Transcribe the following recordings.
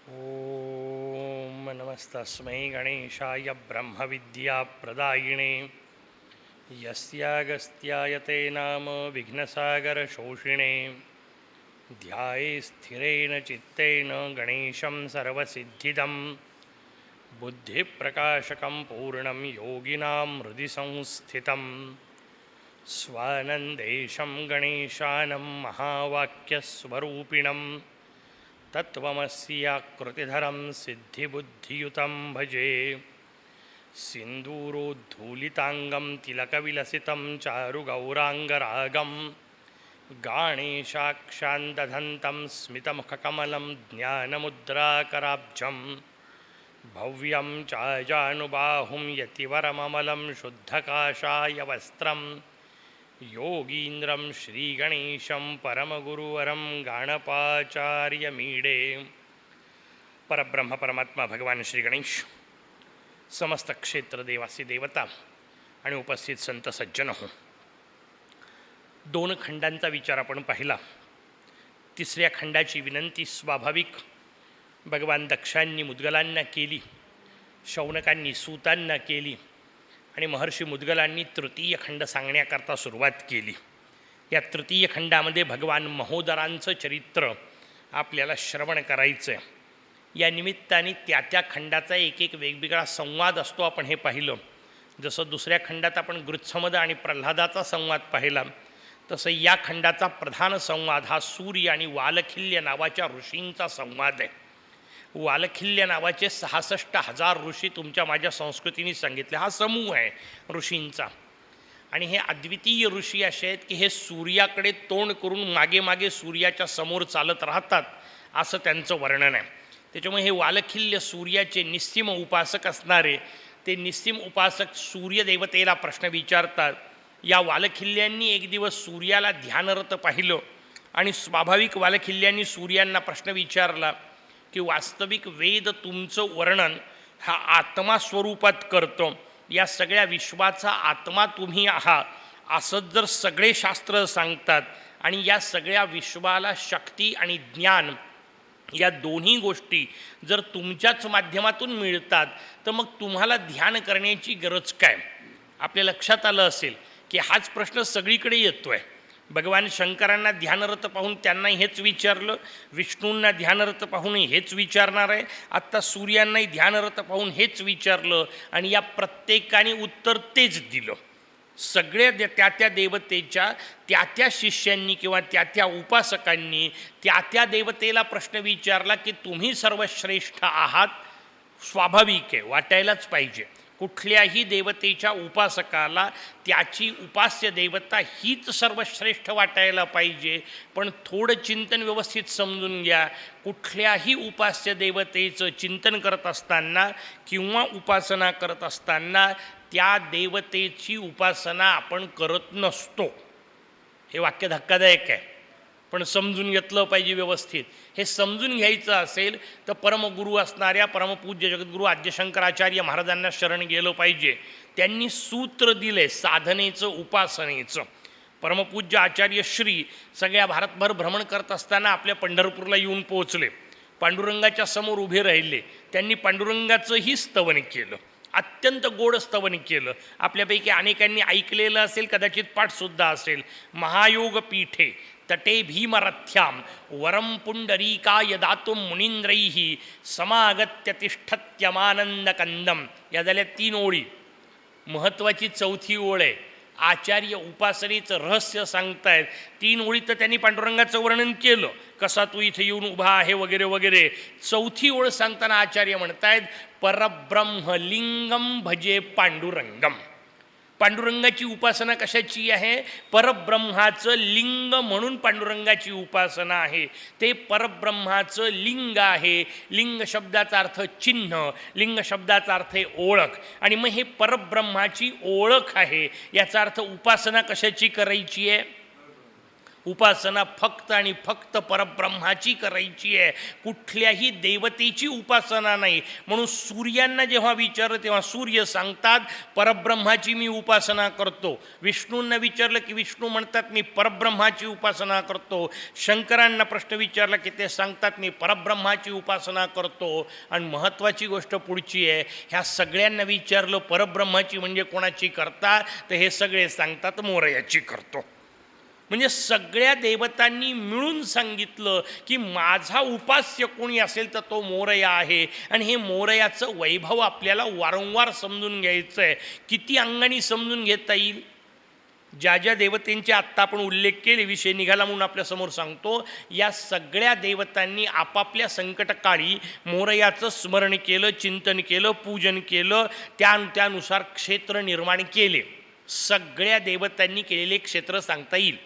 ॐ नमस्तस्मै गणेशाय ब्रह्मविद्याप्रदायिने यस्यागस्त्याय ते नाम विघ्नसागरशोषिणे ध्याये स्थिरेण चित्तेन गणेशं सर्वसिद्धिदं बुद्धिप्रकाशकं पूर्णं योगिनां हृदि संस्थितं स्वानन्देशं गणेशानं महावाक्यस्वरूपिणं तत्त्वमस्याकृतिधरं सिद्धिबुद्धियुतं भजे। सिन्दूरोद्धूलिताङ्गं तिलकविलसितं चारुगौराङ्गरागं गाणेशाक्षान्दधन्तं स्मितमुखकमलं ज्ञानमुद्राकराब्जं भव्यं चाजानुबाहुं यतिवरममलं शुद्धकाषायवस्त्रं योगीन्द्रं श्रीगणेशं परमगुरुवरं गाणपाचार्यमीडे। परब्रह्म परमात्मा भगवान श्री गणेश, समस्त क्षेत्र देवासी देवता आणि उपस्थित संत सज्जन हो, 2 खंडांचा विचार आपण पाहिला. तिसऱ्या खंडाची विनंती स्वाभाविक भगवान दक्षांनी मुद्गलांना केली, शौनकांनी सूतांना केली आणि महर्षी मुद्गलांनी तृतीय खंड सांगण्याकरता सुरुवात केली. या तृतीय खंडामध्ये भगवान महोदरांचं चरित्र आपल्याला श्रवण करायचं आहे. या निमित्ताने त्या खंडाचा एक वेगवेगळा संवाद असतो आपण हे पाहिलं. जसं दुसऱ्या खंडात आपण गृत्समद आणि प्रल्हादाचा संवाद पाहिला, तसं या खंडाचा प्रधान संवाद हा सूर्य आणि वालखिल्य नावाच्या ऋषींचा संवाद आहे. वालखिल्य नावाचे 66,000 ऋषी तुमच्या माझ्या संस्कृतीने सांगितले. हा समूह आहे ऋषींचा आणि हे अद्वितीय ऋषी असे आहेत की हे सूर्याकडे तोंड करून मागे मागे सूर्याच्या समोर चालत राहतात असं त्यांचं वर्णन आहे. त्याच्यामुळे हे वालखिल्य सूर्याचे निस्सीम उपासक असणारे ते निस्सीम उपासक सूर्यदेवतेला प्रश्न विचारतात. या वालखिल्यांनी एक दिवस सूर्याला ध्यानरत पाहिलं आणि स्वाभाविक वालखिल्यांनी सूर्यांना प्रश्न विचारला की वास्तविक वेद तुमचं वर्णन हा आत्मा स्वरूपात करतो, या सगळ्या विश्वाचा आत्मा तुम्ही आहात असं जर सगळे शास्त्र सांगतात आणि या सगळ्या विश्वाला शक्ती आणि ज्ञान या दोन्ही गोष्टी जर तुमच्याच माध्यमातून मिळतात तर मग तुम्हाला ध्यान करण्याची गरज काय? आपल्या लक्षात आलं असेल की हाच प्रश्न सगळीकडे येतो आहे. भगवान शंकरांना ध्यानरत पाहून त्यांना हेच विचारलं, विष्णूंना ध्यानरत पाहून हेच विचारणार आहे, आत्ता सूर्यांनाही ध्यानरत पाहून हेच विचारलं आणि या प्रत्येकाने उत्तर तेच दिलं. सगळ्या त्या देवतेच्या त्या शिष्यांनी किंवा त्या उपासकांनी त्या देवतेला प्रश्न विचारला की तुम्ही सर्वश्रेष्ठ आहात. स्वाभाविक आहे, वाटायलाच पाहिजे. कुठल्याही देवतेच्या उपासकाला त्याची उपास्य देवता हीच सर्वश्रेष्ठ वाटायला पाहिजे. पण थोडं चिंतन व्यवस्थित समजून घ्या. कुठल्याही उपास्य देवतेचं चिंतन करत असताना किंवा उपासना करत असताना त्या देवतेची उपासना आपण करत नसतो. हे वाक्य धक्कादायक आहे, पण समजून घेतलं पाहिजे व्यवस्थित. हे समजून घ्यायचं असेल तर परमगुरू असणाऱ्या परमपूज्य जगद्गुरू आद्यशंकराचार्य महाराजांना शरण गेलं पाहिजे. त्यांनी सूत्र दिले साधनेचं, उपासनेचं. परमपूज्य आचार्य श्री सगळ्या भारतभर भ्रमण करत असताना आपल्या पंढरपूरला येऊन पोहोचले. पांडुरंगाच्या समोर उभे राहिले. त्यांनी पांडुरंगाचंही स्तवन केलं, अत्यंत गोड स्तवन केलं. आपल्यापैकी अनेकांनी ऐकलेलं असेल, कदाचित पाठसुद्धा असेल. महायोग पीठे तटे भीमरथ्याम वरम पुंडरीकाय दातुम मुनींद्रैः समागत्य तिष्ठत्यमानंदकंदम. या झाल्या 3 ओळी. महत्त्वाची 4थी ओळ आहे. आचार्य उपासनेचं रहस्य सांगतायत. 3 ओळीत तर त्यांनी पांडुरंगाचं वर्णन केलं, कसा तू इथे येऊन उभा आहे वगैरे वगैरे. 4थी ओळ सांगताना आचार्य म्हणतायत परब्रह्म लिंगम भजे पांडुरंगम. पांडुरंगाची उपासना कशाची आहे? परब्रह्माचं लिंग म्हणून पांडुरंगाची उपासना आहे. ते परब्रह्माचं लिंग आहे. लिंग शब्दाचा अर्थ चिन्ह, लिंग शब्दाचा अर्थ आहे ओळख. आणि मग हे परब्रह्माची ओळख आहे. याचा अर्थ उपासना कशाची करायची आहे? उपासना फक्त आणि फक्त परब्रह्माची करायची आहे, कुठल्याही देवतेची उपासना नाही. म्हणून सूर्यांना जेव्हा विचारलं तेव्हा सूर्य सांगतात परब्रह्माची मी उपासना करतो. विष्णूंना विचारलं की विष्णू म्हणतात मी परब्रह्माची उपासना करतो. शंकरांना प्रश्न विचारला की ते सांगतात मी परब्रह्माची उपासना करतो. आणि महत्त्वाची गोष्ट पुढची आहे, ह्या सगळ्यांना विचारलं परब्रह्माची म्हणजे कोणाची करता, तर हे सगळे सांगतात मोरयाची करतो. म्हणजे सगळ्या देवतांनी मिळून सांगितलं की माझा उपास्य कोणी असेल तर तो मोरया आहे. आणि हे मोरयाचं वैभव आपल्याला वारंवार समजून घ्यायचं आहे. किती अंगाने समजून घेता येईल? ज्या ज्या देवतेंचे आत्ता आपण उल्लेख केले, विषय निघाला म्हणून आपल्यासमोर सांगतो, या सगळ्या देवतांनी आपापल्या संकटकाळी मोरयाचं स्मरण केलं, चिंतन केलं, पूजन केलं, त्यानुसार क्षेत्र निर्माण केले. सगळ्या देवतांनी केलेले क्षेत्र सांगता येईल.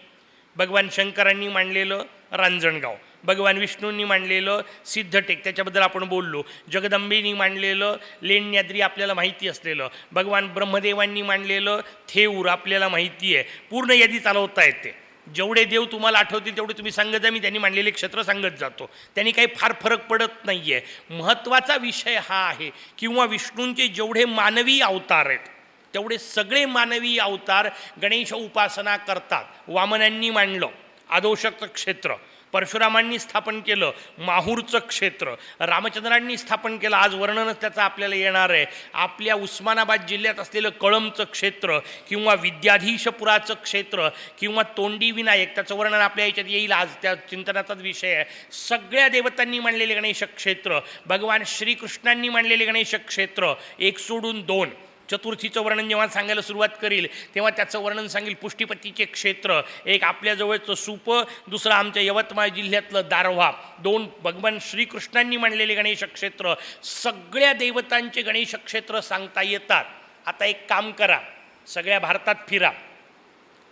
भगवान शंकरांनी मांडलेलं रांजणगाव, भगवान विष्णूंनी मांडलेलं सिद्धटेक, त्याच्याबद्दल आपण बोललो. जगदंबेनी मांडलेलं लेण्याद्री, आपल्याला माहिती असलेलं. भगवान ब्रह्मदेवांनी मांडलेलं थेऊर, आपल्याला माहिती आहे. पूर्ण यादी चालवता येते. जेवढे देव तुम्हाला आठवतील तेवढे तुम्ही सांगत जा, मी त्यांनी मांडलेले क्षेत्र सांगत जातो. त्यांनी काही फार फरक पडत नाही आहे. महत्त्वाचा विषय हा आहे, किंवा विष्णूंचे जेवढे मानवी अवतार आहेत तेवढे सगळे मानवी अवतार गणेश उपासना करतात. वामनांनी मांडलं आदोषक क्षेत्र, परशुरामांनी स्थापन केलं माहूरचं क्षेत्र, रामचंद्रांनी स्थापन केलं, आज वर्णनच त्याचं आपल्याला येणार आहे, आपल्या उस्मानाबाद जिल्ह्यात असलेलं कळंबचं क्षेत्र, किंवा विद्याधीशपुराचं क्षेत्र, किंवा तोंडी विनायक, त्याचं वर्णन आपल्या याच्यात येईल, आज त्या चिंतनाचाच विषय आहे. सगळ्या देवतांनी मांडलेले गणेश क्षेत्र, भगवान श्रीकृष्णांनी मांडलेले गणेश क्षेत्र, एक सोडून दोन. चतुर्थीचं वर्णन जेव्हा सांगायला सुरुवात करील तेव्हा त्याचं वर्णन सांगेल पुष्टीपतीचे क्षेत्र, एक आपल्याजवळचं सूप, दुसरं आमच्या यवतमाळ जिल्ह्यातलं दारव्हा. दोन भगवान श्रीकृष्णांनी मांडलेले गणेश क्षेत्र. सगळ्या देवतांचे गणेश क्षेत्र सांगता येतात. आता एक काम करा, सगळ्या भारतात फिरा,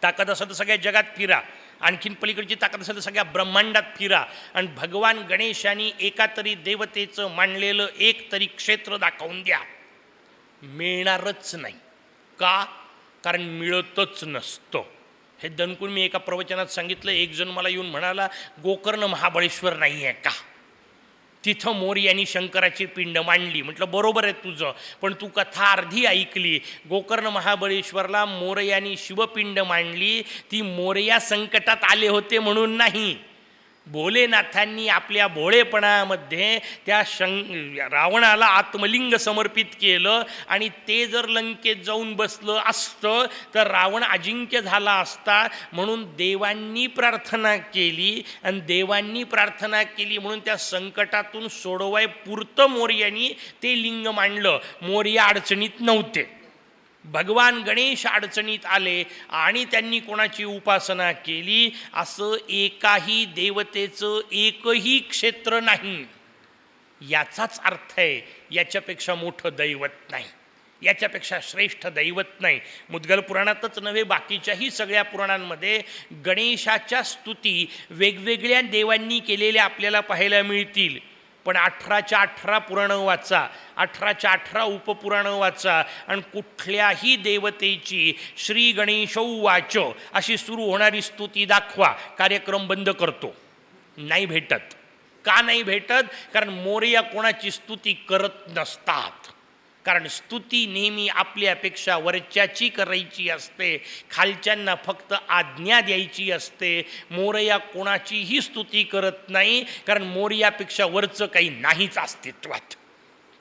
ताकद असेल तर सगळ्या जगात फिरा, आणखीन पलीकडची ताकद असेल तर सगळ्या ब्रह्मांडात फिरा, आणि भगवान गणेशांनी एका तरी देवतेचं मांडलेलं एक तरी क्षेत्र दाखवून द्या. मिळणारच नाही. का? कारण मिळतच नसतं. हे दणकून मी एका प्रवचनात सांगितलं. एक जण मला येऊन म्हणाला, गोकर्ण महाबळेश्वर नाही आहे का? तिथं मोरयांनी शंकराची पिंड मांडली. म्हटलं बरोबर आहे तुझं, पण तू कथा अर्धी ऐकली. गोकर्ण महाबळेश्वरला मोरयांनी शिवपिंड मांडली, ती मोरया संकटात आले होते म्हणून नाही. भोलेनाथांनी आपल्या भोळेपणामध्ये त्या रावणाला आत्मलिंग समर्पित केलं, आणि ते जर लंकेत जाऊन बसलं असतं तर रावण अजिंक्य झाला असता. म्हणून देवांनी प्रार्थना केली, आणि देवांनी प्रार्थना केली म्हणून त्या संकटातून सोडवाय पुरतं मोरयांनी ते लिंग मांडलं. मोरया अडचणीत नव्हते. भगवान गणेश अडचणीत आले आणि त्यांनी कोणाची उपासना केली, असं एकाही देवतेचं एकही क्षेत्र नाही. याचाच अर्थ आहे याच्यापेक्षा मोठं दैवत नाही, याच्यापेक्षा श्रेष्ठ दैवत नाही. मुद्गल पुराणातच नव्हे, बाकीच्याही सगळ्या पुराणांमध्ये गणेशाच्या स्तुती वेगवेगळ्या देवांनी केलेल्या आपल्याला पाहायला मिळतील. पण 18च्या 18 पुराणं वाचा, 18च्या 18 उपपुराणं वाचा, आणि कुठल्याही देवतेची श्री गणेशौवाच अशी सुरू होणारी स्तुती दाखवा, कार्यक्रम बंद करतो. नाही भेटत. का नाही भेटत? कारण मोरया कोणाची स्तुती करत नसतात. कारण स्तुती नेहमी आपल्यापेक्षा वरच्याची करायची असते, खालच्यांना फक्त आज्ञा द्यायची असते. मोरया कोणाचीही स्तुती करत नाही, कारण मोरयापेक्षा वरचं काही नाहीच अस्तित्वात.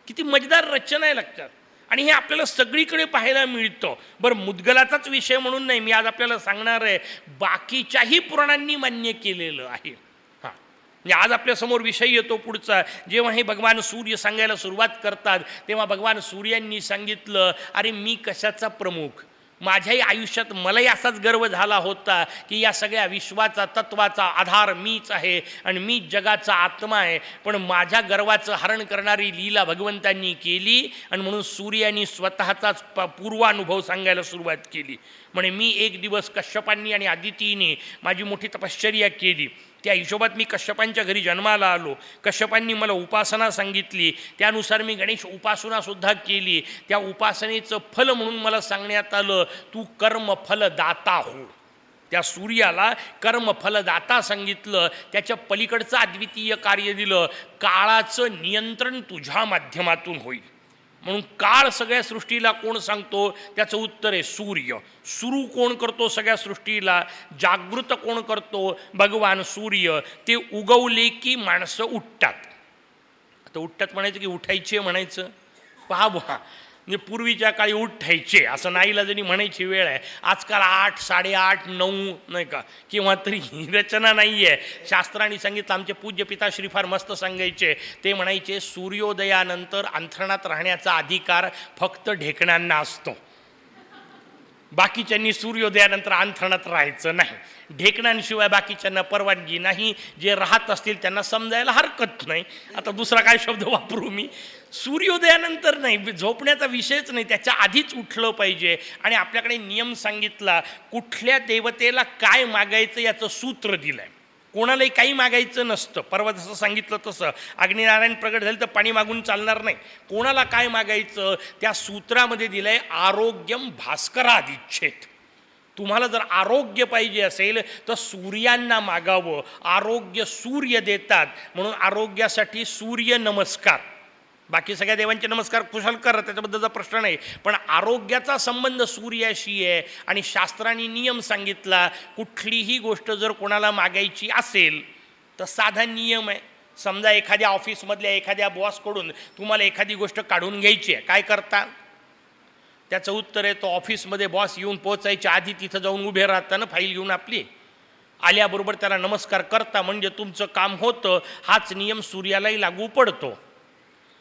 किती मजेदार रचना आहे लक्षात. आणि हे आपल्याला सगळीकडे पाहायला मिळतं. बरं, मुद्गलाचाच विषय म्हणून नाही, मी आज आपल्याला सांगणार आहे बाकीच्याही पुराणांनी मान्य केलेलं आहे. आज आपल्यासमोर विषय येतो पुढचा. जेव्हा हे भगवान सूर्य सांगायला सुरुवात करतात तेव्हा भगवान सूर्यांनी सांगितलं, अरे मी कशाचा प्रमुख? माझ्याही आयुष्यात मलाही असाच गर्व झाला होता की या सगळ्या विश्वाचा तत्वाचा आधार मीच आहे आणि मीच जगाचा आत्मा आहे. पण माझ्या गर्वाचं हरण करणारी लीला भगवंतांनी केली, आणि म्हणून सूर्यानी स्वतःचाच पूर्वानुभव सांगायला सुरुवात केली. म्हणे मी एक दिवस कश्यपांनी आणि आदितीने माझी मोठी तपश्चर्या केली, त्या हिशोबात मी कश्यपांच्या घरी जन्माला आलो. कश्यपांनी मला उपासना सांगितली, त्यानुसार मी गणेश उपासनासुद्धा केली. त्या उपासनेचं फल म्हणून मला सांगण्यात आलं, तू कर्मफल दाता हो. त्या सूर्याला कर्मफलदाता सांगितलं, त्याच्या पलीकडचं अद्वितीय कार्य दिलं, काळाचं नियंत्रण तुझ्या माध्यमातून होईल. म्हणून काळ सगळ्या सृष्टीला कोण सांगतो? त्याचं उत्तर आहे सूर्य. सुरू कोण करतो सगळ्या सृष्टीला? जागृत कोण करतो? भगवान सूर्य. ते उगवले की माणसं उठतात. आता उठतात म्हणायचं की उठायचे म्हणायचं? पहा बुवा, म्हणजे पूर्वीच्या काळी उठायचे असं नाईलाजानी म्हणायची वेळ आहे. आजकाल 8, 8:30, 9 नाही का, किंवा तरी ही रचना नाही आहे. शास्त्रांनी सांगितलं, आमचे पूज्य पिताश्री फार मस्त सांगायचे. ते म्हणायचे सूर्योदयानंतर अंथरुणात राहण्याचा अधिकार फक्त ढेकणांना असतो, बाकीच्यांनी सूर्योदयानंतर अंथरुणात राहायचं नाही. ढेकणांशिवाय बाकीच्यांना परवानगी नाही. जे राहत असतील त्यांना समजायला हरकत नाही. आता दुसरा काय शब्द वापरू मी? सूर्योदयानंतर नाही, झोपण्याचा विषयच नाही, त्याच्या आधीच उठलं पाहिजे. आणि आपल्याकडे नियम सांगितला, कुठल्या देवतेला काय मागायचं याचं सूत्र दिलं आहे. कोणालाही काही मागायचं नसतं. परवा जसं सांगितलं तसं अग्निनारायण प्रगट झाले तर पाणी मागून चालणार नाही. कोणाला काय मागायचं त्या सूत्रामध्ये दिलं आहे, आरोग्यम भास्करादिच्छेत. तुम्हाला जर आरोग्य पाहिजे असेल तर सूर्यांना मागावं. आरोग्य सूर्य देतात, म्हणून आरोग्यासाठी सूर्य नमस्कार. बाकी सगळ्या देवांचे नमस्कार कुशल करा, त्याच्याबद्दलचा प्रश्न नाही, पण आरोग्याचा संबंध सूर्याशी आहे. आणि शास्त्रांनी नियम सांगितला, कुठलीही गोष्ट जर कोणाला मागायची असेल तर साधा नियम आहे. समजा एखाद्या ऑफिसमधल्या एखाद्या बॉसकडून तुम्हाला एखादी गोष्ट काढून घ्यायची आहे, काय करता? त्याचं उत्तर आहे, तो ऑफिसमध्ये बॉस येऊन पोचायच्या आधी तिथं जाऊन उभे राहता ना, फाईल घेऊन आपली. आल्याबरोबर त्याला नमस्कार करता, म्हणजे तुमचं काम होतं. हाच नियम सूर्यालाही लागू पडतो.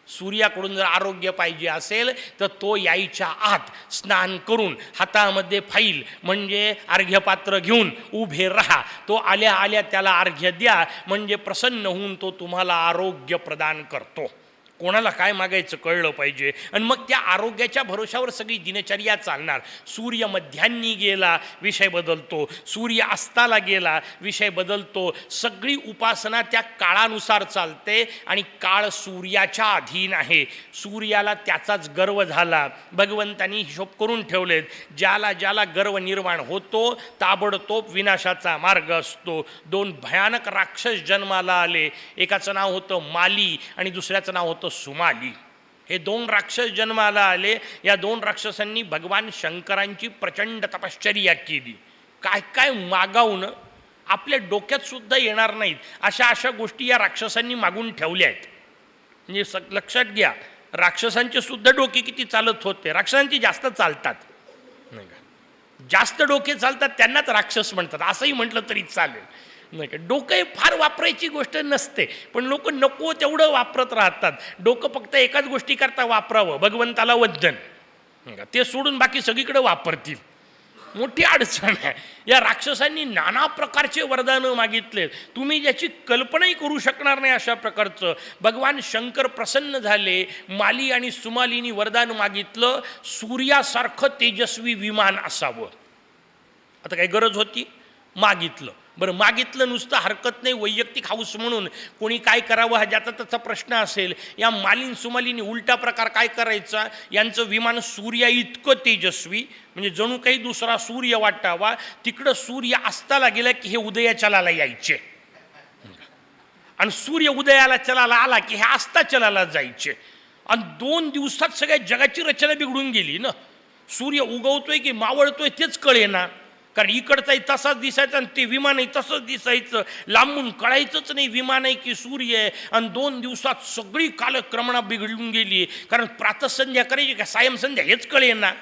सूर्याकडून जर आरोग्य पाहिजे असेल तर तो यायच्या आत स्नान करून हातामध्ये फाईल म्हणजे अर्घ्यपात्र घेऊन उभे राहा. तो आल्या आल्या त्याला अर्घ्य द्या, म्हणजे प्रसन्न होऊन तो तुम्हाला आरोग्य प्रदान करतो. कोणाला काय मागायचं कळलं पाहिजे. आणि मग त्या आरोग्याच्या भरोशावर सगळी दिनचर्या चालणार. सूर्य मध्यान्नी गेला, विषय बदलतो. सूर्य अस्ताला गेला, विषय बदलतो. सगळी उपासना त्या काळानुसार चालते आणि काळ सूर्याच्या अधीन आहे. सूर्याला त्याचाच गर्व झाला. भगवंतांनी हिशोब करून ठेवलेत, ज्याला ज्याला गर्व निर्माण होतो ताबडतोब विनाशाचा मार्ग असतो. 2 भयानक राक्षस जन्माला आले. एकाचं नाव होतं माली आणि दुसऱ्याचं नाव होतं सुमाली. हे 2 राक्षस जन्माला आले. या 2 राक्षसांनी भगवान शंकरांची प्रचंड तपश्चर्या केली. काय काय मागावून आपल्या डोक्यात सुद्धा येणार नाहीत अशा अशा गोष्टी या राक्षसांनी मागून ठेवल्या आहेत. म्हणजे लक्षात घ्या, राक्षसांचे सुद्धा डोके किती चालत होते. राक्षसांची जास्त चालतात नाही का, जास्त डोके चालतात त्यांनाच राक्षस म्हणतात, असंही म्हटलं तरी चालेल नाही का. डोकं फार वापरायची गोष्ट नसते, पण लोक नको तेवढं वापरत राहतात. डोकं फक्त एकाच गोष्टीकरता वापरावं, भगवंताला वंदन नाही का, ते सोडून बाकी सगळीकडे वापरतील. मोठी अडचण आहे. या राक्षसांनी नाना प्रकारचे वरदानं मागितले, तुम्ही ज्याची कल्पनाही करू शकणार नाही अशा प्रकारचं. भगवान शंकर प्रसन्न झाले. माली आणि सुमालीनी वरदान मागितलं, सूर्यासारखं तेजस्वी विमान असावं. आता काय गरज होती? मागितलं. बरं, मागितलं नुसतं हरकत नाही, वैयक्तिक हाऊस म्हणून कोणी काय करावं हा ज्याचा त्याचा प्रश्न असेल. या मालीन सुमालीनी उलटा प्रकार काय करायचा, यांचं विमान सूर्या इतकं तेजस्वी म्हणजे जणू काही दुसरा सूर्य वाटावा. तिकडं सूर्य अस्ताला गेला की हे उदयाचलाला यायचे, आणि सूर्य उदयाला चलाला आला की हे अस्ताचलाला जायचे. आणि 2 दिवसात सगळ्या जगाची रचना बिघडून गेली ना. सूर्य उगवतोय की मावळतोय तेच कळेना, कारण इकडचाही तसाच दिसायचा आणि ते विमानही तसंच दिसायचं. लांबून कळायचंच नाही विमान आहे की सूर्य आहे. आणि 2 दिवसात सगळी कालक्रमणा बिघडून गेली. कारण प्रातःसंध्या करायची का सायंसंध्या हेच कळेना.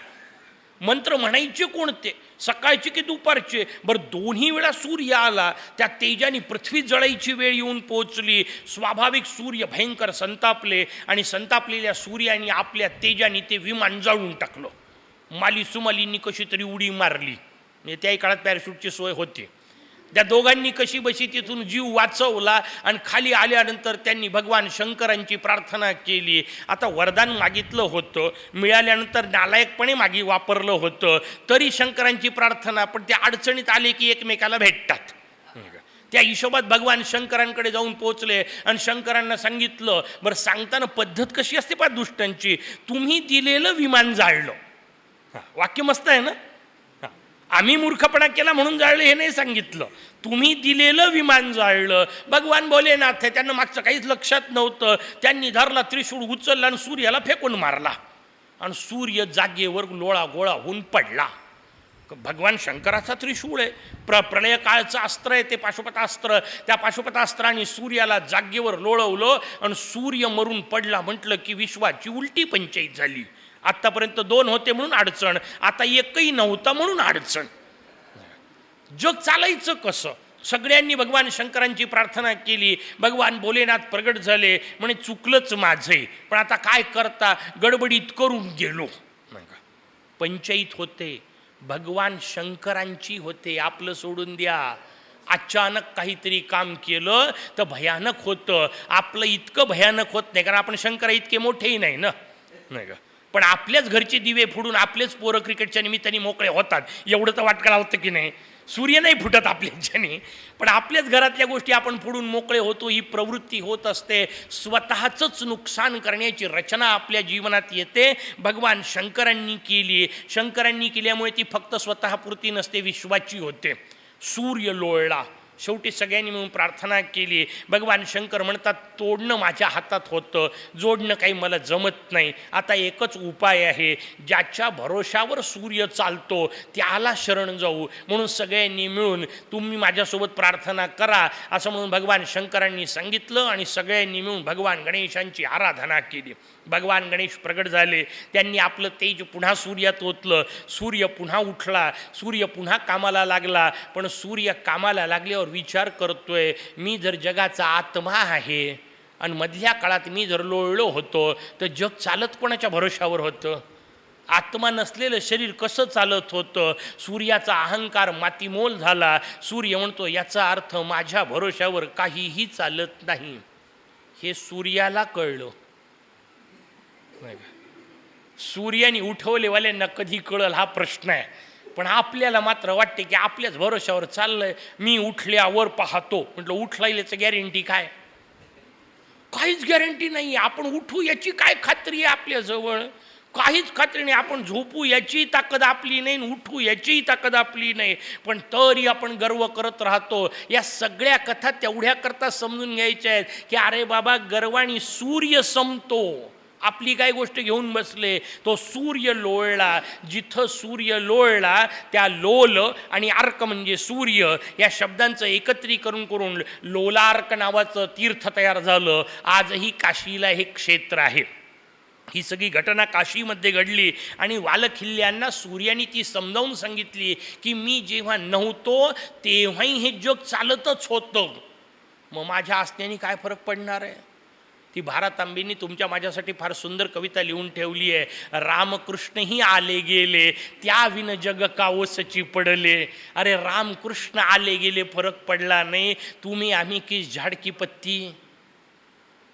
मंत्र म्हणायचे कोणते, सकाळचे की दुपारचे? बरं, दोन्ही वेळा सूर्य आला. त्या तेजाने पृथ्वी जळायची वेळ येऊन पोचली. स्वाभाविक सूर्य भयंकर संतापले आणि संतापलेल्या सूर्याने आपल्या तेजाने ते विमान जाळून टाकलं. माली सुमालींनी कशी तरी उडी मारली, म्हणजे त्याही काळात पॅराशूटची सोय होती. त्या दोघांनी कशी बशी तिथून जीव वाचवला आणि खाली आल्यानंतर त्यांनी भगवान शंकरांची प्रार्थना केली. आता वरदान मागितलं होतं, मिळाल्यानंतर नालायकपणे वापरलं होतं, तरी शंकरांची प्रार्थना. पण त्या अडचणीत आले की एकमेकाला भेटतात. त्या हिशोबात भगवान शंकरांकडे जाऊन पोचले आणि शंकरांना सांगितलं. बरं, सांगताना पद्धत कशी असते पा दुष्टांची, तुम्ही दिलेलं विमान जाळलं. वाक्य मस्त आहे ना. आम्ही मूर्खपणा केला म्हणून जाळलं हे नाही सांगितलं. तुम्ही दिलेलं विमान जाळलं. भगवान भोलेनाथ त्यांना मागचं काहीच लक्षात नव्हतं. त्यांनी धरला त्रिशूळ उचलला आणि सूर्याला फेकून मारला आणि सूर्य जागेवर लोळा गोळा होऊन पडला. भगवान शंकराचा त्रिशूळ आहे, प्रलय काळचं अस्त्र आहे ते पाशुपतास्त्र. त्या पाशुपतास्त्राने सूर्याला जागेवर लोळवलं आणि सूर्य मरून पडला. म्हटलं की विश्वाची उलटी पंचायत झाली. आत्तापर्यंत 2 होते म्हणून अडचण, आता एकही नव्हता म्हणून अडचण. जग चालायचं कसं? सगळ्यांनी भगवान शंकरांची प्रार्थना केली. भगवान भोलेनाथ प्रगट झाले, म्हणे चुकलंच माझे, पण आता काय करता, गडबडीत करून गेलो. पंचायत होते भगवान शंकरांची होते, आपलं सोडून द्या. अचानक काहीतरी काम केलं तर भयानक होतं. आपलं इतकं भयानक होत नाही, कारण आपण शंकरा इतके मोठेही नाही ना, नाही का. पण आपल्याच घरचे दिवे फोडून आपलेच पोरं क्रिकेटच्या निमित्ताने मोकळे होतात, एवढं तर वाटकळा होतं की नाही. सूर्य नाही फुटत आपल्याच्याने, पण आपल्याच घरातल्या गोष्टी आपण फोडून मोकळे होतो. ही प्रवृत्ती होत असते. स्वतःचंच नुकसान करण्याची रचना आपल्या जीवनात येते. भगवान शंकरांनी केली. शंकरांनी केल्यामुळे ती फक्त स्वतःपुरती नसते, विश्वाची होते. सूर्य लोळला. शेवटी सगळ्यांनी मिळून प्रार्थना केली. भगवान शंकर म्हणतात, तोडणं माझ्या हातात होतं, जोडणं काही मला जमत नाही. आता एकच उपाय आहे, ज्याच्या भरोशावर सूर्य चालतो त्याला शरण जाऊ. म्हणून सगळ्यांनी मिळून तुम्ही माझ्यासोबत प्रार्थना करा असं म्हणून भगवान शंकरांनी सांगितलं आणि सगळ्यांनी मिळून भगवान गणेशांची आराधना केली. भगवान गणेश प्रगट झाले. त्यांनी आपलं तेज पुन्हा सूर्यात ओतलं. सूर्य पुन्हा उठला. सूर्य पुन्हा कामाला लागला. पण सूर्य कामाला लागल्यावर विचार करतोय, मी जर जगाचा आत्मा आहे आणि मधल्या काळात मी जर लोळलो होतो तर जग चालत कोणाच्या भरोशावर होतं? आत्मा नसलेलं शरीर कसं चालत होतं? सूर्याचा अहंकार मातीमोल झाला. सूर्य म्हणतो, याचा अर्थ माझ्या भरोशावर काहीही चालत नाही. हे सूर्याला कळलं. सूर्याने उठवलेवाल्यांना कधी कळल हा प्रश्न आहे. पण आपल्याला मात्र वाटते की आपल्याच भरोशावर चाललंय. मी उठल्यावर पाहतो. म्हटलं उठला याचं गॅरंटी काय? काहीच गॅरंटी नाही. आपण उठू याची काय खात्री आहे आपल्याजवळ? काहीच खात्री नाही. आपण झोपू याची ताकद आपली नाही, उठू याची ताकद आपली नाही, पण तरी आपण गर्व करत राहतो. या सगळ्या कथा तेवढ्याकरता समजून घ्यायच्या आहेत की अरे बाबा, गर्वाणी सूर्य संपतो. आपली काय गोष्ट घेऊन बसले. तो सूर्य लोळला. जिथं सूर्य लोळला त्या लोल आणि अर्क म्हणजे सूर्य या शब्दांचं एकत्रीकरण करून लोलार्क नावाचं तीर्थ तयार झालं. आजही काशीला हे क्षेत्र आहे. ही सगळी घटना काशीमध्ये घडली आणि वालखिल्यांना सूर्याने ती समजावून सांगितली की मी जेव्हा नव्हतो तेव्हाही हे जग चालतच होतं. मग माझ्या असण्याने काय फरक पडणार आहे? ती भारतांबेंनी तुमच्या माझ्यासाठी फार सुंदर कविता लिहून ठेवली आहे. रामकृष्णही आले गेले, त्या विन जग का ओसची पडले. अरे रामकृष्ण आले गेले, फरक पडला नाही. तुम्ही आम्ही किस झाडकी पत्ती,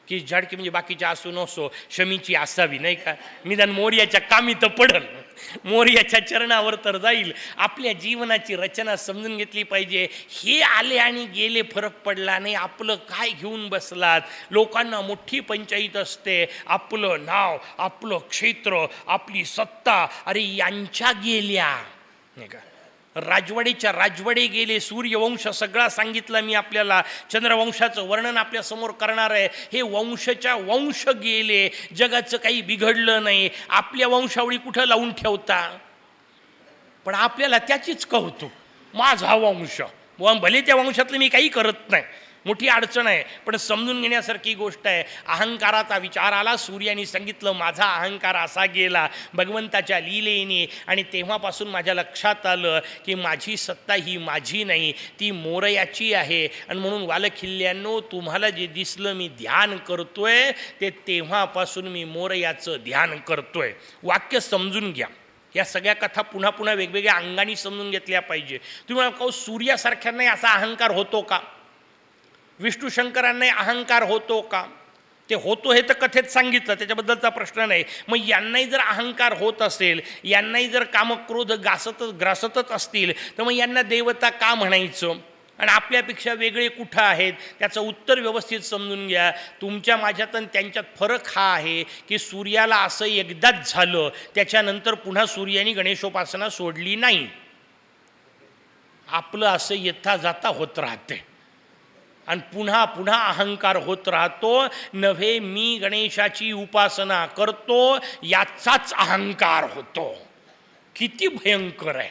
किस झाडकी म्हणजे बाकीच्या असू नसो, शमीची असावी नाही का. निदान मोर्याच्या कामी तर पडल, मोर्याच्या चरणावर तर जाईल. आपल्या जीवनाची रचना समजून घेतली पाहिजे. हे आले आणि गेले, फरक पडला नाही. आपलं काय घेऊन बसलात? लोकांना मोठी पंचायत असते. आपलं नाव, आपलं क्षेत्र, आपली सत्ता, अरे यांच्या गेल्या नाही का. राजवाडीच्या राजवाडे गेले. सूर्यवंश सगळा सांगितला मी आपल्याला. चंद्रवंशाचं वर्णन आपल्यासमोर करणार आहे. हे वंशच्या वंश गेले. जगाचं काही बिघडलं नाही. आपल्या वंशावळी कुठं लावून ठेवता? पण आपल्याला त्याचीच कौतुक. माझा वंश, भले त्या वंशातलं मी काही करत नाही, मोठी अडचण आहे, पण समजून घेण्यासारखी गोष्ट आहे. अहंकाराचा विचार आला. सूर्याने सांगितलं माझा अहंकार असा गेला भगवंताच्या लीलेने, आणि तेव्हापासून माझ्या लक्षात आलं की माझी सत्ता ही माझी नाही, ती मोरयाची आहे. आणि म्हणून वालखिल्यांनो, तुम्हाला जे दिसलं मी ध्यान करतोय ते तेव्हापासून मी मोरयाचं ध्यान करतोय. वाक्य समजून घ्या. या सगळ्या कथा पुन्हा पुन्हा वेगवेगळ्या अंगाने समजून घेतल्या पाहिजे. तुम्ही मला कहू सूर्यासारख्यांनाही असा अहंकार होतो का? विष्णू शंकरांनाही अहंकार होतो का? ते होतो हे तर कथेत सांगितलं, त्याच्याबद्दलचा प्रश्न नाही. मग यांनाही जर अहंकार होत असेल, यांनाही जर कामक्रोध ग्रासतच असतील, तर मग यांना देवता का म्हणायचं? आणि आपल्यापेक्षा वेगळे कुठं आहेत? त्याचं उत्तर व्यवस्थित समजून घ्या. तुमच्या माझ्यात आणि त्यांच्यात फरक हा आहे की सूर्याला असं एकदाच झालं, त्याच्यानंतर पुन्हा सूर्याने गणेशोपासना सोडली नाही. आपलं असं येता जाता होत राहते आणि पुन्हा पुन्हा अहंकार होत राहतो. नव्हे मी गणेशाची उपासना करतो याचाच अहंकार होतो. किती भयंकर आहे.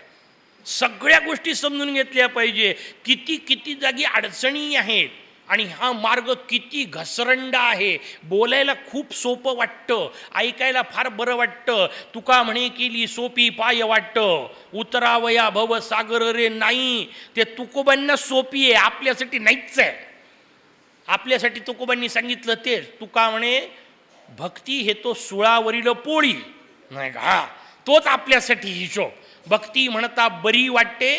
सगळ्या गोष्टी समजून घेतल्या पाहिजे. किती किती जागी अडचणी आहेत आणि हा मार्ग किती घसरंडा आहे. बोलायला खूप सोपं वाटतं, ऐकायला फार बरं वाटतं. तुका म्हणे केली सोपी पाय वाटतं, उतरावया भव सागर रे. नाही, ते तुकोबांना सोपी आहे, आपल्यासाठी नाहीच आहे. आपल्यासाठी तुकोबांनी सांगितलं तेच. तुका म्हणे भक्ती हे तो सुळावरील पोळी, नाही का, हा तोच आपल्यासाठी हिशोब. भक्ती म्हणता बरी वाटते.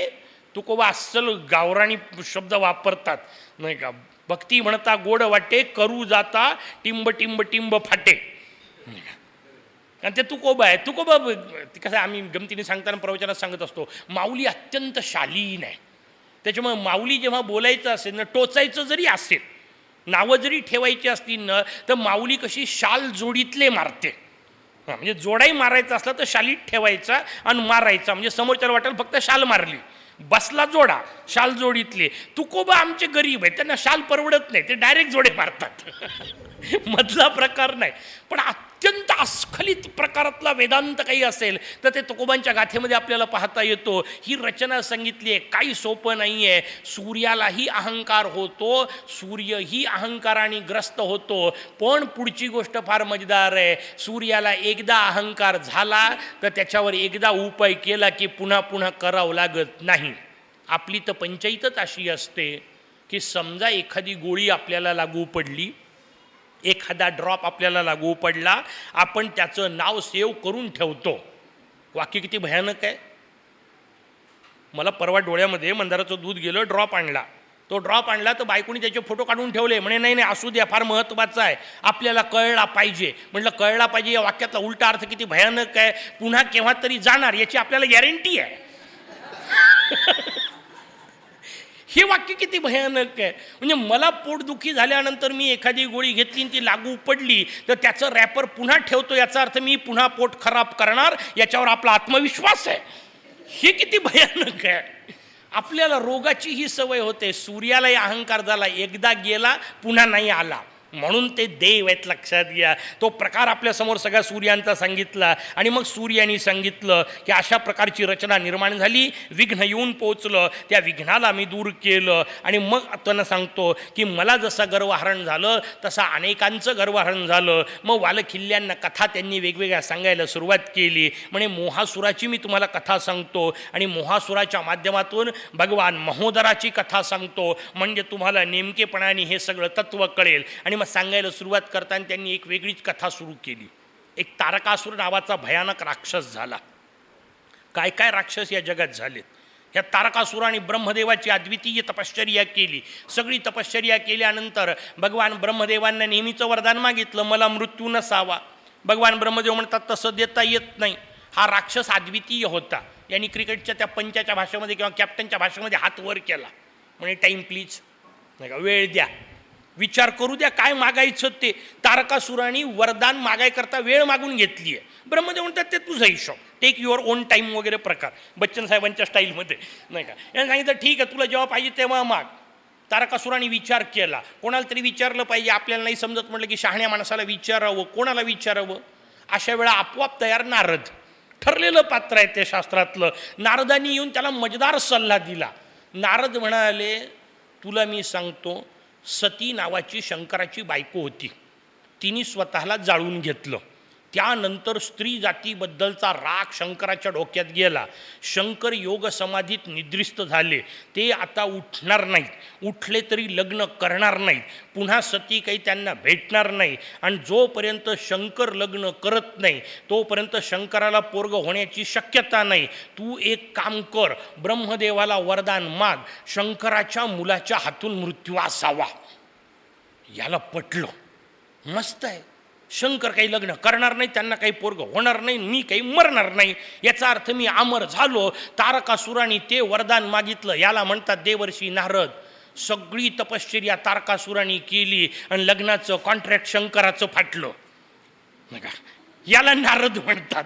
तुकोबा अस्सल गावराणी शब्द वापरतात, नाही का. भक्ती म्हणता गोड वाटे, करू जाता टिंब टिंब टिंब फाटे. आणि ते तुकोबा आहे. तुकोबा कसं आम्ही गमतीने सांगताना प्रवचनात सांगत असतो, माऊली अत्यंत शालीन आहे. त्याच्यामुळे माऊली जेव्हा बोलायचं असेल ना, टोचायचं जरी असेल, नावं जरी ठेवायची असतील ना, तर माऊली कशी शाल जोडीतले मारते. म्हणजे जोडाही मारायचा असला तर शालीत ठेवायचा आणि मारायचा. म्हणजे समोरच्याला वाटेल फक्त शाल मारली, बसला जोडा, शाल जोडीतले. तुकोबा आमचे गरीब आहेत, त्यांना शाल परवडत नाही, ते डायरेक्ट जोडे मारतात. मधला प्रकार नाही. पण अत्यंत अस्खलित प्रकारातला वेदांत काही असेल तर ते तुकोबांच्या गाथेमध्ये आपल्याला पाहता येतो. ही रचना सांगितली आहे, काही सोपं नाही आहे. सूर्यालाही अहंकार होतो, सूर्यही अहंकाराने ग्रस्त होतो. पण पुढची गोष्ट फार मजेदार आहे. सूर्याला एकदा अहंकार झाला तर त्याच्यावर एकदा उपाय केला की पुन्हा पुन्हा करावं लागत नाही. आपली तर पंचायतच अशी असते की समजा एखादी गोळी आपल्याला लागू पडली, एखादा ड्रॉप आपल्याला लागू पडला, आपण त्याचं नाव सेव्ह करून ठेवतो. वाक्य किती भयानक आहे. मला परवा डोळ्यामध्ये मंदाराचं दूध गेलं, ड्रॉप आणला. तो ड्रॉप आणला तर बायकोनी त्याचे फोटो काढून ठेवले. म्हणे नाही नाही असू द्या, फार महत्त्वाचं आहे, आपल्याला कळला पाहिजे. म्हटलं कळला पाहिजे या वाक्यातला उलटा अर्थ किती भयानक आहे. पुन्हा केव्हा तरी जाणार याची आपल्याला गॅरंटी आहे. हे वाक्य किती भयानक आहे. म्हणजे मला पोटदुखी झाल्यानंतर मी एखादी गोळी घेतली आणि ती लागू पडली तर त्याचं रॅपर पुन्हा ठेवतो, याचा अर्थ मी पुन्हा पोट खराब करणार, याच्यावर आपला आत्मविश्वास आहे. हे किती भयानक आहे. आपल्याला रोगाची ही सवय होते. सूर्यालाही अहंकार झाला, एकदा गेला पुन्हा नाही आला, म्हणून ते देव आहेत, लक्षात घ्या. तो प्रकार आपल्यासमोर सगळ्या सूर्यांचा सांगितला. आणि मग सूर्याने सांगितलं की अशा प्रकारची रचना निर्माण झाली, विघ्न येऊन पोचलं, त्या विघ्नाला मी दूर केलं. आणि मग त्यांना सांगतो की मला जसं गर्वहरण झालं तसं अनेकांचं गर्वहरण झालं. मग वालखिल्यांना कथा त्यांनी वेगवेगळ्या सांगायला सुरुवात केली. म्हणे मोहासुराची मी तुम्हाला कथा सांगतो आणि मोहासुराच्या माध्यमातून भगवान महोदराची कथा सांगतो, म्हणजे तुम्हाला नेमकेपणाने हे सगळं तत्त्व कळेल. आणि मग सांगायला सुरुवात करताना त्यांनी एक वेगळीच कथा सुरू केली. एक तारकासूर नावाचा भयानक राक्षस झाला. काय काय राक्षस या जगात झालेत. ह्या तारकासुराने ब्रह्मदेवाची अद्वितीय तपश्चर्या केली. सगळी तपश्चर्या केल्यानंतर भगवान ब्रह्मदेवांना नेहमीचं वरदान मागितलं, मला मृत्यू नसावा. भगवान ब्रह्मदेव म्हणतात तसं देता येत नाही. हा राक्षस अद्वितीय होता. यांनी क्रिकेटच्या त्या पंचाच्या भाषेमध्ये किंवा कॅप्टनच्या भाषेमध्ये हात वर केला, म्हणजे टाईम प्लीज, नाही का, वेळ द्या, विचार करू द्या काय मागायचं ते. तारकासुराने वरदान मागायकरता वेळ मागून घेतली आहे. ब्रह्मदेव म्हणतात ते तुझा हिशोब, टेक युअर ओन टाईम वगैरे प्रकार, बच्चन साहेबांच्या स्टाईलमध्ये, नाही का. यांनी सांगितलं ठीक आहे, तुला जेव्हा पाहिजे तेव्हा माग. तारकासुराने विचार केला. कोणाला तरी विचारलं पाहिजे, आपल्याला नाही समजत म्हटलं की शहाण्या माणसाला विचारावं. कोणाला विचारावं. अशा वेळा आपोआप तयार नारद, ठरलेलं पात्र आहे ते शास्त्रातलं. नारदांनी येऊन त्याला मजेदार सल्ला दिला. नारद म्हणाले, तुला मी सांगतो, सती नावाची शंकराची बायको होती, तिने स्वतःला जाळून घेतलं. त्यानंतर स्त्री जातीबद्दलचा राग शंकराच्या डोक्यात गेला. शंकर योग समाधीत निद्रिस्त झाले. ते आता उठणार नाहीत, उठले तरी लग्न करणार नाहीत, पुन्हा सती काही त्यांना भेटणार नाही. आणि जोपर्यंत शंकर लग्न करत नाही तोपर्यंत शंकराला पोरग होण्याची शक्यता नाही. तू एक काम कर, ब्रह्मदेवाला वरदान माग, शंकराच्या मुलाच्या हातून मृत्यू असावा. याला पटलं. मस्त आहे, शंकर काही लग्न करणार नाही, त्यांना काही पोरग होणार नाही, मी काही मरणार नाही, याचा अर्थ मी अमर झालो. तारकासुराने ते वरदान मागितलं. याला म्हणतात देवर्षी नारद. सगळी तपश्चर्या तारकासुराने केली आणि लग्नाचं कॉन्ट्रॅक्ट शंकराचं फाटलं, नाही का. याला नारद म्हणतात.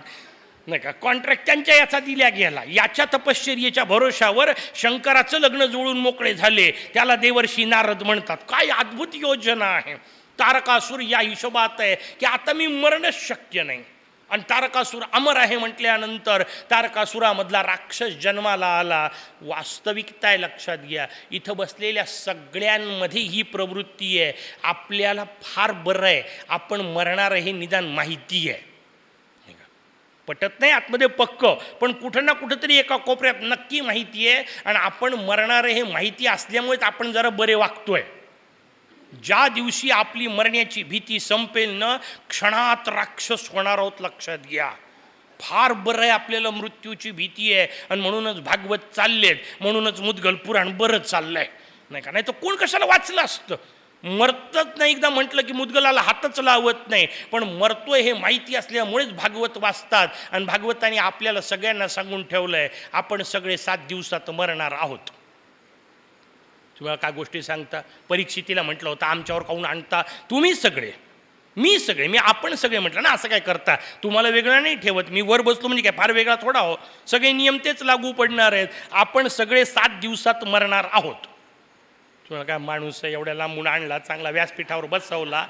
नाही का, कॉन्ट्रॅक्ट त्यांच्या याचा दिल्या गेला. याच्या तपश्चर्येच्या भरोशावर शंकराचं लग्न जुळून मोकळे झाले. त्याला देवर्षी नारद म्हणतात. काय अद्भुत योजना आहे. तारकासूर या हिशोबात आहे की आता मी मरणच शक्य नाही, आणि तारकासूर अमर आहे म्हटल्यानंतर तारकासुरामधला राक्षस जन्माला आला. वास्तविकता आहे, लक्षात घ्या. इथं बसलेल्या सगळ्यांमध्ये ही प्रवृत्ती आहे. आपल्याला फार बरं आहे, आपण मरणार हे निदान माहिती आहे. पटत नाही आतमध्ये पक्क, पण कुठं ना कुठंतरी एका कोपऱ्यात नक्की माहिती आहे. आणि आपण मरणार हे माहिती असल्यामुळेच आपण जरा बरे वागतोय. ज्या दिवशी आपली मरण्याची भीती संपेल ना, क्षणात राक्षस होणार आहोत, लक्षात घ्या. फार बरं आहे, आपल्याला मृत्यूची भीती आहे, आणि म्हणूनच भागवत चाललेत, म्हणूनच मुद्गल पुराण बरं चाललंय, नाही का. नाही तर कोण कशाला वाचलं असतं. मरतच नाही, एकदा म्हटलं की मुद्गलाला हातच लावत नाही, पण मरतोय हे माहिती असल्यामुळेच भागवत वाचतात. आणि भागवताने आपल्याला सगळ्यांना सांगून ठेवलंय, आपण सगळे 7 दिवसात मरणार आहोत. तुम्हाला काय गोष्टी सांगता. परीक्षितीला म्हटलं होतं, आमच्यावर काहून आणता तुम्ही सगळे, मी सगळे, मी आपण सगळे म्हटलं ना. असं काय करता, तुम्हाला वेगळं नाही ठेवत. मी वर बसलो म्हणजे काय फार वेगळा थोडा हो. सगळे नियम तेच लागू पडणार आहेत. आपण सगळे 7 दिवसात मरणार आहोत. तुम्हाला काय माणूस आहे, एवढ्या लांबून आणला, चांगला व्यासपीठावर बसवला,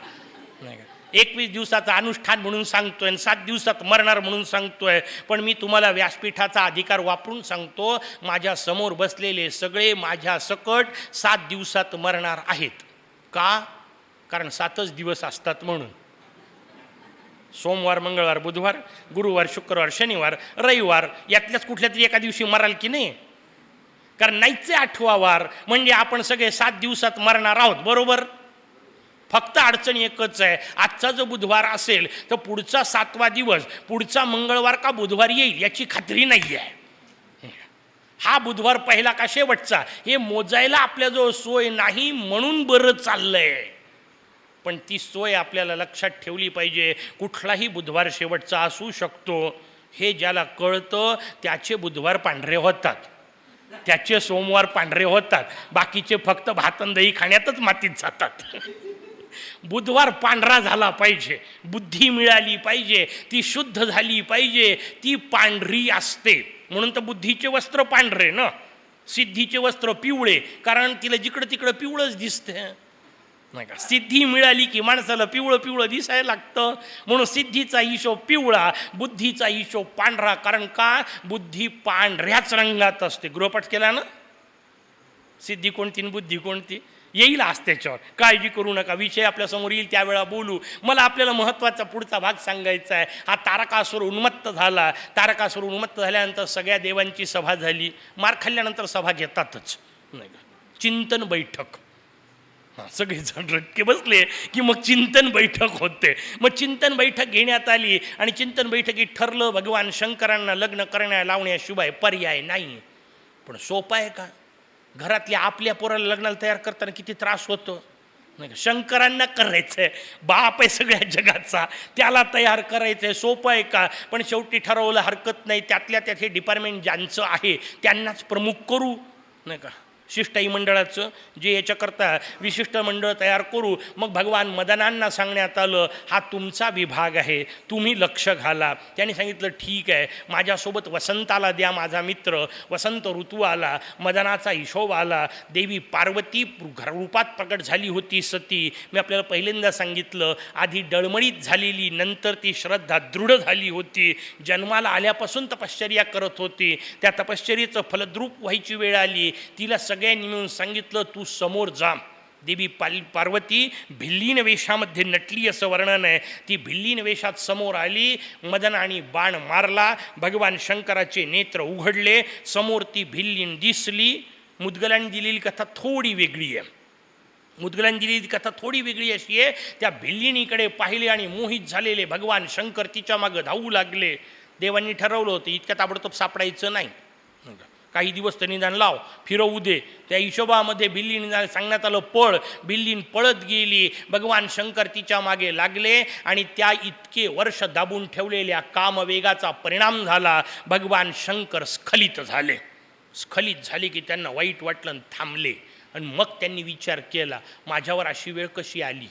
नाही का. 21 दिवसाचं अनुष्ठान म्हणून सांगतोय, आणि 7 दिवसात मरणार म्हणून सांगतोय. पण मी तुम्हाला व्यासपीठाचा अधिकार वापरून सांगतो, माझ्या समोर बसलेले सगळे माझ्या सकट 7 दिवसात मरणार आहेत. का? कारण 7च दिवस असतात म्हणून. सोमवार, मंगळवार, बुधवार, गुरुवार, शुक्रवार, शनिवार, रविवार, यातल्याच कुठल्या तरी एका दिवशी मराल की नाही. कारण नाहीचे 8वा वार, म्हणजे आपण सगळे 7 दिवसात मरणार आहोत, बरोबर. फक्त अडचण एकच आहे, आजचा जो बुधवार असेल तर पुढचा 7वा दिवस पुढचा मंगळवार का बुधवार येईल याची खात्री नाही आहे. हा बुधवार पहिला का शेवटचा हे मोजायला आपल्याजवळ सोय नाही, म्हणून बरं चाललंय. पण ती सोय आपल्याला लक्षात ठेवली पाहिजे. कुठलाही बुधवार शेवटचा असू शकतो, हे ज्याला कळतं त्याचे बुधवार पांढरे होतात, त्याचे सोमवार पांढरे होतात, बाकीचे फक्त भात आणि दही खाण्यातच मातीत जातात. बुधवार पांढरा झाला पाहिजे, बुद्धी मिळाली पाहिजे, ती शुद्ध झाली पाहिजे, ती पांढरी असते. म्हणून तर बुद्धीचे वस्त्र पांढरे ना, सिद्धीचे वस्त्र पिवळे, कारण तिला जिकडं तिकडं पिवळंच दिसते, नाही का. सिद्धी मिळाली की माणसाला पिवळं पिवळं दिसायला लागतं. म्हणून सिद्धीचा हिशोब पिवळा, बुद्धीचा हिशोब पांढरा. कारण का? बुद्धी पांढऱ्याच रंगात असते. गृहपाठ केला ना, सिद्धी कोणती आणि बुद्धी कोणती येईल आज त्याच्यावर, काळजी करू नका. विषय आपल्यासमोर येईल त्यावेळा बोलू. मला आपल्याला महत्त्वाचा पुढचा भाग सांगायचा आहे. हा तारकासूर उन्मत्त झाला. तारकासूर उन्मत्त झाल्यानंतर सगळ्या देवांची सभा झाली. मार खाल्ल्यानंतर सभा घेतातच, नाही का. चिंतन बैठक, हां, सगळेजण रटके बसले की मग चिंतन बैठक होते. मग चिंतन बैठक घेण्यात आली, आणि चिंतन बैठकीत ठरलं, भगवान शंकरांना लग्न करण्या लावण्याशिवाय पर्याय नाही. पण सोपं आहे का? घरातल्या आपल्या पोराला लग्नाला तयार करताना किती त्रास होतो, नाही का. शंकरांना करायचं आहे, बाप आहे सगळ्या जगाचा, त्याला तयार करायचं आहे. सोपं आहे का? पण शेवटी ठरवलं हरकत नाही, त्यातल्या त्यात हे डिपार्टमेंट ज्यांचं आहे त्यांनाच प्रमुख करू, नाही का. शिष्टाई मंडळाचं जे याच्याकरता विशिष्ट मंडळ तयार करू. मग भगवान मदनांना सांगण्यात आलं, हा तुमचा विभाग आहे, तुम्ही लक्ष घाला. त्यांनी सांगितलं ठीक आहे. माझ्यासोबत वसंताला द्या, माझा मित्र. वसंत ऋतू आला, मदनाचा हिशोब आला. देवी पार्वती रूपात प्रकट झाली होती सती. मी आपल्याला पहिल्यांदा सांगितलं, आधी डळमळीत झालेली, नंतर ती श्रद्धा दृढ झाली होती. जन्माला आल्यापासून तपश्चर्या करत होती. त्या तपश्चर्येचं फलद्रूप व्हायची वेळ आली. तिला सगळ्यांनी मिळून सांगितलं, तू समोर जा. देवी पार्वती भिल्लीन वेशामध्ये नटली असं वर्णन आहे. ती भिल्लीन वेशात समोर आली. मदनाने बाण मारला. भगवान शंकराचे नेत्र उघडले. समोर ती भिल्लीन दिसली. मुद्गलांनी दिलेली कथा थोडी वेगळी आहे. मुद्गलांनी दिलेली कथा थोडी वेगळी अशी आहे. त्या भिल्लिनीकडे पाहिले आणि मोहित झालेले भगवान शंकर तिच्या मागं धावू लागले. देवांनी ठरवलं होतं इतक्या ताबडतोब सापडायचं नाही, काही दिवस तर निदान लाव, फिरवू दे. त्या हिशोबामध्ये भिल्लीने सांगण्यात आलं पळ. भिल्लीन पळत गेली. भगवान शंकर तिच्या मागे लागले, आणि त्या इतके वर्ष दाबून ठेवलेल्या कामवेगाचा परिणाम झाला. भगवान शंकर स्खलित झाले. स्खलित झाले की त्यांना वाईट वाटलं आणि थांबले. आणि मग त्यांनी विचार केला, माझ्यावर अशी वेळ कशी आली.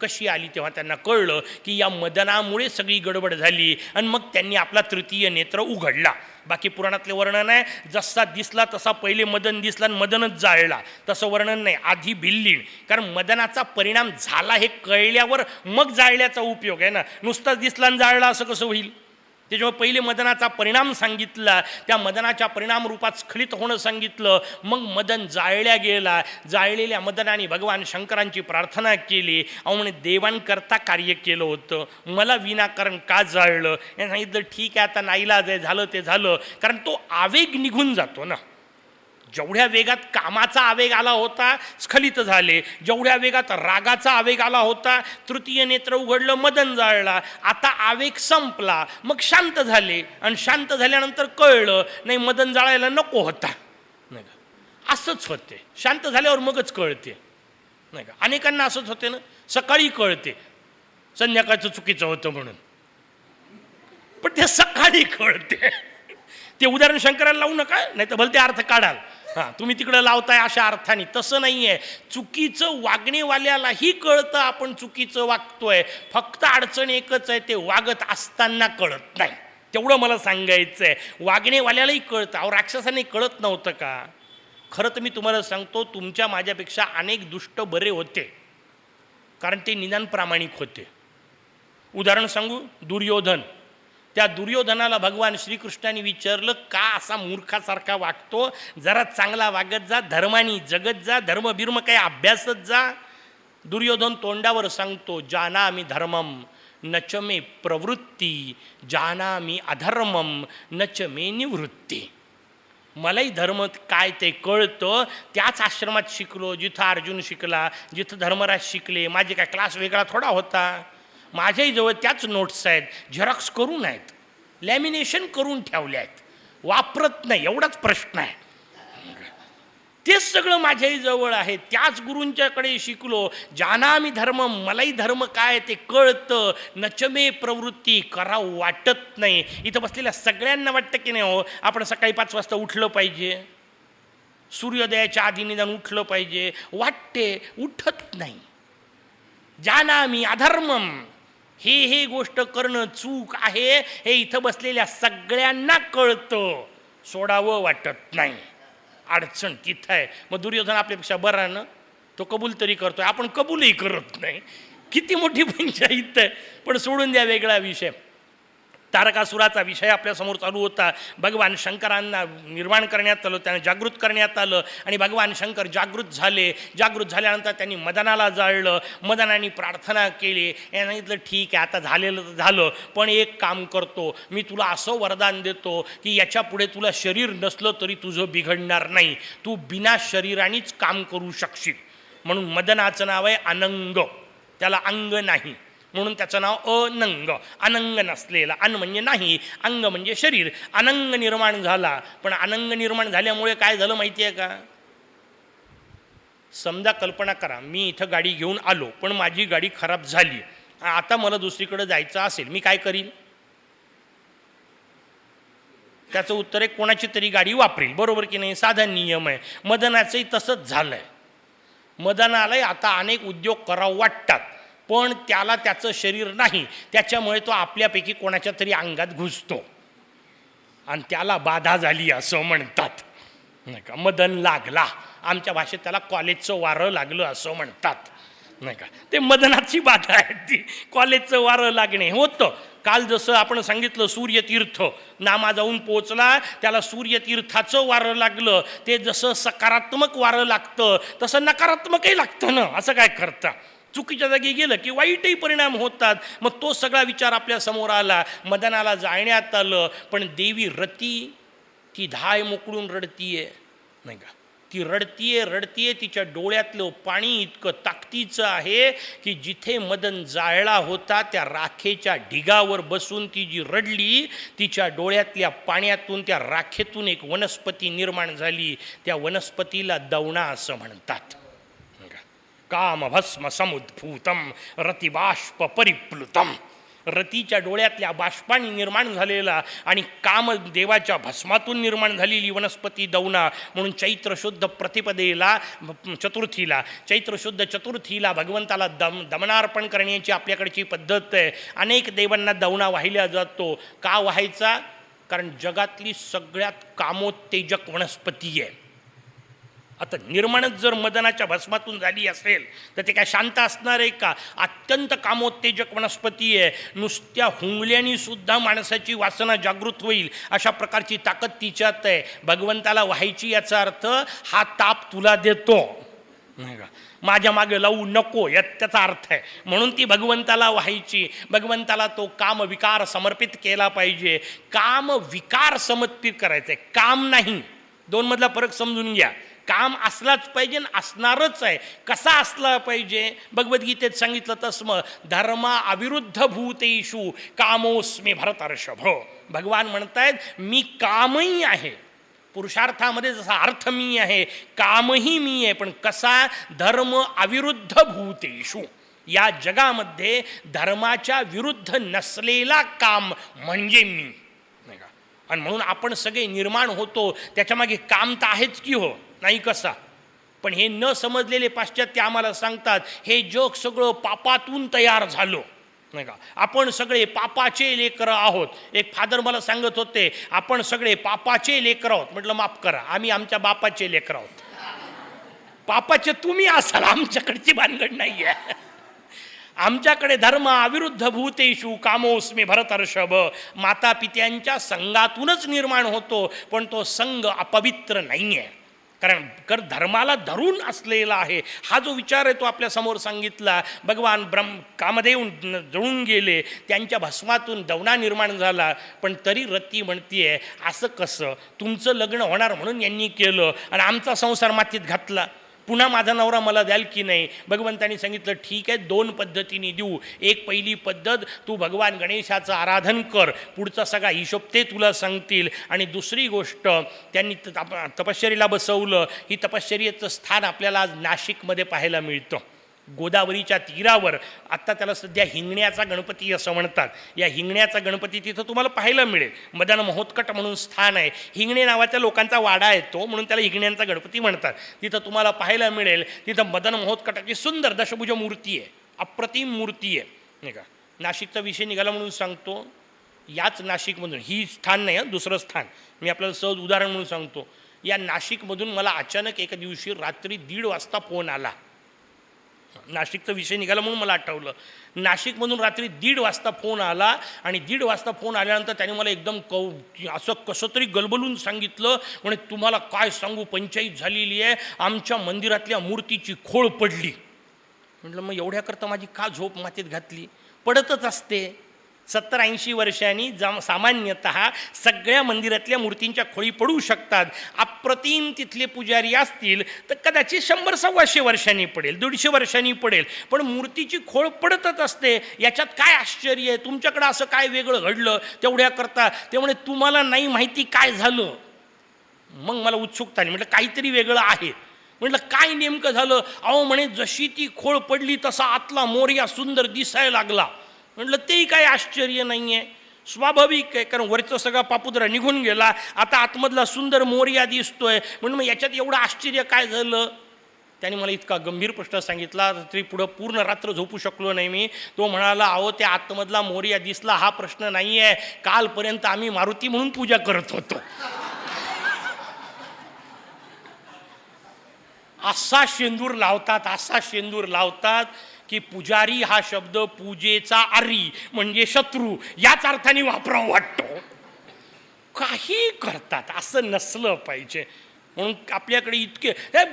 कशी आली तेव्हा त्यांना कळलं की या मदनामुळे सगळी गडबड झाली आणि मग त्यांनी आपला तृतीय नेत्र उघडला. बाकी पुराणातले वर्णन आहे, जसा दिसला तसा पहिले मदन दिसला आणि मदनच जाळला, तसं वर्णन नाही. आधी भिल्लीण, कारण मदनाचा परिणाम झाला हे कळल्यावर मग जाळल्याचा उपयोग आहे ना. नुसताच दिसला आणि जाळला असं कसं होईल? त्याच्यामुळे पहिले मदनाचा परिणाम सांगितला, त्या मदनाच्या परिणाम रूपात स्खलित होणं सांगितलं. मग मदन जाळल्या गेला. जाळलेल्या मदनाने भगवान शंकरांची प्रार्थना केली. अहो म्हणे देवांकरता कार्य केलं होतं, मला विनाकारण का जाळलं? याने सांगितलं ठीक आहे, आता नाईलाज आहे, झालं ते झालं. कारण तो आवेग निघून जातो ना. जेवढ्या वेगात कामाचा आवेग आला होता स्खलित झाले, जेवढ्या वेगात रागाचा आवेग आला होता तृतीय नेत्र उघडलं, मदन जाळला. आता आवेग संपला, मग शांत झाले आणि शांत झाल्यानंतर कळलं नाही मदन जाळायला नको होता, नाही का. असंच होते, शांत झाल्यावर मगच कळते, नाही का. अनेकांना असंच होते ना, सकाळी कळते संध्याकाळचं चुकीचं होतं म्हणून, पण ते सकाळी कळते. ते उदाहरण शंकराला लावू नका, नाही तर भलते अर्थ काढाल. हां, तुम्ही तिकडं लावताय अशा अर्थाने, तसं नाही आहे. चुकीचं वागणेवाल्यालाही कळतं आपण चुकीचं वागतोय, फक्त अडचण एकच आहे, ते वागत असताना कळत नाही. तेवढं मला सांगायचं आहे. वागणेवाल्यालाही कळतं. अहो राक्षसाने कळत नव्हतं का? खरं तर मी तुम्हाला सांगतो, तुमच्या माझ्यापेक्षा अनेक दुष्ट बरे होते, कारण ते निदान प्रामाणिक होते. उदाहरण सांगू, दुर्योधन. त्या दुर्योधनाला भगवान श्रीकृष्णाने विचारलं का असा मूर्खासारखा वागतो, जरा चांगला वागत जा, धर्मानी जगत जा, धर्म बिर्म काही अभ्यासत जा. दुर्योधन तोंडावर सांगतो जानामि धर्मम नच मे प्रवृत्ती, जानामि अधर्मम नच मे निवृत्ती. मलाही धर्म काय ते कळतं, त्याच आश्रमात शिकलो जिथं अर्जुन शिकला, जिथं धर्मराज शिकले. माझे काय क्लास वेगळा थोडा होता. माझ्याही जवळ त्याच नोट्स आहेत, झेरॉक्स करून आहेत, लॅमिनेशन करून ठेवल्या आहेत, वापरत नाही एवढाच प्रश्न आहे. तेच सगळं माझ्याही जवळ आहे, त्याच गुरूंच्याकडे शिकलो. जानामि धर्म, मलाही धर्म काय ते कळतं. नचमे प्रवृत्ती, करावं वाटत नाही. इथं बसलेल्या सगळ्यांना वाटतं की नाही हो आपण सकाळी 5 वाजता उठलं पाहिजे, सूर्योदयाच्या आधी निदान उठलं पाहिजे, वाटते, उठत नाही. जानामि अधर्मम, हे गोष्ट करणं चूक आहे हे इथं बसलेल्या सगळ्यांना कळतं, सोडावं वाटत नाही. अडचण तिथं आहे. मग दुर्योधन आपल्यापेक्षा बरा ना, तो कबूल तरी करतोय, आपण कबूलही करत नाही. किती मोठी पंचायत आहे. पण सोडून द्या, वेगळा विषय. तारकासुराचा विषय आपल्यासमोर चालू होता. भगवान शंकरांना निर्माण करण्यात आलं, त्यांना जागृत करण्यात आलं आणि भगवान शंकर जागृत झाले. जागृत झाल्यानंतर त्यांनी मदनाला जाळलं, मदनाने प्रार्थना केली. याने सांगितलं ठीक आहे, आता झालेलं तर झालं, पण एक काम करतो, मी तुला असं वरदान देतो की याच्या पुढे तुला शरीर नसलं तरी तुझं बिघडणार नाही, तू बिना शरीरानेच काम करू शकशील. म्हणून मदनाचं नाव आहे अनंग, त्याला अंग नाही म्हणून त्याचं नाव अनंग. अनंग नसलेला, अन म्हणजे नाही, अंग म्हणजे शरीर. अनंग निर्माण झाला. पण अनंग निर्माण झाल्यामुळे काय झालं माहिती आहे का? समजा कल्पना करा, मी इथं गाडी घेऊन आलो, पण माझी गाडी खराब झाली, आता मला दुसरीकडे जायचं असेल, मी काय करीन? त्याचं उत्तर आहे कोणाची तरी गाडी वापरेल, बरोबर की नाही? साधा नियम आहे. मदनाचंही तसंच झालंय. मदनालाही आता अनेक उद्योग करावं वाटतात, पण त्याला त्याचं शरीर नाही, त्याच्यामुळे तो आपल्यापैकी कोणाच्या तरी अंगात घुसतो आणि त्याला बाधा झाली असं म्हणतात, नाही का? मदन लागला, आमच्या भाषेत त्याला कॉलेजचं वारं लागलं असं म्हणतात, नाही का? ते मदनाची बाधा आहे ती. कॉलेजचं वारं लागणे होतं. काल जसं आपण सांगितलं सूर्यतीर्थ नामा जाऊन पोचला, त्याला सूर्यतीर्थाचं वारं लागलं. ते जसं सकारात्मक वारं लागतं तसं नकारात्मकही लागतं ना. असं काय करता? चुकीच्या जागी गेलं की वाईटही परिणाम होतात. मग तो सगळा विचार आपल्या समोर आला. मदनाला जाळण्यात आलं, पण देवी रती ती धाय मोकळून रडतीये, नाही का? ती रडतीये, तिच्या डोळ्यातलं पाणी इतकं ताकदीचं आहे की जिथे मदन जाळला होता त्या राखेच्या ढिगावर बसून ती जी रडली, तिच्या डोळ्यातल्या पाण्यातून, त्या राखेतून एक वनस्पती निर्माण झाली. त्या वनस्पतीला दवणा असं म्हणतात. काम भस्म समुद्भूतम रतिबाष्प परिप्लुतम. रतीच्या डोळ्यातल्या बाष्पाणी निर्माण झालेला आणि कामदेवाच्या भस्मातून निर्माण झालेली वनस्पती दौना. म्हणून चैत्र शुद्ध प्रतिपदेला चैत्र शुद्ध चतुर्थीला भगवंताला दमनार्पण करण्याची आपल्याकडची पद्धत आहे. अनेक देवांना दौना वाहिला जातो. का वाहायचा? कारण जगातली सगळ्यात कामोत्तेजक वनस्पती आहे. आता निर्माणच जर मदनाच्या भस्मातून झाली असेल तर ते काय शांत असणार आहे का? अत्यंत कामोत्तेजक वनस्पती आहे. नुसत्या हुंगल्यानी सुद्धा माणसाची वासना जागृत होईल अशा प्रकारची ताकद तिच्यात आहे. भगवंताला व्हायची याचा अर्थ हा ताप तुला देतो नाही का, माझ्या मागे लावू नको यात त्याचा अर्थ आहे. म्हणून ती भगवंताला व्हायची. भगवंताला तो काम विकार समर्पित केला पाहिजे. काम विकार समर्पित करायचं आहे, काम नाही. दोन मधला फरक समजून घ्या. काम असलाच पाहिजे आणि असणारच आहे. कसा असला पाहिजे? भगवद्गीतेत सांगितलं तस्म धर्मा अविरुद्ध भूतेषु कामोस्मी भरतर्षभ. भगवान म्हणतायत मी कामही आहे. पुरुषार्थामध्ये जसा अर्थ मी आहे, कामही मी आहे. पण कसा? धर्म अविरुद्ध भूतेषु. या जगामध्ये धर्माच्या विरुद्ध नसलेला काम म्हणजे मी नाही का. आणि म्हणून आपण सगळे निर्माण होतो त्याच्यामागे काम तर आहेच की हो, नाही कसा? पण हे न समजलेले पाश्चात्य आम्हाला सांगतात हे जग सगळं पापातून तयार झालं नाही का. आपण सगळे पापाचे लेकरं आहोत. एक फादर मला सांगत होते आपण सगळे पापाचे लेकरं आहोत. म्हटलं माफ करा, आम्ही आमच्या बापाचे लेकरं आहोत. पापाचे तुम्ही असाल, आमच्याकडची भानगड नाही आहे. आमच्याकडे धर्म अविरुद्ध भूतेषु कामोस्मी भरतर्षभ. माता पित्यांच्या संघातूनच निर्माण होतो, पण तो संघ अपवित्र नाही आहे. कारण धर्माला धरून असलेला आहे. हा जो विचार आहे तो आपल्या समोर सांगितला. भगवान कामदेव जळून गेले, त्यांच्या भस्मातून दौना निर्माण झाला. पण तरी रती म्हणतीये असं कसं? तुमचं लग्न होणार म्हणून यांनी केलं आणि आमचा संसार मातीत घातला. पुन्हा माझा नवरा मला द्याल की नाही? भगवंतांनी सांगितलं ठीक आहे, दोन पद्धतीने देऊ. एक पहिली पद्धत, तू भगवान गणेशाचं आराधन कर, पुढचा सगळा हिशोब ते तुला सांगतील. आणि दुसरी गोष्ट, त्यांनी तपश्चर्येला बसवलं. ही तपश्चर्येचं स्थान आपल्याला आज नाशिकमध्ये पाहायला मिळतं. गोदावरीच्या तीरावर. आत्ता त्याला सध्या हिंगण्याचा गणपती असं म्हणतात. या हिंगण्याचा गणपती तिथं तुम्हाला पाहायला मिळेल. मदन महोत्कट म्हणून स्थान आहे. हिंगणे नावाच्या लोकांचा वाडा आहे तो, म्हणून त्याला हिंगण्यांचा गणपती म्हणतात. तिथं तुम्हाला पाहायला मिळेल. तिथं मदन महोत्कटाची सुंदर दशभुज मूर्ती आहे, अप्रतिम मूर्ती आहे नाही का. नाशिकचा विषय निघाला म्हणून सांगतो. याच नाशिकमधून, ही स्थान नाही, दुसरं स्थान मी आपल्याला सहज उदाहरण म्हणून सांगतो. या नाशिकमधून मला अचानक एका दिवशी रात्री 1:30 वाजता फोन आला. नाशिकचा विषय निघाला म्हणून मला आठवलं. नाशिकमधून रात्री 1:30 वाजता फोन आला. आणि 1:30 वाजता फोन आल्यानंतर त्याने मला एकदम असं कसं तरी गलबलून सांगितलं. म्हणे तुम्हाला काय सांगू, पंचायत झालेली आहे, आमच्या मंदिरातल्या मूर्तीची खोळ पडली. म्हटलं मग एवढ्याकरता माझी का झोप मातीत घातली? पडतच असते. 70-80 वर्षांनी सामान्यतः सगळ्या मंदिरातल्या मूर्तींच्या खोळी पडू शकतात. अप्रतिम तिथले पुजारी असतील तर कदाचित 100-125 वर्षांनी पडेल, 150 वर्षांनी पडेल, पण मूर्तीची खोळ पडतच असते. याच्यात काय आश्चर्य आहे? तुमच्याकडं असं काय वेगळं घडलं तेवढ्याकरता? ते म्हणे तुम्हाला नाही माहिती काय झालं. मग मला उत्सुकता नाही. म्हटलं काहीतरी वेगळं आहे. म्हटलं काय नेमकं झालं? अहो म्हणे जशी ती खोळ पडली तसा आतला मोरया सुंदर दिसायला लागला. म्हटलं तेही काय आश्चर्य नाही आहे, स्वाभाविक आहे, कारण वरचा सगळा पापुद्रा निघून गेला, आता आतमधला सुंदर मोरया दिसतोय. म्हणून मग याच्यात एवढं आश्चर्य काय झालं? त्याने मला इतका गंभीर प्रश्न सांगितला तरी पुढं पूर्ण रात्र झोपू शकलो नाही मी. तो म्हणाला अहो त्या आतमधला मोरया दिसला हा प्रश्न नाही आहे, कालपर्यंत आम्ही मारुती म्हणून पूजा करत होतो. असा शेंदूर लावतात, असा शेंदूर लावतात की पुजारी हा शब्द पूजेचा आरी म्हणजे शत्रू याच अर्थाने वापरावा वाटतो. काही करतात, असं नसलं पाहिजे. म्हणून आपल्याकडे इतके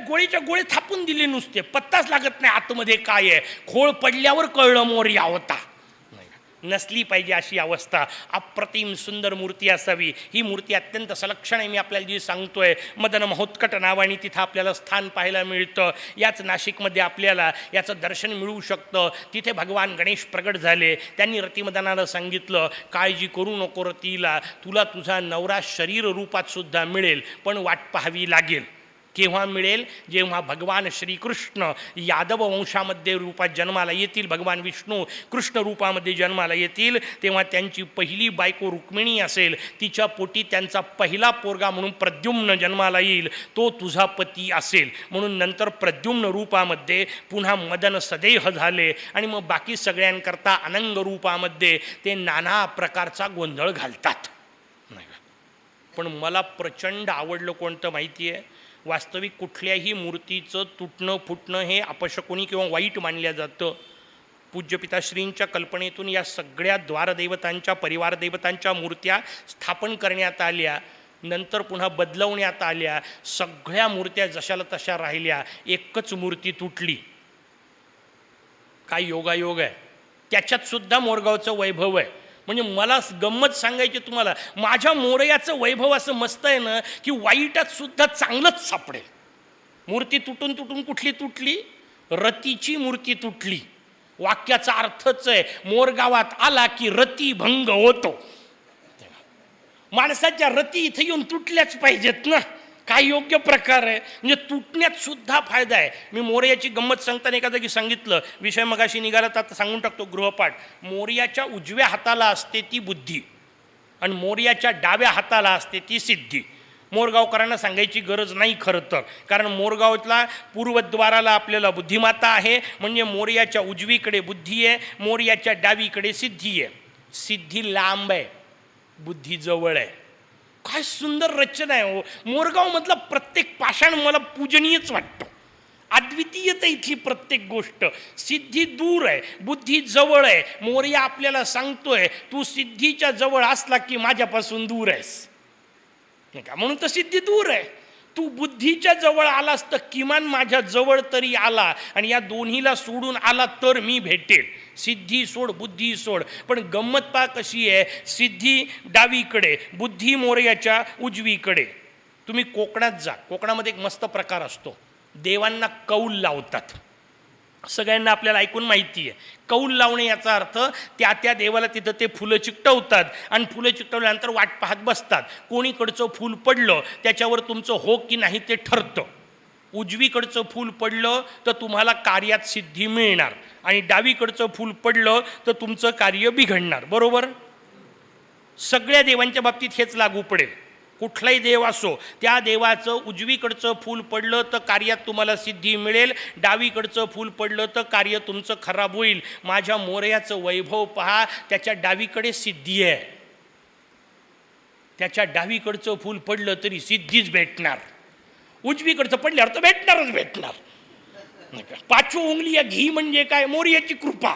गोळीच्या गोळे थापून दिले नुसते, पत्ताच लागत नाही आतमध्ये काय आहे. खोळ पडल्यावर कळलं मोरया होता. नसली पाहिजे अशी अवस्था. अप्रतिम सुंदर मूर्ती असावी. ही मूर्ती अत्यंत सलक्षण आहे. मी आपल्याला जी सांगतोय मदन महोत्कट नावाने तिथं आपल्याला स्थान पाहायला मिळतं. याच नाशिकमध्ये आपल्याला याचं दर्शन मिळू शकतं. तिथे भगवान गणेश प्रगट झाले. त्यांनी रतिमदनाला सांगितलं काळजी करू नको रतीला, तुला तुझा नवरा शरीर रूपात सुद्धा मिळेल, पण वाट पाहावी लागेल. केव्हा मिळेल? जेव्हा भगवान श्रीकृष्ण यादव वंशामध्ये रूपात जन्माला येतील, भगवान विष्णू कृष्ण रूपामध्ये जन्माला येतील, तेव्हा त्यांची पहिली बायको रुक्मिणी असेल, तिच्या पोटी त्यांचा पहिला पोरगा म्हणून प्रद्युम्न जन्माला येईल, तो तुझा पती असेल. म्हणून नंतर प्रद्युम्न रूपामध्ये पुन्हा मदन सदेह झाले आणि मग बाकी सगळ्यांकरता अनंग रूपामध्ये ते नाना प्रकारचा गोंधळ घालतात. पण मला प्रचंड आवडलं कोणतं माहिती आहे? वास्तविक कुठल्याही मूर्तीचं तुटणं फुटणं हे अपशकुनी किंवा वाईट मानलं जातं. पूज्य पिताश्रींच्या कल्पनेतून या सगळ्या द्वारदेवतांच्या परिवारदेवतांच्या मूर्त्या स्थापन करण्यात आल्या, नंतर पुन्हा बदलवण्यात आल्या. सगळ्या मूर्त्या जशाला तशा राहिल्या, एकच मूर्ती तुटली. काय योगायोग आहे! त्याच्यात सुद्धा मोरगावचं वैभव आहे. म्हणजे मला गंमत सांगायची तुम्हाला, माझ्या मोरयाचं वैभव असं मस्त आहे ना की वाईटात सुद्धा चांगलंच सापडेल. मूर्ती तुटून तुटून कुठली तुटली? रतीची मूर्ती तुटली. वाक्याचा अर्थच आहे, मोरगावात आला की रती भंग होतो. माणसाच्या रती इथे येऊन तुटल्याच पाहिजेत ना. काय योग्य प्रकार आहे! म्हणजे तुटण्यात सुद्धा फायदा आहे. मी मोरयाची गंमत सांगताना एका जागी सांगितलं, विषय मगाशी निघाला तर आता सांगून टाकतो गृहपाठ. मोरयाच्या उजव्या हाताला असते ती बुद्धी आणि मोरयाच्या डाव्या हाताला असते ती सिद्धी. मोरगावकरांना सांगायची गरज नाही खरं तर, कारण मोरगावला पूर्वद्वाराला आपल्याला बुद्धिमाता आहे, म्हणजे मोरयाच्या उजवीकडे बुद्धी आहे, मोरयाच्या डावीकडे सिद्धी आहे. सिद्धी लांब आहे, बुद्धी जवळ आहे. काय सुंदर रचना आहे हो! मोरगावमधला प्रत्येक पाषाण मला पूजनीयच वाटतो. अद्वितीयता इथली प्रत्येक गोष्ट. सिद्धी दूर आहे, बुद्धी जवळ आहे. मोरया आपल्याला सांगतोय, तू सिद्धीच्या जवळ असला की माझ्यापासून दूर आहेस, नाही का? म्हणून तर सिद्धी दूर आहे. तू बुद्धीच्या जवळ आलास तर किमान माझ्या जवळ तरी आला, आणि या दोन्हीला सोडून आला तर मी भेटेल. सिद्धी सोड, बुद्धी सोड. पण गंमत पहा कशी आहे, सिद्धी डावीकडे, बुद्धी मोरयाच्या उजवीकडे. तुम्ही कोकणात जा, कोकणामध्ये एक मस्त प्रकार असतो, देवांना कौल लावतात. सगळ्यांना आपल्याला ऐकून माहिती आहे. कौल लावणे याचा अर्थ त्या त्या देवाला तिथं ते फुलं चिकटवतात आणि फुलं चिकटवल्यानंतर वाट पाहत बसतात. कोणीकडचं फूल पडलं त्याच्यावर तुमचं हो की नाही ते ठरतं. उजवीकडचं फूल पडलं तर तुम्हाला कार्यात सिद्धी मिळणार, आणि डावीकडचं फूल पडलं तर तुमचं कार्य बिघडणार. बरोबर? सगळ्या देवांच्या बाबतीत हेच लागू पडेल. कुठलाही देव असो, त्या देवाचं उजवीकडचं फूल पडलं तर कार्यात तुम्हाला सिद्धी मिळेल, डावीकडचं फूल पडलं तर कार्य तुमचं खराब होईल. माझ्या मोरयाचं वैभव पहा, त्याच्या डावीकडे सिद्धी आहे. त्याच्या डावीकडचं फूल पडलं तरी सिद्धीच भेटणार, उजवीकडचं पडल्यावर तर भेटणार. नाही का? पाचवी उंगली या घी म्हणजे काय? मोरयाची कृपा.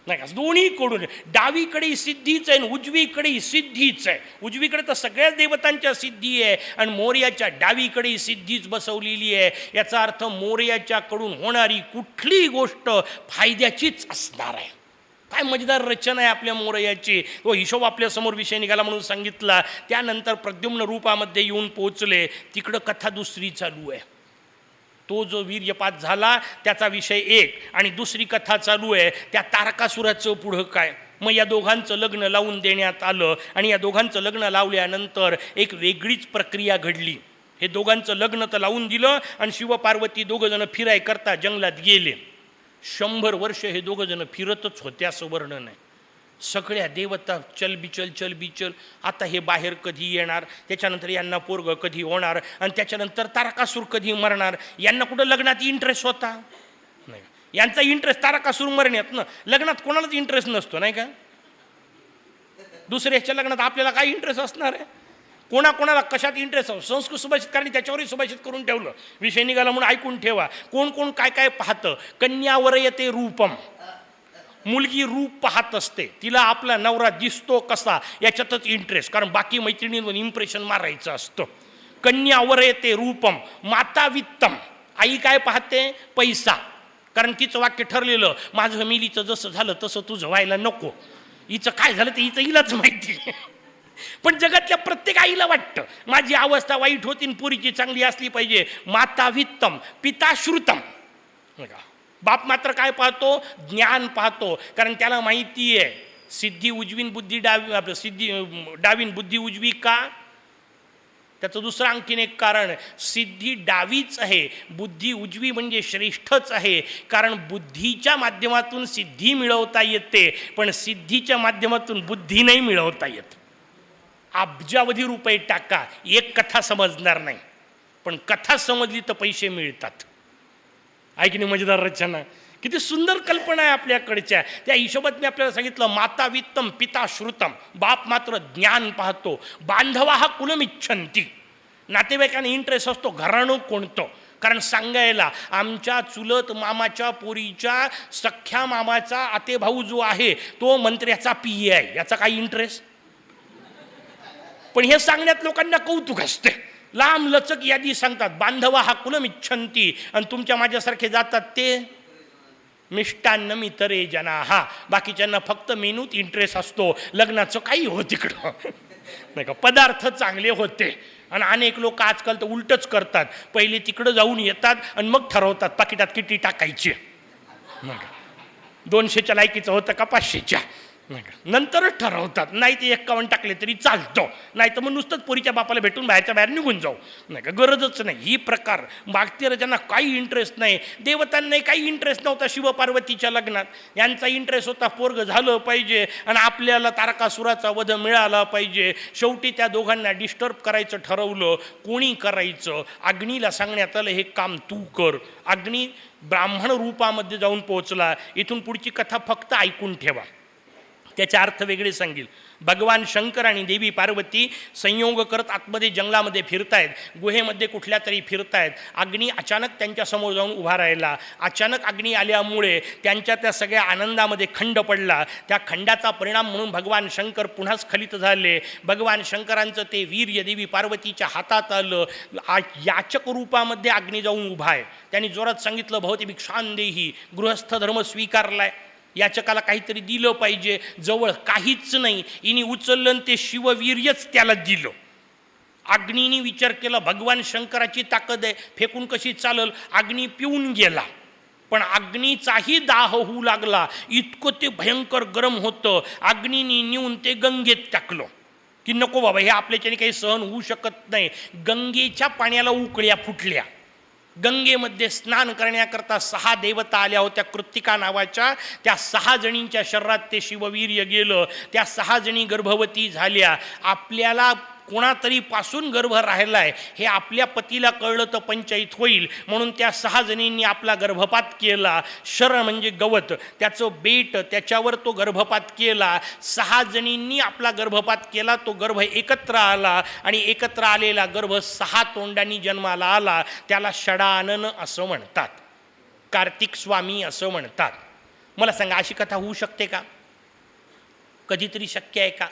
नाही का? दोन्हीकडून डावीकडे सिद्धीच आहे आणि उजवीकडे सिद्धीच आहे. उजवीकडे तर सगळ्याच देवतांच्या सिद्धी आहे आणि मोरयाच्या डावीकडे सिद्धीच बसवलेली आहे. याचा अर्थ मोरयाच्याकडून होणारी कुठलीही गोष्ट फायद्याचीच असणार आहे. काय मजेदार रचना आहे आपल्या मोरयाची. तो हिशोब आपल्यासमोर विषय निघाला म्हणून सांगितला. त्यानंतर प्रद्युम्न रूपामध्ये येऊन पोचले. तिकडं कथा दुसरी चालू आहे. तो जो वीर्यपात झाला त्याचा विषय एक, आणि दुसरी कथा चालू आहे त्या तारकासुराचं पुढं काय. मग या दोघांचं लग्न लावून देण्यात आलं, आणि या दोघांचं लग्न लावल्यानंतर एक वेगळीच प्रक्रिया घडली. हे दोघांचं लग्न तर लावून दिलं आणि शिवपार्वती दोघंजणं फिराय करता जंगलात गेले. 100 वर्ष हे दोघंजणं फिरतच होते असं वर्णन आहे. सगळ्या देवता चलबिचल. आता हे बाहेर कधी येणार, त्याच्यानंतर यांना पोरग कधी होणार, आणि त्याच्यानंतर तारकासूर कधी मरणार. यांना कुठं लग्नात इंटरेस्ट होता? नाही. यांचा इंटरेस्ट तारकासूर मरण्यात ना. लग्नात कोणालाच इंटरेस्ट नसतो, नाही का? दुसऱ्याच्या लग्नात आपल्याला काय इंटरेस्ट असणार आहे? कोणाकोणाला कशात इंटरेस्ट असतो. संस्कृत सुभाषितकारांनी त्याच्यावरही सुभाषित करून ठेवलं. विषय निघाला म्हणून ऐकून ठेवा. कोण कोण काय काय पाहतं. कन्यावर येते रूपम. मुलगी रूप पाहत असते, तिला आपला नवरा दिसतो कसा याच्यातच इंटरेस्ट, कारण बाकी मैत्रिणींवर इम्प्रेशन मारायचं असतं. कन्यावर येते रूपम माता वित्तम. आई काय पाहते? पैसा, कारण तिचं वाक्य ठरलेलं, माझं मिलीचं जसं झालं तसं तुझं व्हायला नको. हिचं काय झालं ते हिलाच माहिती. पण जगातल्या प्रत्येक आईला वाटतं माझी अवस्था वाईट होती आणि पुरीची चांगली असली पाहिजे. माता वित्तम पिता श्रुतम. बाप मात्र काय पाहतो? ज्ञान पाहतो, कारण त्याला माहिती आहे सिद्धी उजवीन बुद्धी डावी, सिद्धी डावीन बुद्धी उजवी का? त्याचं दुसरं आणखीन एक कारण, सिद्धी डावीच आहे, बुद्धी उजवी म्हणजे श्रेष्ठच आहे. कारण बुद्धीच्या माध्यमातून सिद्धी मिळवता येते, पण सिद्धीच्या माध्यमातून बुद्धी नाही मिळवता येत. अब्जावधी रुपये टाका, एक कथा समजणार नाही, पण कथा समजली तर पैसे मिळतात. ऐकणे मजेदार रचना, किती सुंदर कल्पना आहे आपल्याकडच्या. त्या हिशोबात मी आपल्याला सांगितलं, माता वित्तम पिता श्रुतम, बाप मात्र ज्ञान पाहतो, बांधवा हा कुलमिच्छंती. नातेवाईकांना इंटरेस्ट असतो घराणं कोणतं, कारण सांगायला आमच्या चुलत मामाच्या पोरीच्या सख्या मामाचा आतेभाऊ जो आहे तो मंत्र्याचा PA आहे, याचा काही इंटरेस्ट. पण हे सांगण्यात लोकांना कौतुक असते. लांब लचक यादी सांगतात, बांधवा हा कुलमिच्छंती, आणि तुमच्या माझ्यासारखे जातात ते मिष्टान्न मितरे जना. हा बाकीच्यांना फक्त मेनूत इंटरेस्ट असतो, लग्नाचं काही हो तिकडं नाही का, पदार्थ चांगले होते. आणि अनेक लोक आजकाल तर उलटच करतात, पहिले तिकडं जाऊन येतात आणि मग ठरवतात पाकिटात किती टाकायची. 200च्या लायकीचं होतं का 500च्या, नंतरच ठरवतात. नाही ते 51 टाकले तरी चालतं, नाही तर मग नुसतंच पोरीच्या बापाला भेटून बाहेरच्या बाहेर निघून जाऊ, नाही का, गरजच नाही. ही प्रकार मागती ज्यांना काही इंटरेस्ट नाही. देवतांनाही काही इंटरेस्ट नव्हता शिवपार्वतीच्या लग्नात, यांचा इंटरेस्ट होता पोरग झालं पाहिजे आणि आपल्याला तारकासुराचा वध मिळाला पाहिजे. शेवटी त्या दोघांना डिस्टर्ब करायचं ठरवलं. कोणी करायचं? अग्नीला सांगण्यात आलं हे काम तू कर. अग्नी ब्राह्मण रूपामध्ये जाऊन पोहोचला. इथून पुढची कथा फक्त ऐकून ठेवा, त्याचे अर्थ वेगळे सांगेल. भगवान शंकर आणि देवी पार्वती संयोग करत आतमध्ये जंगलामध्ये फिरतायत, गुहेमध्ये कुठल्या तरी फिरतायत. अग्नी अचानक त्यांच्यासमोर जाऊन उभा राहिला. अचानक अग्नी आल्यामुळे त्यांच्या त्या सगळ्या आनंदामध्ये खंड पडला. त्या खंडाचा परिणाम म्हणून भगवान शंकर पुन्हा स्खलित झाले. भगवान शंकरांचं ते वीर्य देवी पार्वतीच्या हातात आलं. याचक रूपामध्ये अग्नी जाऊन उभा आहे. त्यांनी जोरात सांगितलं, भवती भिक्षां देही, गृहस्थ धर्म स्वीकारलाय, याचकाला काहीतरी दिलं पाहिजे. जवळ काहीच नाही, इनी उचललं ते शिववीर्यच त्याला दिलं. अग्नीने विचार केला, भगवान शंकराची ताकद आहे, फेकून कशी चालल. अग्नी पिऊन गेला, पण अग्नीचाही दाह होऊ लागला. इतकं ते भयंकर गरम होतं. अग्नीने नेऊन ते गंगेत टाकलं की नको बाबा, हे आपल्याच्याने काही सहन होऊ शकत नाही. गंगेच्या पाण्याला उकळ्या फुटल्या. गंगेमध्ये स्नान करण्याकरता 6 देवता आल्या होत्या कृत्तिका नावाच्या. त्या 6 जणींच्या शरीरात ते शिववीर्य गेलं. त्या 6 जणी गर्भवती झाल्या. आपल्याला कोणातरी पासून गर्भ राहिलाय हे आपल्या पतीला कळलं तर पंचायत होईल, म्हणून त्या 6 जणींनी आपला गर्भपात केला. शर म्हणजे गवत, त्याचं बेट, त्याच्यावर तो गर्भपात केला. 6 जणींनी आपला गर्भपात केला. तो गर्भ एकत्र आला आणि एकत्र आलेला गर्भ 6 तोंडांनी जन्माला आला. त्याला षडानन असं म्हणतात, कार्तिक स्वामी असं म्हणतात. मला सांगा, अशी कथा होऊ शकते का? कधीतरी शक्य आहे का?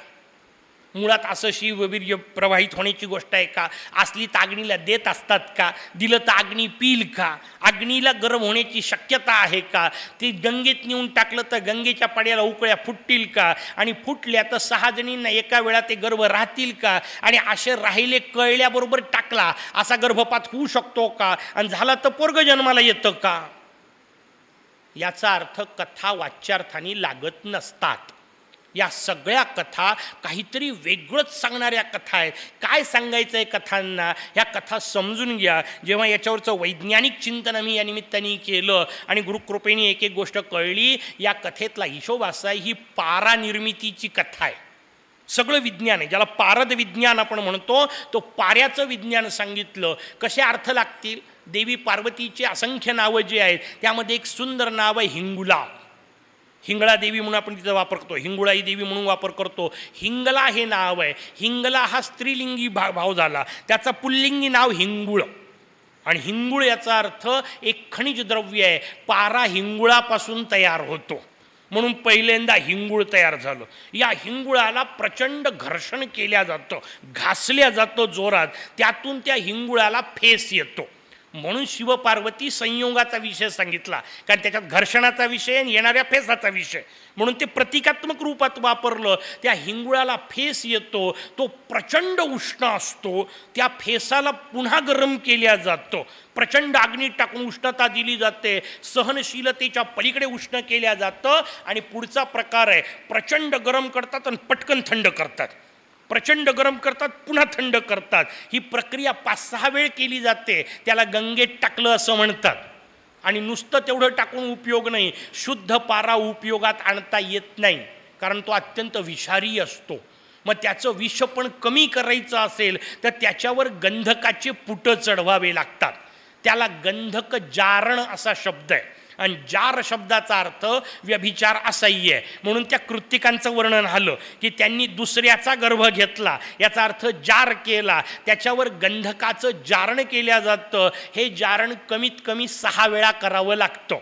मुळात असं शिववीर्य प्रवाहित होण्याची गोष्ट आहे का? असली तर अग्नीला देत असतात का? दिलं तर अग्नी पिल का? अग्नीला गरम होण्याची शक्यता आहे का? ते गंगेत नेऊन टाकलं तर गंगेच्या पाण्याला उकळ्या फुटतील का? आणि फुटल्या तर 6 जणींना एका वेळा ते गर्भ राहतील का? आणि असे राहिले कळल्याबरोबर टाकला असा गर्भपात होऊ शकतो का? आणि झाला तर पोरग जन्माला येतं का? याचा अर्थ कथा वाच्यार्थाने लागत नसतात. या सगळ्या कथा काहीतरी वेगळंच सांगणाऱ्या कथा आहेत. काय सांगायचं आहे कथांना? ह्या कथा समजून घ्या. जेव्हा याच्यावरचं वैज्ञानिक चिंतन मी या निमित्ताने केलं आणि गुरुकृपेने एक एक गोष्ट कळली. या कथेतला हिशोब असा आहे, ही पारानिर्मितीची कथा आहे. सगळं विज्ञान आहे, ज्याला पारद विज्ञान आपण म्हणतो, तो पाऱ्याचं विज्ञान सांगितलं. कसे अर्थ लागतील? देवी पार्वतीचे असंख्य नावं जे आहेत त्यामध्ये एक सुंदर नाव आहे हिंगुला. हिंगळा देवी म्हणून आपण तिचा वापर करतो, हिंगुळाई देवी म्हणून वापर करतो. हिंगला हे नाव आहे. हिंगला हा स्त्रीलिंगी भाव झाला, त्याचा पुल्लिंगी नाव हिंगुळ. आणि हिंगुळ याचा अर्थ एक खनिज द्रव्य आहे. पारा हिंगुळापासून तयार होतो, म्हणून पहिल्यांदा हिंगुळ तयार झालं. या हिंगुळाला प्रचंड घर्षण केल्या जातं, घासल्या जातं जोरात, त्यातून त्या हिंगुळाला फेस येतो. म्हणून शिवपार्वती संयोगाचा विषय सांगितला, कारण त्याच्यात घर्षणाचा विषय आणि येणाऱ्या फेसाचा विषय, म्हणून ते प्रतिकात्मक रूपात वापरलं. त्या हिंगुळाला फेस येतो, तो प्रचंड उष्ण असतो. त्या फेसाला पुन्हा गरम केल्या जातं, प्रचंड अग्नीत टाकून उष्णता दिली जाते, सहनशीलतेच्या पलीकडे उष्ण केल्या जातं. आणि पुढचा प्रकार आहे, प्रचंड गरम करतात आणि पटकन थंड करतात. प्रचंड गरम करतात, पुन्हा थंड करतात. ही प्रक्रिया 5-6 वेळ केली जाते. त्याला गंगेत टाकलं असं म्हणतात. आणि नुसतं तेवढं टाकून उपयोग नाही. शुद्ध पारा उपयोगात आणता येत नाही, कारण तो अत्यंत विषारी असतो. मग त्याचं विष पण कमी करायचं असेल तर त्याच्यावर गंधकाचे पुटं चढवावे लागतात. त्याला गंधक जारण असा शब्द आहे. आणि जार शब्दाचा अर्थ व्यभिचार असाही आहे. म्हणून त्या कृत्तिकांचं वर्णन आलं की त्यांनी दुसऱ्याचा गर्भ घेतला, याचा अर्थ जार केला. त्याच्यावर गंधकाचं जारण केलं जातं. हे जारण कमीत कमी 6 वेळा करावं लागतं.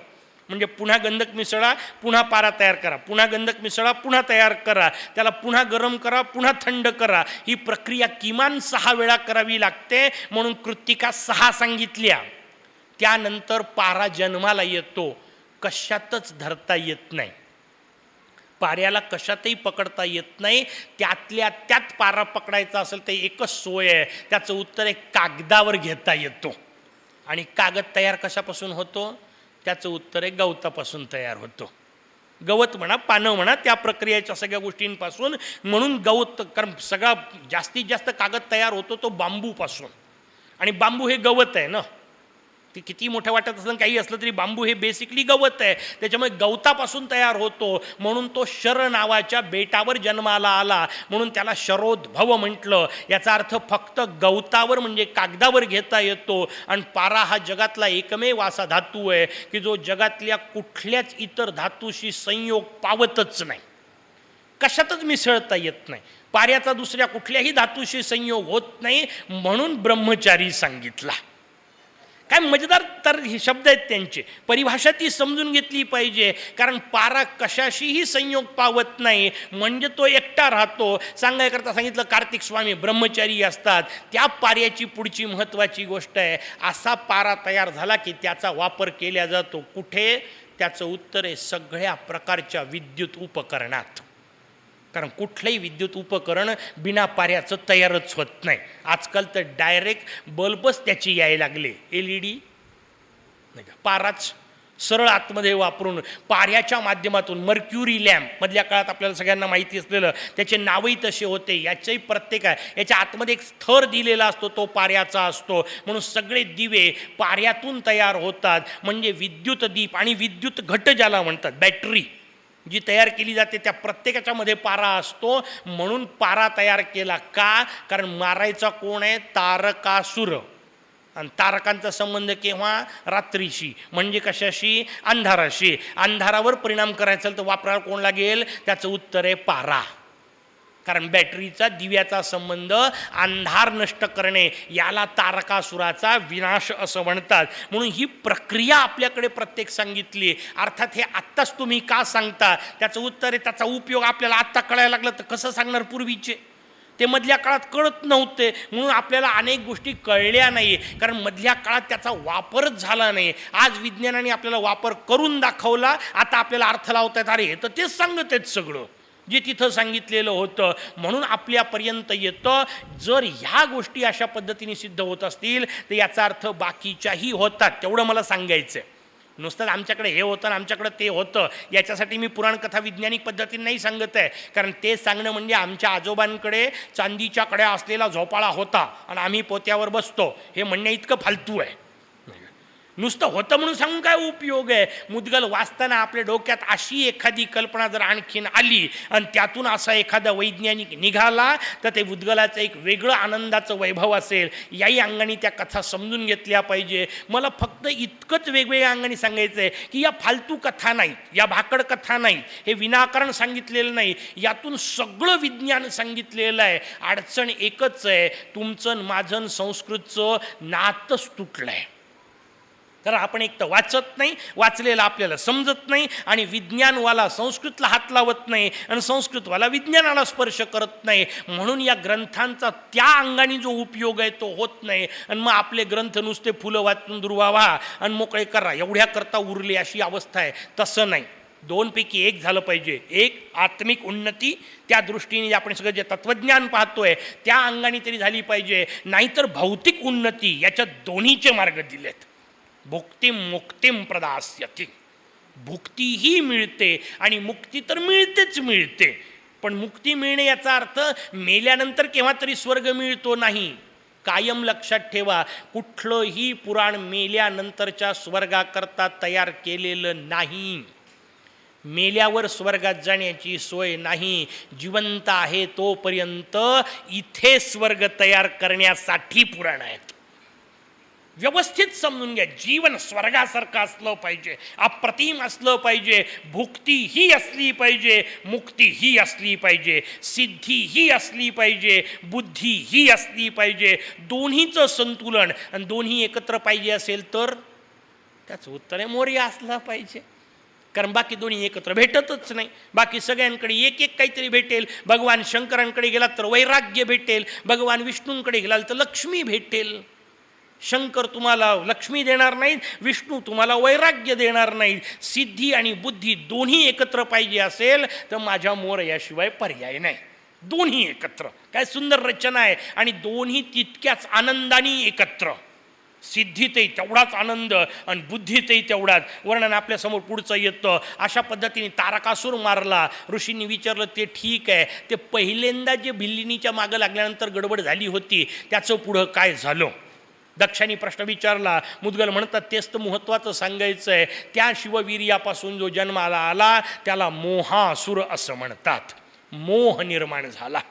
म्हणजे पुन्हा गंधक मिसळा, पुन्हा पारा तयार करा, पुन्हा गंधक मिसळा, पुन्हा तयार करा, त्याला पुन्हा गरम करा, पुन्हा थंड करा. ही प्रक्रिया किमान 6 वेळा करावी लागते. म्हणून कृत्तिका 6 सांगितल्या. त्यानंतर पारा जन्माला येतो. कशातच धरता येत नाही, पाऱ्याला कशातही पकडता येत नाही. त्यातल्या त्यात पारा पकडायचा असेल तर एकच सोय आहे. त्याचं उत्तर आहे कागदावर घेता येतो. आणि कागद तयार कशापासून होतो? त्याचं उत्तर आहे गवतापासून तयार होतो. गवत म्हणा, पानं म्हणा, त्या प्रक्रियेच्या सगळ्या गोष्टींपासून. म्हणून गवत, कारण सगळा जास्तीत जास्त कागद तयार होतो तो बांबूपासून. आणि बांबू हे गवत आहे ना, ते किती मोठं वाटत असलं काही असलं तरी बांबू हे बेसिकली गवत आहे. त्याच्यामुळे गवतापासून तयार होतो. म्हणून तो शर नावाच्या बेटावर जन्माला आला, म्हणून त्याला शरोद्भव म्हटलं. याचा अर्थ फक्त गवतावर म्हणजे कागदावर घेता येतो. आणि पारा हा जगातला एकमेव असा धातू आहे की जो जगातल्या कुठल्याच इतर धातूशी संयोग पावतच नाही, कशातच मिसळता येत नाही. पाऱ्याचा दुसऱ्या कुठल्याही धातूशी संयोग होत नाही. म्हणून ब्रह्मचारी सांगितला. काय मजेदार तर हे शब्द आहेत त्यांचे. परिभाषा ती समजून घेतली पाहिजे, कारण पारा कशाशीही संयोग पावत नाही, म्हणजे तो एकटा राहतो. सांगायकरता सांगितलं कार्तिक स्वामी ब्रह्मचारी असतात. त्या पाऱ्याची पुढची महत्त्वाची गोष्ट आहे, असा पारा तयार झाला की त्याचा वापर केला जातो. कुठे? त्याचं उत्तर आहे सगळ्या प्रकारच्या विद्युत उपकरणात. कारण कुठलंही विद्युत उपकरण बिना पाऱ्याचं तयारच होत नाही. आजकाल तर डायरेक्ट बल्बच त्याची यायला लागले, LED नाही का, पाराच सरळ आतमध्ये वापरून पाऱ्याच्या माध्यमातून. मर्क्युरी लॅम्प मधल्या काळात आपल्याला सगळ्यांना माहिती असलेलं, त्याचे नावही तसे होते. याच्याही प्रत्येक आहे, याच्या आतमध्ये एक थर दिलेला असतो, तो पाऱ्याचा असतो. म्हणून सगळे दिवे पाऱ्यातून तयार होतात. म्हणजे विद्युत दीप आणि विद्युत घट ज्याला म्हणतात, बॅटरी जी तयार केली जाते, त्या प्रत्येकाच्या मध्ये पारा असतो. म्हणून पारा तयार केला का? कारण मारायचा कोण आहे? तारकासुर. आणि तारकांचा संबंध केव्हा? रात्रीशी, म्हणजे कशाशी? अंधाराशी. अंधारावर परिणाम करायचा तर वापरायला कोण लागेल? त्याचं उत्तर आहे पारा. कारण बॅटरीचा दिव्याचा संबंध अंधार नष्ट करणे, याला तारकासुराचा विनाश असं म्हणतात. म्हणून ही प्रक्रिया आपल्याकडे प्रत्येक सांगितली. अर्थात हे आत्ताच तुम्ही का सांगता? त्याचं उत्तर आहे त्याचा उपयोग आपल्याला आत्ता कळायला लागला तर कसं सांगणार? पूर्वीचे ते मधल्या काळात कळत नव्हते, म्हणून आपल्याला अनेक गोष्टी कळल्या नाही, कारण मधल्या काळात त्याचा वापरच झाला नाही. आज विज्ञानाने आपल्याला वापर करून दाखवला, आता आपल्याला अर्थ लावतात. अरे तर तेच सांगत आहेत सगळं जे तिथं सांगितलेलं होतं. म्हणून आपल्यापर्यंत येतं. जर ह्या गोष्टी अशा पद्धतीने सिद्ध होत असतील तर याचा अर्थ बाकीच्याही होतात. तेवढं मला सांगायचं आहे. नुसतं आमच्याकडे हे होतं आणि आमच्याकडे ते होतं याच्यासाठी मी पुराणकथा वैज्ञानिक पद्धतीने नाही सांगत आहे. कारण ते सांगणं म्हणजे आमच्या आजोबांकडे चांदीच्या कड्या असलेला झोपाळा होता आणि आम्ही पोत्यावर बसतो हे म्हणणे इतकं फालतू आहे. नुसतं होतं म्हणून सांगून काय उपयोग आहे? मुद्गल वाचताना आपल्या डोक्यात अशी एखादी कल्पना जर आणखीन आली आणि त्यातून असा एखादा वैज्ञानिक निघाला तर ते मुद्गलाचं एक वेगळं आनंदाचं वैभव असेल. याही अंगाने त्या कथा समजून घेतल्या पाहिजे. मला फक्त इतकंच वेगवेगळ्या अंगाने सांगायचं आहे की या फालतू कथा नाहीत, या भाकड कथा नाहीत, हे विनाकारण सांगितलेलं नाही, यातून सगळं विज्ञान सांगितलेलं आहे. अडचण एकच आहे, तुमचं माझं संस्कृतचं नातच तुटलं आहे. कारण आपण एक तर वाचत नाही, वाचलेलं आपल्याला समजत नाही, आणि विज्ञानवाला संस्कृतला हात लावत नाही आणि संस्कृतवाला विज्ञानाला स्पर्श करत नाही. म्हणून या ग्रंथांचा त्या अंगाने जो उपयोग आहे तो होत नाही. आणि मग आपले ग्रंथ नुसते फुलं वाचून दुर्वावा आणि मोकळे करा एवढ्या करता उरले अशी अवस्था आहे. तसं नाही, दोनपैकी एक झालं पाहिजे. एक आत्मिक उन्नती, त्या दृष्टीने आपण सगळं जे तत्त्वज्ञान पाहतोय त्या अंगाने तरी झाली पाहिजे. नाहीतर भौतिक उन्नती, याच्यात दोन्हीचे मार्ग दिलेत. भुक्तिम मुक्तिम प्रदास्यति. भुक्तीही मिळते आणि मुक्ती तर मिळतेच मिळते. पण मुक्ती मिळणे याचा अर्थ मेल्यानंतर केव्हा तरी स्वर्ग मिळतो नाही. कायम लक्षात ठेवा, कुठलंही पुराण मेल्यानंतरच्या स्वर्गाकरता तयार केलेलं नाही. मेल्यावर स्वर्गात जाण्याची सोय नाही. जिवंत आहे तोपर्यंत इथे स्वर्ग तयार करण्यासाठी पुराण आहेत. व्यवस्थित समजून घ्या. जीवन स्वर्गासारखं असलं पाहिजे, अप्रतिम असलं पाहिजे, भुक्ती ही असली पाहिजे, मुक्ती ही असली पाहिजे, सिद्धी ही असली पाहिजे, बुद्धी ही असली पाहिजे. दोन्हीचं संतुलन आणि दोन्ही एकत्र पाहिजे असेल तर त्याचं उत्तर आहे मोरया असला पाहिजे. कारण बाकी दोन्ही एकत्र भेटतच नाही. बाकी सगळ्यांकडे एक एक काहीतरी भेटेल. भगवान शंकरांकडे गेलात तर वैराग्य भेटेल, भगवान विष्णूंकडे गेलाल तर लक्ष्मी भेटेल. शंकर तुम्हाला लक्ष्मी देणार नाहीत, विष्णू तुम्हाला वैराग्य देणार नाहीत. सिद्धी आणि बुद्धी दोन्ही एकत्र पाहिजे असेल तर माझ्या मोरयाशिवाय पर्याय नाही. दोन्ही एकत्र, काय सुंदर रचना आहे. आणि दोन्ही तितक्याच आनंदाने एकत्र. सिद्धीतही तेवढाच आनंद आणि बुद्धीतही तेवढाच. वर्णन आपल्यासमोर पुढचं येतं. अशा पद्धतीने तारकासूर मारला. ऋषींनी विचारलं ते ठीक आहे, ते पहिल्यांदा जे भिल्लिनीच्या मागं लागल्यानंतर गडबड झाली होती त्याचं पुढं काय झालं? दक्षाने प्रश्न विचारला. मुद्गल म्हणतात तेच तर महत्त्वाचं सांगायचं आहे. त्या शिववीर्यापासून जो जन्माला आला त्याला मोहासुर असं म्हणतात. मोह निर्माण झाला.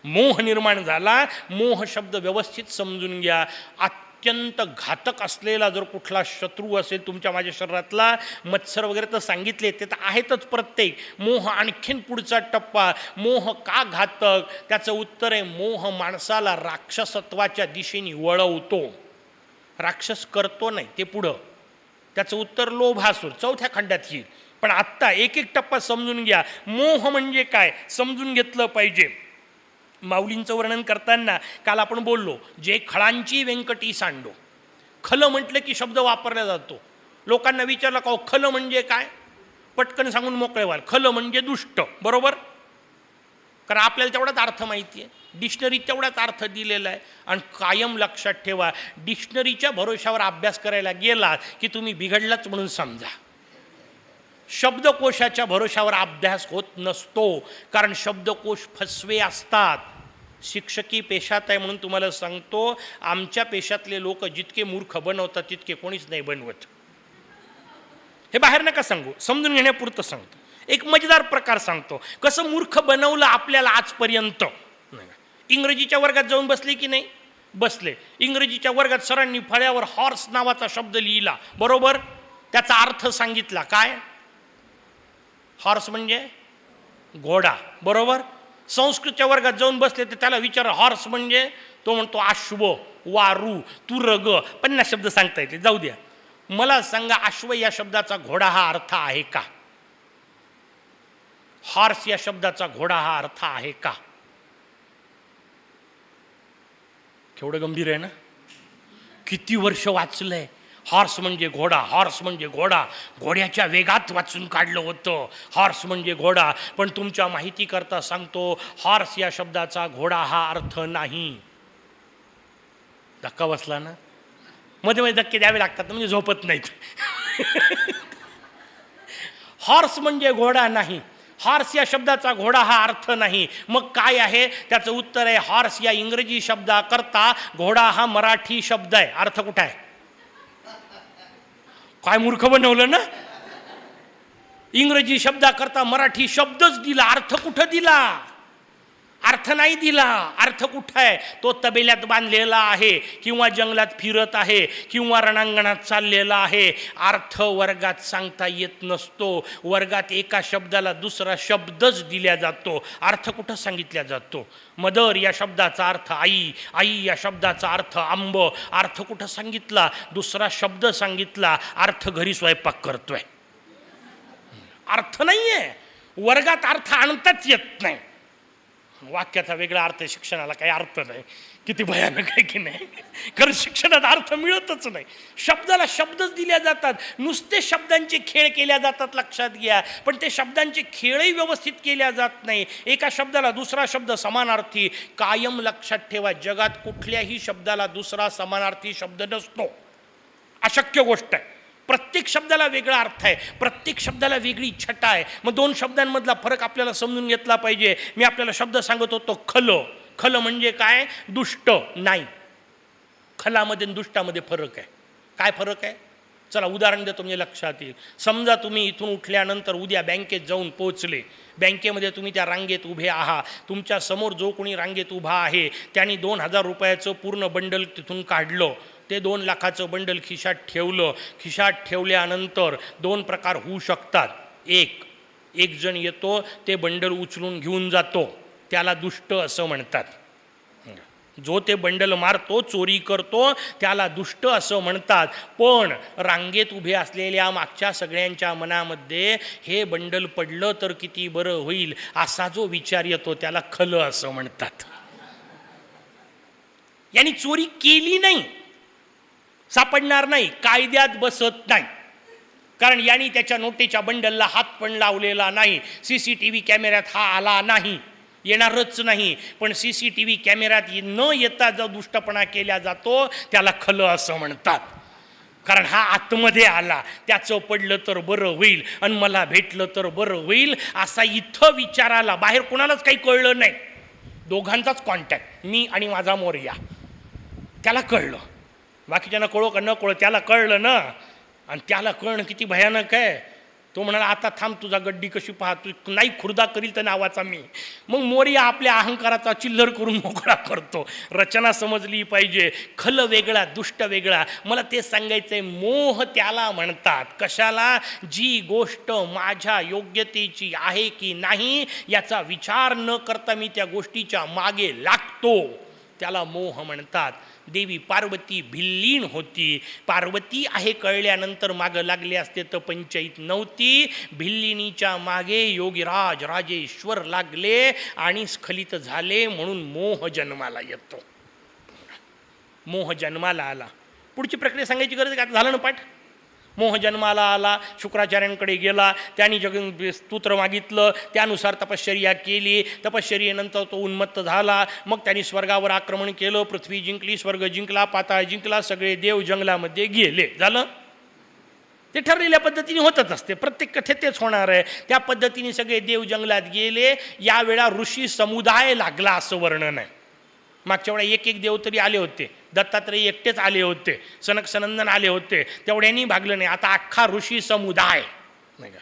मोह निर्माण झाला. मोह शब्द व्यवस्थित समजून घ्या. अत्यंत घातक असलेला जर कुठला शत्रू असेल तुमच्या माझ्या शरीरातला, मत्सर वगैरे तर सांगितले ते तर आहेतच प्रत्येक. मोह आणखीन पुढचा टप्पा. मोह का घातक? त्याचं उत्तर आहे मोह माणसाला राक्षसत्वाच्या दिशेने वळवतो. राक्षस करतो नाही, ते पुढं. त्याचं उत्तर लोभासूर चौथ्या खंडात येईल. पण आत्ता एक एक टप्पा समजून घ्या. मोह म्हणजे काय समजून घेतलं पाहिजे. माऊलींचं वर्णन करताना काल आपण बोललो, जे खळांची व्यंकटी सांडो. खल म्हटलं की शब्द वापरला जातो. लोकांना विचारलं का खल म्हणजे काय, पटकन सांगून मोकळे व्हाल. खल म्हणजे दुष्ट, बरोबर? कारण आपल्याला तेवढाच अर्थ माहिती आहे, डिक्शनरीत तेवढाच अर्थ दिलेला आहे. आणि कायम लक्षात ठेवा, डिक्शनरीच्या भरोशावर अभ्यास करायला गेला की तुम्ही बिघडलाच म्हणून समजा. शब्दकोशाच्या भरोशावर अभ्यास होत नसतो, कारण शब्दकोश फसवे असतात. शिक्षकी पेशात आहे म्हणून तुम्हाला सांगतो, आमच्या पेशातले लोक जितके मूर्ख बनवतात तितके कोणीच नाही बनवत. हे बाहेर नका सांगू, समजून घेण्यापुरतं सांगतो. एक मजेदार प्रकार सांगतो, कसं मूर्ख बनवलं आपल्याला आजपर्यंत. इंग्रजीच्या वर्गात जाऊन बसले की नाही? बसले. इंग्रजीच्या वर्गात सरांनी फळ्यावर हॉर्स नावाचा शब्द लिहिला, बरोबर? त्याचा अर्थ सांगितला. काय? हॉर्स म्हणजे घोडा, बरोबर? संस्कृतच्या वर्गात जाऊन बसले तर त्याला विचार हॉर्स म्हणजे, तो म्हणतो अश्व, वारू, तुरग. 50 शब्द सांगता येते, जाऊ द्या. मला सांगा, अश्व या शब्दाचा घोडा हा अर्थ आहे का? हॉर्स या शब्दाचा घोडा हा अर्थ आहे का? केवढं गंभीर आहे ना. किती वर्ष वाचलंय. हॉर्स म्हणजे घोडा, हॉर्स म्हणजे घोडा. घोड्याच्या वेगात वाचून काढलं होतं हॉर्स म्हणजे घोडा. पण तुमच्या माहितीकरता सांगतो, हॉर्स या शब्दाचा घोडा हा अर्थ नाही. धक्का बसला ना. मध्ये मध्ये धक्के द्यावे लागतात म्हणजे झोपत नाहीत. हॉर्स म्हणजे घोडा नाही. हॉर्स या शब्दाचा घोडा हा अर्थ नाही. मग काय आहे? त्याचं उत्तर आहे, हॉर्स या इंग्रजी शब्दाकरता घोडा हा मराठी शब्द आहे. अर्थ कुठं आहे? काय मूर्ख बनवलं ना. इंग्रजी शब्दाकरता मराठी शब्दच दिला, अर्थ कुठं दिला? अर्थ नाही दिला. अर्थ कुठं आहे? तो तबेल्यात बांधलेला आहे, किंवा जंगलात फिरत आहे, किंवा रणांगणात चाललेला आहे. अर्थ वर्गात सांगता येत नसतो. वर्गात एका शब्दाला दुसरा शब्दच दिला जातो. अर्थ कुठं सांगितला जातो? मदर या शब्दाचा अर्थ आई, आई या शब्दाचा अर्थ आंब. अर्थ कुठं सांगितला? दुसरा शब्द सांगितला. अर्थ घरी स्वयंपाक करतोय. अर्थ नाही आहे. वर्गात अर्थ आणताच येत नाही. वाक्याचा वेगळा अर्थ, शिक्षणाला काही अर्थ नाही. किती भयानक आहे की नाही. कारण शिक्षणात अर्थ मिळतच नाही. शब्दाला शब्दच दिल्या जातात. नुसते शब्दांचे खेळ केल्या जातात, लक्षात घ्या. पण ते शब्दांचे खेळही व्यवस्थित केल्या जात नाही. एका शब्दाला दुसरा शब्द समानार्थी. कायम लक्षात ठेवा, जगात कुठल्याही शब्दाला दुसरा समानार्थी शब्द नसतो. अशक्य गोष्ट आहे. प्रत्येक शब्दाला वेगळा अर्थ आहे, प्रत्येक शब्दाला वेगळी छटा आहे. मग दोन शब्दांमधला फरक आपल्याला समजून घेतला पाहिजे. मी आपल्याला शब्द सांगत होतो खल. खल म्हणजे काय? दुष्ट नाही. खलामध्ये आणि दुष्टामध्ये फरक आहे. काय फरक आहे? चला उदाहरण देतो म्हणजे लक्षात येईल. समजा तुम्ही इथून उठल्यानंतर उद्या बँकेत जाऊन पोहोचले. बँकेमध्ये तुम्ही त्या रांगेत उभे आहात. तुमच्या समोर जो कोणी रांगेत उभा आहे त्याने 2000 रुपयाचं पूर्ण बंडल तिथून काढलं. ते 2 लाखाचं बंडल खिशात ठेवलं. खिशात ठेवल्यानंतर 2 प्रकार होऊ शकतात. एक जण येतो, ते बंडल उचलून घेऊन जातो, त्याला दुष्ट असं म्हणतात. जो ते बंडल मारतो, चोरी करतो, त्याला दुष्ट असं म्हणतात. पण रांगेत उभे असलेल्या मागच्या सगळ्यांच्या मनामध्ये हे बंडल पडलं तर किती बरं होईल असा जो विचार येतो त्याला खल असं म्हणतात. यांनी चोरी केली नाही, सापडणार नाही, कायद्यात बसत नाही. कारण यांनी त्याच्या नोटेच्या बंडलला हात पण लावलेला नाही. CCTV कॅमेऱ्यात हा आला नाही, येणारच नाही. पण CCTV कॅमेऱ्यात न येता जो दुष्टपणा केला जातो त्याला खल असं म्हणतात. कारण हा आतमध्ये आला, त्याचं पडलं तर बरं होईल आणि मला भेटलं तर बरं होईल असा इथं विचार आला. बाहेर कोणालाच काही कळलं नाही. दोघांचाच कॉन्टॅक्ट, मी आणि माझा मोरया. त्याला कळलं. बाकीच्यांना कळो का न कळो, त्याला कळलं ना. आणि त्याला कळणं किती भयानक आहे. तो म्हणाला आता थांब, तुझा गड्डी कशी पाहतो, नाही खुर्दा करील तर नावाचा मी. मग मोरया आपल्या अहंकाराचा चिल्लर करून मोकळा करतो. रचना समजली पाहिजे. खल वेगळा, दुष्ट वेगळा. मला ते सांगायचंय, मोह त्याला म्हणतात. कशाला? जी गोष्ट माझ्या योग्यतेची आहे की नाही याचा विचार न करता मी त्या गोष्टीच्या मागे लागतो, त्याला मोह म्हणतात. देवी पार्वती भिल्लीन होती. पार्वती आहे कळल्यानंतर मागं लागले असते तर पंचायत नव्हती. भिल्लिनीच्या मागे योगीराज राजेश्वर लागले आणि स्खलित झाले, म्हणून मोह जन्माला येतो. मोह जन्माला आला. पुढची प्रक्रिया सांगायची गरज का? झालं ना पाठ. मोह जन्माला आला, शुक्राचार्यांकडे गेला, त्यांनी स्तोत्र मागितलं, त्यानुसार तपश्चर्या केली. तपश्चर्येनंतर तो उन्मत्त झाला. मग त्यांनी स्वर्गावर आक्रमण केलं, पृथ्वी जिंकली, स्वर्ग जिंकला, पाताळ जिंकला, सगळे देव जंगलामध्ये गेले. झालं. ते ठरलेल्या पद्धतीने होतच असते, प्रत्येक कथेत तेच होणार आहे. त्या पद्धतीने सगळे देव जंगलात गेले. यावेळा ऋषी समुदाय लागला असं वर्णन आहे. मागच्या वेळा एक देव तरी आले होते. दत्तात्रय एकटेच आले होते, सनक सनंदन आले होते, तेवढ्यांनी भागलं नाही. आता अख्खा ऋषी समुदाय नाही का.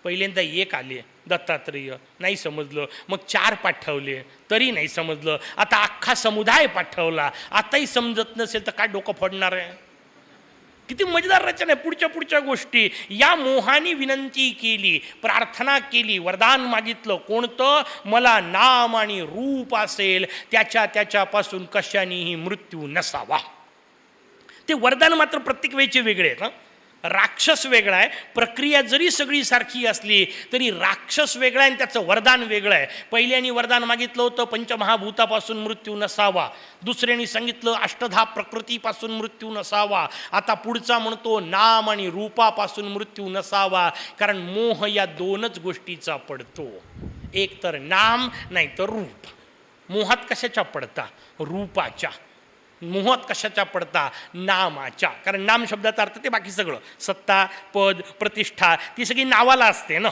पहिल्यांदा एक आले दत्तात्रेय, नाही समजलं. मग 4 पाठवले तरी नाही समजलं. आता अख्खा समुदाय पाठवला, आताही समजत नसेल तर काय डोकं फोडणार आहे. किती मजेदार रचना आहे. पुढच्या गोष्टी. या मोहाने विनंती केली, प्रार्थना केली, वरदान मागितलं. कोणतं? मला नाम आणि रूप असेल त्याच्यापासून कशानेही मृत्यू नसावा. ते वरदान मात्र प्रत्येक वेळेचे वेगळे आहेत. राक्षस वेगळा आहे. प्रक्रिया जरी सगळी सारखी असली तरी राक्षस वेगळा आहे आणि त्याचं वरदान वेगळं आहे. पहिल्यानी वरदान मागितलं होतं पंचमहाभूतापासून मृत्यू नसावा. दुसऱ्यानी सांगितलं अष्टधा प्रकृतीपासून मृत्यू नसावा. आता पुढचा म्हणतो नाम आणि रूपापासून मृत्यू नसावा. कारण मोह या 2च गोष्टीचा पडतो, एक तर नाम नाही तर रूप. मोहात कशाच्या पडता? रूपाच्या. मोहात कशाच्या पडता? नामाच्या. कारण नाम शब्दाचा अर्थ ते बाकी सगळं, सत्ता, पद, प्रतिष्ठा, ती सगळी नावाला असते ना.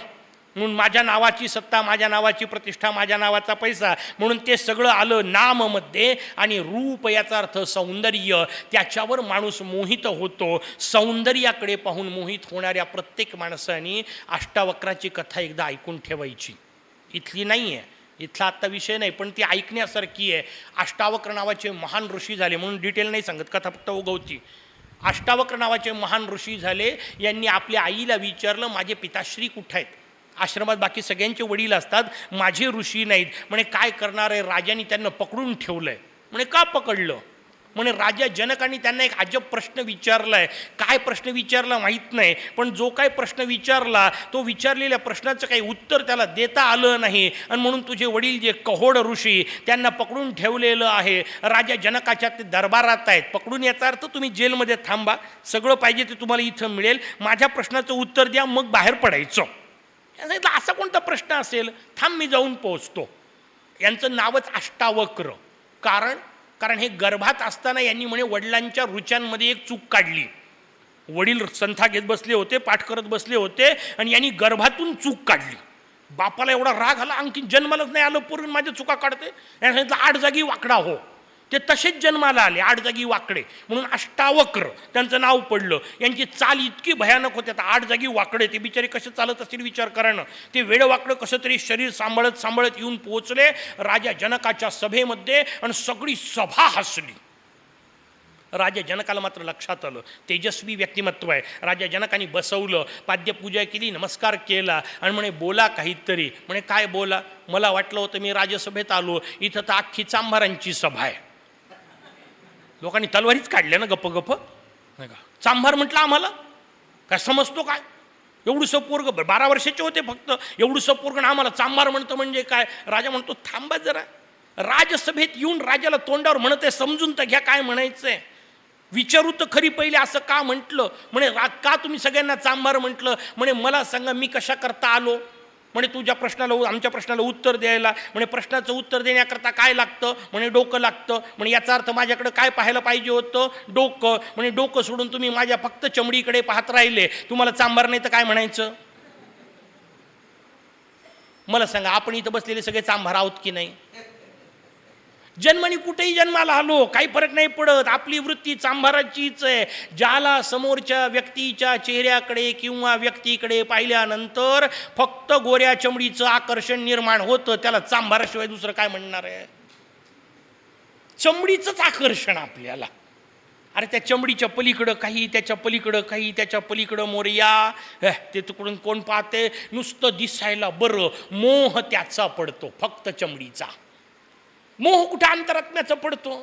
म्हणून माझ्या नावाची सत्ता, माझ्या नावाची प्रतिष्ठा, माझ्या नावाचा पैसा, म्हणून ते सगळं आलं नाममध्ये. आणि रूप याचा अर्थ सौंदर्य. त्याच्यावर माणूस मोहित होतो. सौंदर्याकडे पाहून मोहित होणाऱ्या प्रत्येक माणसाने अष्टावक्राची कथा एकदा ऐकून ठेवायची. इथली नाही आहे, इथला आत्ता विषय नाही, पण ती ऐकण्यासारखी आहे. अष्टावक्र नावाचे महान ऋषी झाले, म्हणून डिटेल नाही सांगत, कथा फक्त उगवती. अष्टावक्र नावाचे महान ऋषी झाले. यांनी आपल्या आईला विचारलं, माझे पिताश्री कुठे आहेत? आश्रमात बाकी सगळ्यांचे वडील असतात, माझे ऋषी नाहीत. म्हणे काय करणार आहे? राजाने त्यांना पकडून ठेवलंय. म्हणे का पकडलं? म्हणे राजा जनकाने त्यांना एक अजब प्रश्न विचारलाय. काय प्रश्न विचारला माहीत नाही, पण जो काय प्रश्न विचारला तो विचारलेल्या प्रश्नाचं काही उत्तर त्याला देता आलं नाही. आणि म्हणून तुझे वडील जे कहोड ऋषी, त्यांना पकडून ठेवलेलं आहे. राजा जनकाच्या ते दरबारात आहेत. पकडून याचा अर्थ तुम्ही जेलमध्ये थांबा, सगळं पाहिजे ते तुम्हाला इथं मिळेल, माझ्या प्रश्नाचं उत्तर द्या, मग बाहेर पडायचं. असा कोणता प्रश्न असेल? थांब मी जाऊन पोहोचतो. यांचं नावच अष्टावक्र. कारण हे गर्भात असताना यांनी म्हणे वडिलांच्या रुच्यांमध्ये एक चूक काढली. वडील संथा घेत बसले होते, पाठ करत बसले होते, आणि यांनी गर्भातून चूक काढली. बापाला एवढा राग आला, आणखी जन्मालाच नाही आलं पोरून माझ्या चुका काढते. यांनी सांगितलं 8 जागी वाकडा हो. ते तसेच जन्माला आले, 8 जागी वाकडे, म्हणून अष्टावक्र त्यांचं नाव पडलं. यांची चाल इतकी भयानक होती, आता 8 जागी वाकडे, ते बिचारे कसे चालत असतील विचार करानं. ते वेडवाकडं कसं तरी शरीर सांभाळत येऊन पोहोचले राजा जनकाच्या सभेमध्ये, आणि सगळी सभा हसली. राजा जनकाला मात्र लक्षात आलं, तेजस्वी व्यक्तिमत्व आहे. राजा जनकाने बसवलं, पाद्यपूजा केली, नमस्कार केला, आणि म्हणे बोला काहीतरी. म्हणे काय बोला? मला वाटलं होतं मी राजसभेत आलो, इथं तर अख्खी चांभारांची सभा आहे. लोकांनी तलवारीच काढल्या ना गप्प नाही का. चांभार म्हटलं आम्हाला काय समजतो काय? एवढंसं पोरग 12 वर्षाचे होते फक्त, एवढंसं पोरगण आम्हाला चांभार म्हणतं म्हणजे काय? राजा म्हणतो थांबा जरा, राजसभेत येऊन राजाला तोंडावर म्हणत आहे, समजून तर घ्या काय म्हणायचंय, विचारू तर खरी पहिले असं का म्हटलं. म्हणे का तुम्ही सगळ्यांना चांभार म्हटलं? म्हणे मला सांगा मी कशा करता आलो? म्हणे तुझ्या प्रश्नाला आमच्या प्रश्नाला उत्तर द्यायला. म्हणे प्रश्नाचं उत्तर देण्याकरता काय लागतं? म्हणे डोकं लागतं. म्हणे याचा अर्थ माझ्याकडे काय पाहायला पाहिजे होतं? डोकं. म्हणे डोकं सोडून तुम्ही माझ्या फक्त चमडीकडे पाहत राहिले, तुम्हाला चांभार नाही तर काय म्हणायचं? मला सांगा, आपण इथं बसलेले सगळे चांभार आहोत की नाही? जन्माने कुठेही जन्माला आलो काही फरक नाही पडत, आपली वृत्ती चांभाराचीच आहे. ज्याला समोरच्या व्यक्तीच्या चेहऱ्याकडे किंवा व्यक्तीकडे पाहिल्यानंतर फक्त गोऱ्या चमडीचं आकर्षण निर्माण होतं, त्याला चांभाराशिवाय दुसरं काय म्हणणार आहे? चमडीचंच आकर्षण आपल्याला. अरे त्या चमडीच्या पलीकडं काही, त्याच्या पलीकडं काही, त्याच्या पलीकडं मोरया, ते तिकडून कोण पाहते? नुसतं दिसायला बरं, मोह त्याचा पडतो, फक्त चमडीचा. मोह कुठं अंतरात्म्याचा पडतो?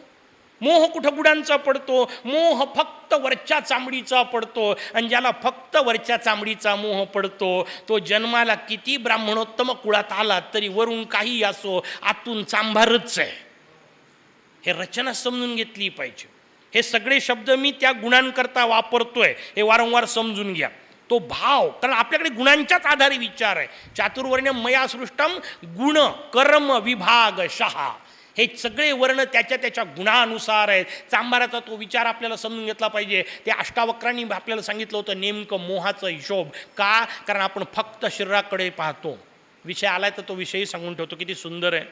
मोह कुठं गुणांचा पडतो? मोह फक्त वरच्या चामडीचा पडतो. आणि ज्याला फक्त वरच्या चामडीचा मोह पडतो, तो जन्माला किती ब्राह्मणोत्तम कुळात आला तरी वरून काही असो, आतून चांभारच आहे. हे रचना समजून घेतली पाहिजे. हे सगळे शब्द मी त्या गुणांकरता वापरतोय, हे वारंवार समजून घ्या. तो भाव, कारण आपल्याकडे गुणांच्याच आधारे विचार आहे. चातुर्वर्ण्य मया सृष्टम गुण कर्म विभाग शहा, हे सगळे वर्ण त्याच्या त्याच्या गुणानुसार आहेत. चांभाराचा तो विचार आपल्याला समजून घेतला पाहिजे. त्या अष्टावक्रांनी आपल्याला सांगितलं होतं नेमकं मोहाचा हिशोब. का? कारण आपण फक्त शरीराकडे पाहतो. विषय आलाय तर तो विषयही सांगून ठेवतो. किती सुंदर आहे.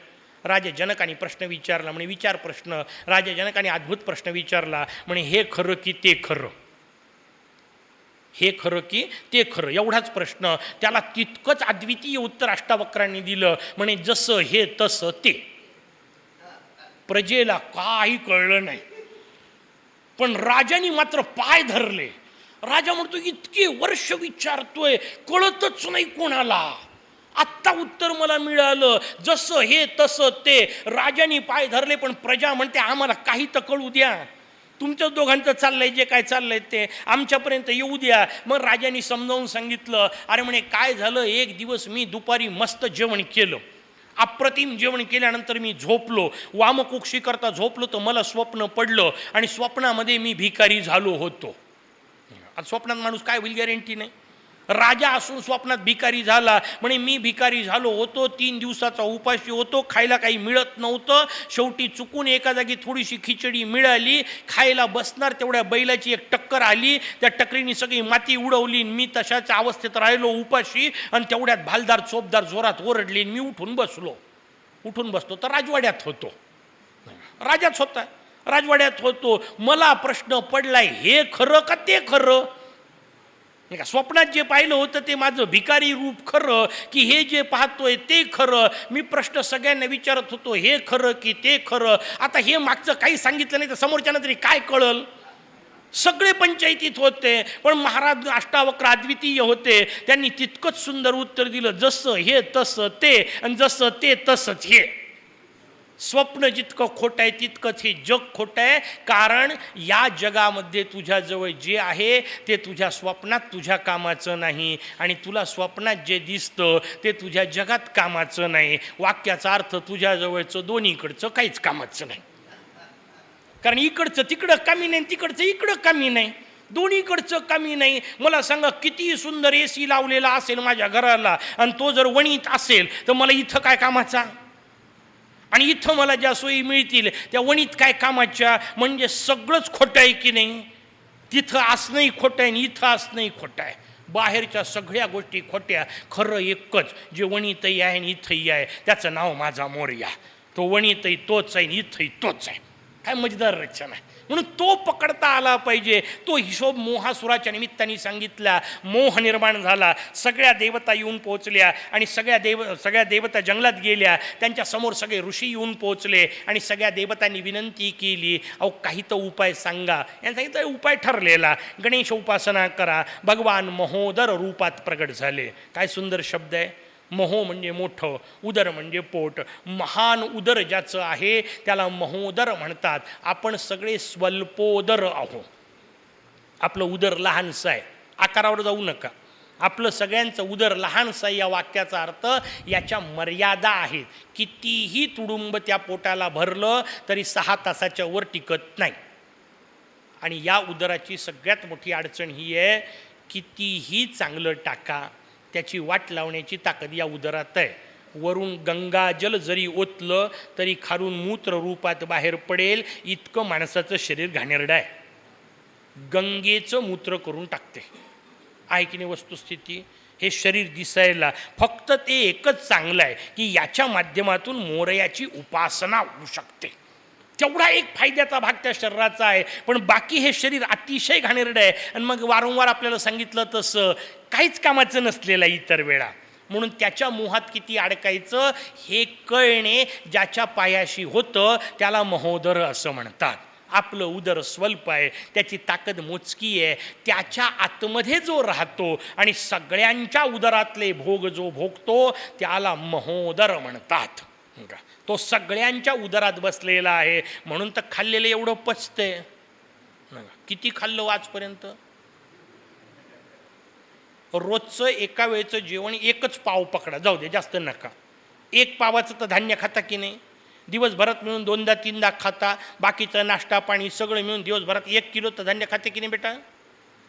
राजा जनकाने प्रश्न विचारला, म्हणे विचार प्रश्न. राजा जनकाने अद्भुत प्रश्न विचारला, म्हणे हे खरं की ते खरं? हे खरं की ते खरं, एवढाच प्रश्न. त्याला तितकंच अद्वितीय उत्तर अष्टावक्रांनी दिलं. म्हणे जसं हे तसं ते. प्रजेला काही कळलं नाही, पण राजाने मात्र पाय धरले. राजा म्हणतो इतके वर्ष विचारतोय, कळतच नाही कोणाला. आत्ता उत्तर मला मिळालं, जसं हे तसं ते. राजाने पाय धरले, पण प्रजा म्हणते आम्हाला काही तर कळू द्या. तुमच्या दोघांचं चाललंय जे काय चाललंय ते आमच्यापर्यंत येऊ द्या. मग राजाने समजावून सांगितलं. अरे म्हणे काय झालं, एक दिवस मी दुपारी मस्त जेवण केलं, अप्रतिम जेवण केल्यानंतर मी झोपलो. वामकुक्षी करता झोपलो तर मला स्वप्न पडलं, आणि स्वप्नामध्ये मी भिकारी झालो होतो. आता स्वप्नात माणूस काय होईल गॅरंटी नाही. राजा असून स्वप्नात भिकारी झाला. म्हणे मी भिकारी झालो होतो, 3 दिवसाचा उपाशी होतो, खायला काही मिळत नव्हतं. शेवटी चुकून एका जागी थोडीशी खिचडी मिळाली. खायला बसणार तेवढ्या बैलाची एक टक्कर आली, त्या टक्करीने सगळी माती उडवली. मी तशाच अवस्थेत राहिलो उपाशी, आणि तेवढ्यात भालदार चोपदार जोरात ओरडली. मी उठून बसलो तर राजवाड्यात होतो. राजाच होता, राजवाड्यात होतो. मला प्रश्न पडलाय, हे खरं का ते खरं? नाही का, स्वप्नात जे पाहिलं होतं ते माझं भिकारी रूप खरं की हे जे पाहतोय ते खरं? मी प्रश्न सगळ्यांना विचारत होतो, हे खरं की ते खरं? आता हे मागचं काही सांगितलं नाही तर समोरच्यानं तरी काय कळल? सगळे पंचायतीत होते, पण महाराज अष्टावक्र अद्वितीय होते. त्यांनी तितकंच सुंदर उत्तर दिलं, जसं हे तसं ते, आणि जसं ते तसंच हे. स्वप्न जितकं खोटं आहे तितकंच हे जग खोटं आहे. कारण या जगामध्ये तुझ्याजवळ जे आहे ते तुझ्या स्वप्नात तुझ्या कामाचं नाही, आणि तुला स्वप्नात जे दिसतं ते तुझ्या जगात कामाचं नाही. वाक्याचा अर्थ तुझ्याजवळचं दोन्हीकडचं काहीच कामाचं नाही. कारण इकडचं तिकडं कमी नाही, तिकडचं इकडं कमी नाही, दोन्हीकडचं कमी नाही. मला सांगा, किती सुंदर AC लावलेला असेल माझ्या घराला, आणि तो जर वणीत असेल तर मला इथं काय कामाचा? आणि इथं मला ज्या सोयी मिळतील त्या वणीत काय कामाच्या? म्हणजे सगळंच खोटं आहे की नाही? तिथं असणंही खोटं आहे आणि इथं असणंही खोटं आहे. बाहेरच्या सगळ्या गोष्टी खोट्या, खरं एकच जे वणीतही आहे आणि इथंही आहे, त्याचं नाव माझा मोरया. तो वणीतही तोच आहे आणि इथंही तोच आहे. काय मजेदार रचना आहे. म्हणून तो पकडता आला पाहिजे. तो हिशोब मोहासुराच्या निमित्ताने सांगितला. मोह निर्माण झाला, सगळ्या देवता येऊन पोहोचल्या आणि सगळ्या देवता जंगलात गेल्या. त्यांच्यासमोर सगळे ऋषी येऊन पोहोचले आणि सगळ्या देवतांनी विनंती केली, अहो काही तर उपाय सांगा. यांनी सांगितलं उपाय ठरलेला, गणेश उपासना करा. भगवान महोदर रूपात प्रगट झाले. काय सुंदर शब्द आहे. महो म्हणजे मोठं, उदर म्हणजे पोट. महान उदर ज्याचं आहे त्याला महोदर म्हणतात. आपण सगळे स्वल्पोदर आहो. आपलं उदर लहानसं आहे, आकारावर जाऊ नका. आपलं सगळ्यांचं उदर लहानसं आहे. या वाक्याचा अर्थ याच्या मर्यादा आहेत. कितीही तुडुंब त्या पोटाला भरलं तरी 6 तासाच्या वर टिकत नाही. आणि या उदराची सगळ्यात मोठी अडचण ही आहे, कितीही चांगलं टाका, त्याची वाट लावण्याची ताकद या उदरात आहे. वरून गंगाजल जरी ओतलं तरी खालून मूत्र रूपात बाहेर पडेल, इतकं माणसाचं शरीर घाणेरडं आहे. गंगेचं मूत्र करून टाकते. आहे की नाही वस्तुस्थिती. हे शरीर दिसायला फक्त ते एकच चांगलं आहे की याच्या माध्यमातून मोरयाची उपासना होऊ शकते. तेवढा एक फायद्याचा भाग त्या शरीराचा आहे. पण बाकी हे शरीर अतिशय घाणेरडं आहे. आणि मग वारंवार आपल्याला सांगितलं तसं काहीच कामाचं नसलेलं आहे इतर वेळा. म्हणून त्याच्या मोहात किती अडकायचं हे कळणे ज्याच्या पायाशी होतं त्याला महोदर असं म्हणतात. आपलं उदर स्वल्प आहे, त्याची ताकद मोजकी आहे. त्याच्या आतमध्ये जो राहतो आणि सगळ्यांच्या उदरातले भोग जो भोगतो त्याला महोदर म्हणतात. तो सगळ्यांच्या उदरात बसलेला आहे. म्हणून तर खाल्लेलं एवढं पचते. किती खाल्लं आजपर्यंत? रोजचं एका वेळचं जेवण एकच पाव पकडा, जाऊ दे जास्त नका. 1 पावाचं तर धान्य खाता की नाही? दिवसभरात मिळून 2दा-3दा खाता. बाकीचं नाश्ता पाणी सगळं मिळून दिवसभरात 1 किलो तर धान्य खाते की नाही बेटा?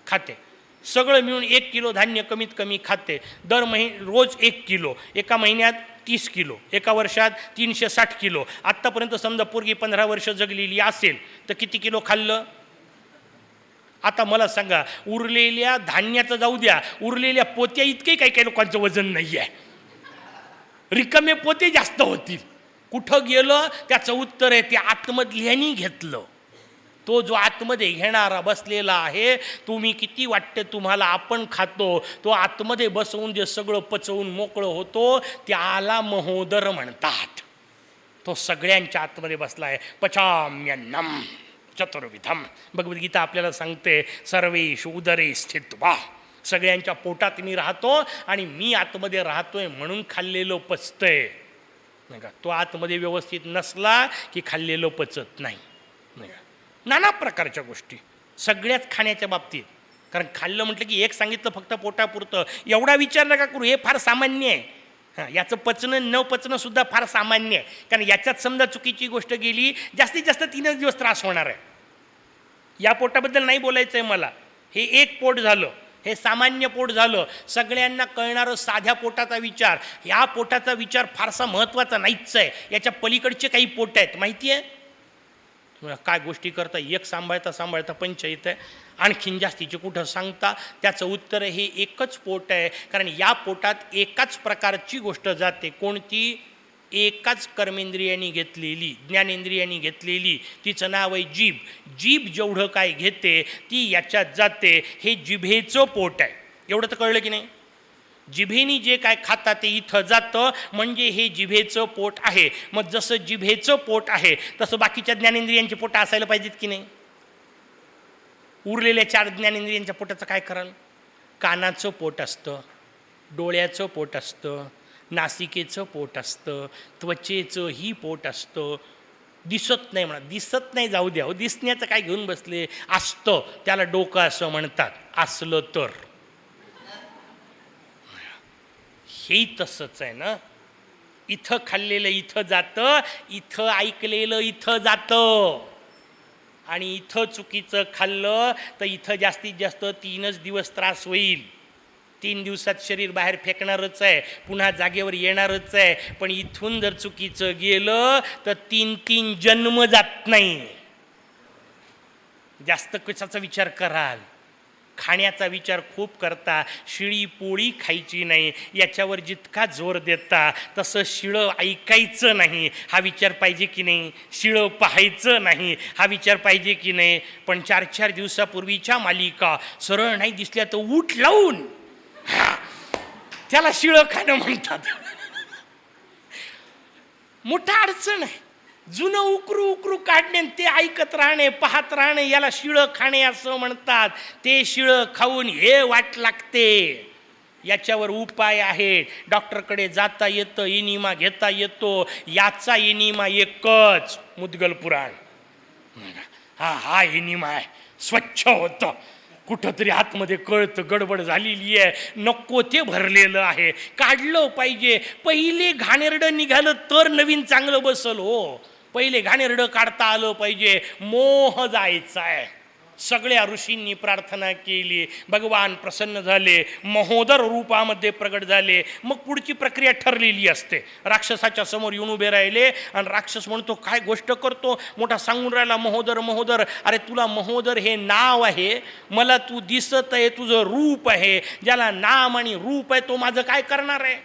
खाते. सगळं मिळून 1 किलो धान्य कमीत कमी खाते. रोज 1 किलो. एका महिन्यात 30 किलो. एका वर्षात 360 किलो. आत्तापर्यंत समजा पोरगी 15 वर्ष जगलेली असेल तर किती किलो खाल्लं? आता मला सांगा, उरलेल्या धान्याचं जाऊ द्या, उरलेल्या पोत्या इतके काही काही लोकांचं वजन नाही आहे. रिकामे पोते जास्त होतील. कुठं गेलं त्याचं उत्तर आहे ते आतमधल्यानी घेतलं. तो जो आतमध्ये घेणारा बसलेला आहे, तुम्ही किती वाटते तुम्हाला आपण खातो, तो आतमध्ये बसवून जे सगळं पचवून मोकळं होतो त्याला महोदर म्हणतात. तो सगळ्यांच्या आतमध्ये बसला आहे. पचाम्यन्नम चतुर्विधम. भगवद्गीता आपल्याला सांगते सर्वेषु उदरे स्थित्वा. सगळ्यांच्या पोटात मी राहतो आणि मी आतमध्ये राहतोय म्हणून खाल्लेलं पचतंय. नाही का? तो आतमध्ये व्यवस्थित नसला की खाल्लेलं पचत नाही. नाही का? नाना प्रकारच्या गोष्टी सगळ्याच खाण्याच्या बाबतीत. कारण खाल्लं म्हटलं की एक सांगितलं फक्त पोटापुरतं एवढा विचार नका करू. हे फार सामान्य आहे. याचं पचणं न पचणं सुद्धा फार सामान्य आहे. कारण याच्यात समजा चुकीची गोष्ट गेली, जास्तीत जास्त 3च दिवस त्रास होणार आहे. या पोटाबद्दल नाही बोलायचं आहे मला. हे एक पोट झालं, हे सामान्य पोट झालं. सगळ्यांना कळणारं साध्या पोटाचा विचार. ह्या पोटाचा विचार फारसा महत्त्वाचा नाहीच आहे. याच्या पलीकडचे काही पोट आहेत माहिती आहे. काय गोष्टी करता, एक सांभाळता पंचायत आहे. आणखीन जास्तीचे कुठं सांगता. त्याचं उत्तर हे एकच पोट आहे. कारण या पोटात एकाच प्रकारची गोष्ट जाते. कोणती? एकाच कर्मेंद्रियांनी घेतलेली, ज्ञानेंद्रियांनी घेतलेली. तिचं नाव आहे जीभ. जीभ जेवढं काय घेते ती याच्यात जाते. हे जिभेचं पोट आहे. एवढं तर कळलं की नाही? जिभेनी जे काय खाता ते इथं जातं, म्हणजे हे जिभेचं पोट आहे. मग जसं जिभेचं पोट आहे तसं बाकीच्या ज्ञानेंद्रियांची पोटं असायला पाहिजेत की नाही? उरलेल्या 4 ज्ञानेंद्रियांच्या पोटाचं काय कराल? कानाचं पोट असतं, डोळ्याचं पोट असतं, नासिकेचं पोट असतं, त्वचेचंही पोट असतं. दिसत नाही म्हणा, दिसत नाही जाऊ द्या, दिसण्याचं काय घेऊन बसले. असतं, त्याला डोकं असं म्हणतात. असलं तर हेही तसंच आहे ना. इथं खाल्लेलं इथं जातं, इथं ऐकलेलं इथं जातं. आणि इथं चुकीचं खाल्लं तर इथं जास्तीत जास्त 3च दिवस त्रास होईल. 3 दिवसात शरीर बाहेर फेकणारच आहे, पुन्हा जागेवर येणारच आहे. पण इथून जर चुकीचं गेलं तर 3 जन्म जात नाही. जास्त कशाचा विचार कराल? खाण्याचा विचार खूप करता. शिळी पोळी खायची नाही याच्यावर जितका जोर देता तसं शिळं ऐकायचं नाही हा विचार पाहिजे की नाही? शिळं पाहायचं नाही हा विचार पाहिजे की नाही? पण 4-4 दिवसापूर्वीच्या मालिका सरळ नाही दिसल्या तर ऊठ लावून त्याला शिळं खाणं म्हणतात. मोठा अडचण आहे. जुनं उकरू उकरू काढणे ते ऐकत राहणे, पाहत राहणे याला शिळं खाणे असं म्हणतात. ते शिळं खाऊन हे वाट लागते. याच्यावर उपाय आहेत. डॉक्टरकडे जाता येतं, इनिमा घेता येतो. याचा इनिमा एकच, मुद्गल पुराण. हा इनिमा आहे, स्वच्छ होतं. कुठंतरी आतमध्ये कळतं गडबड झालेली आहे, नको ते भरलेलं आहे, काढलं पाहिजे. पहिले घाणेरडं निघालं तर नवीन चांगलं बसल हो. पहिले घाणेरडं काढता आलं पाहिजे. मोह जायचा आहे. सगळ्या ऋषींनी प्रार्थना केली, भगवान प्रसन्न झाले, महोदर रूपामध्ये प्रगट झाले. मग पुढची प्रक्रिया ठरलेली असते. राक्षसाच्या समोर येऊन उभे राहिले आणि राक्षस म्हणतो काय गोष्ट करतो, मोठा सांगून राहिला महोदर महोदर. अरे तुला महोदर हे नाव आहे, मला तू दिसत आहे, तुझं रूप आहे. ज्याला नाम आणि रूप आहे तो माझं काय करणार आहे?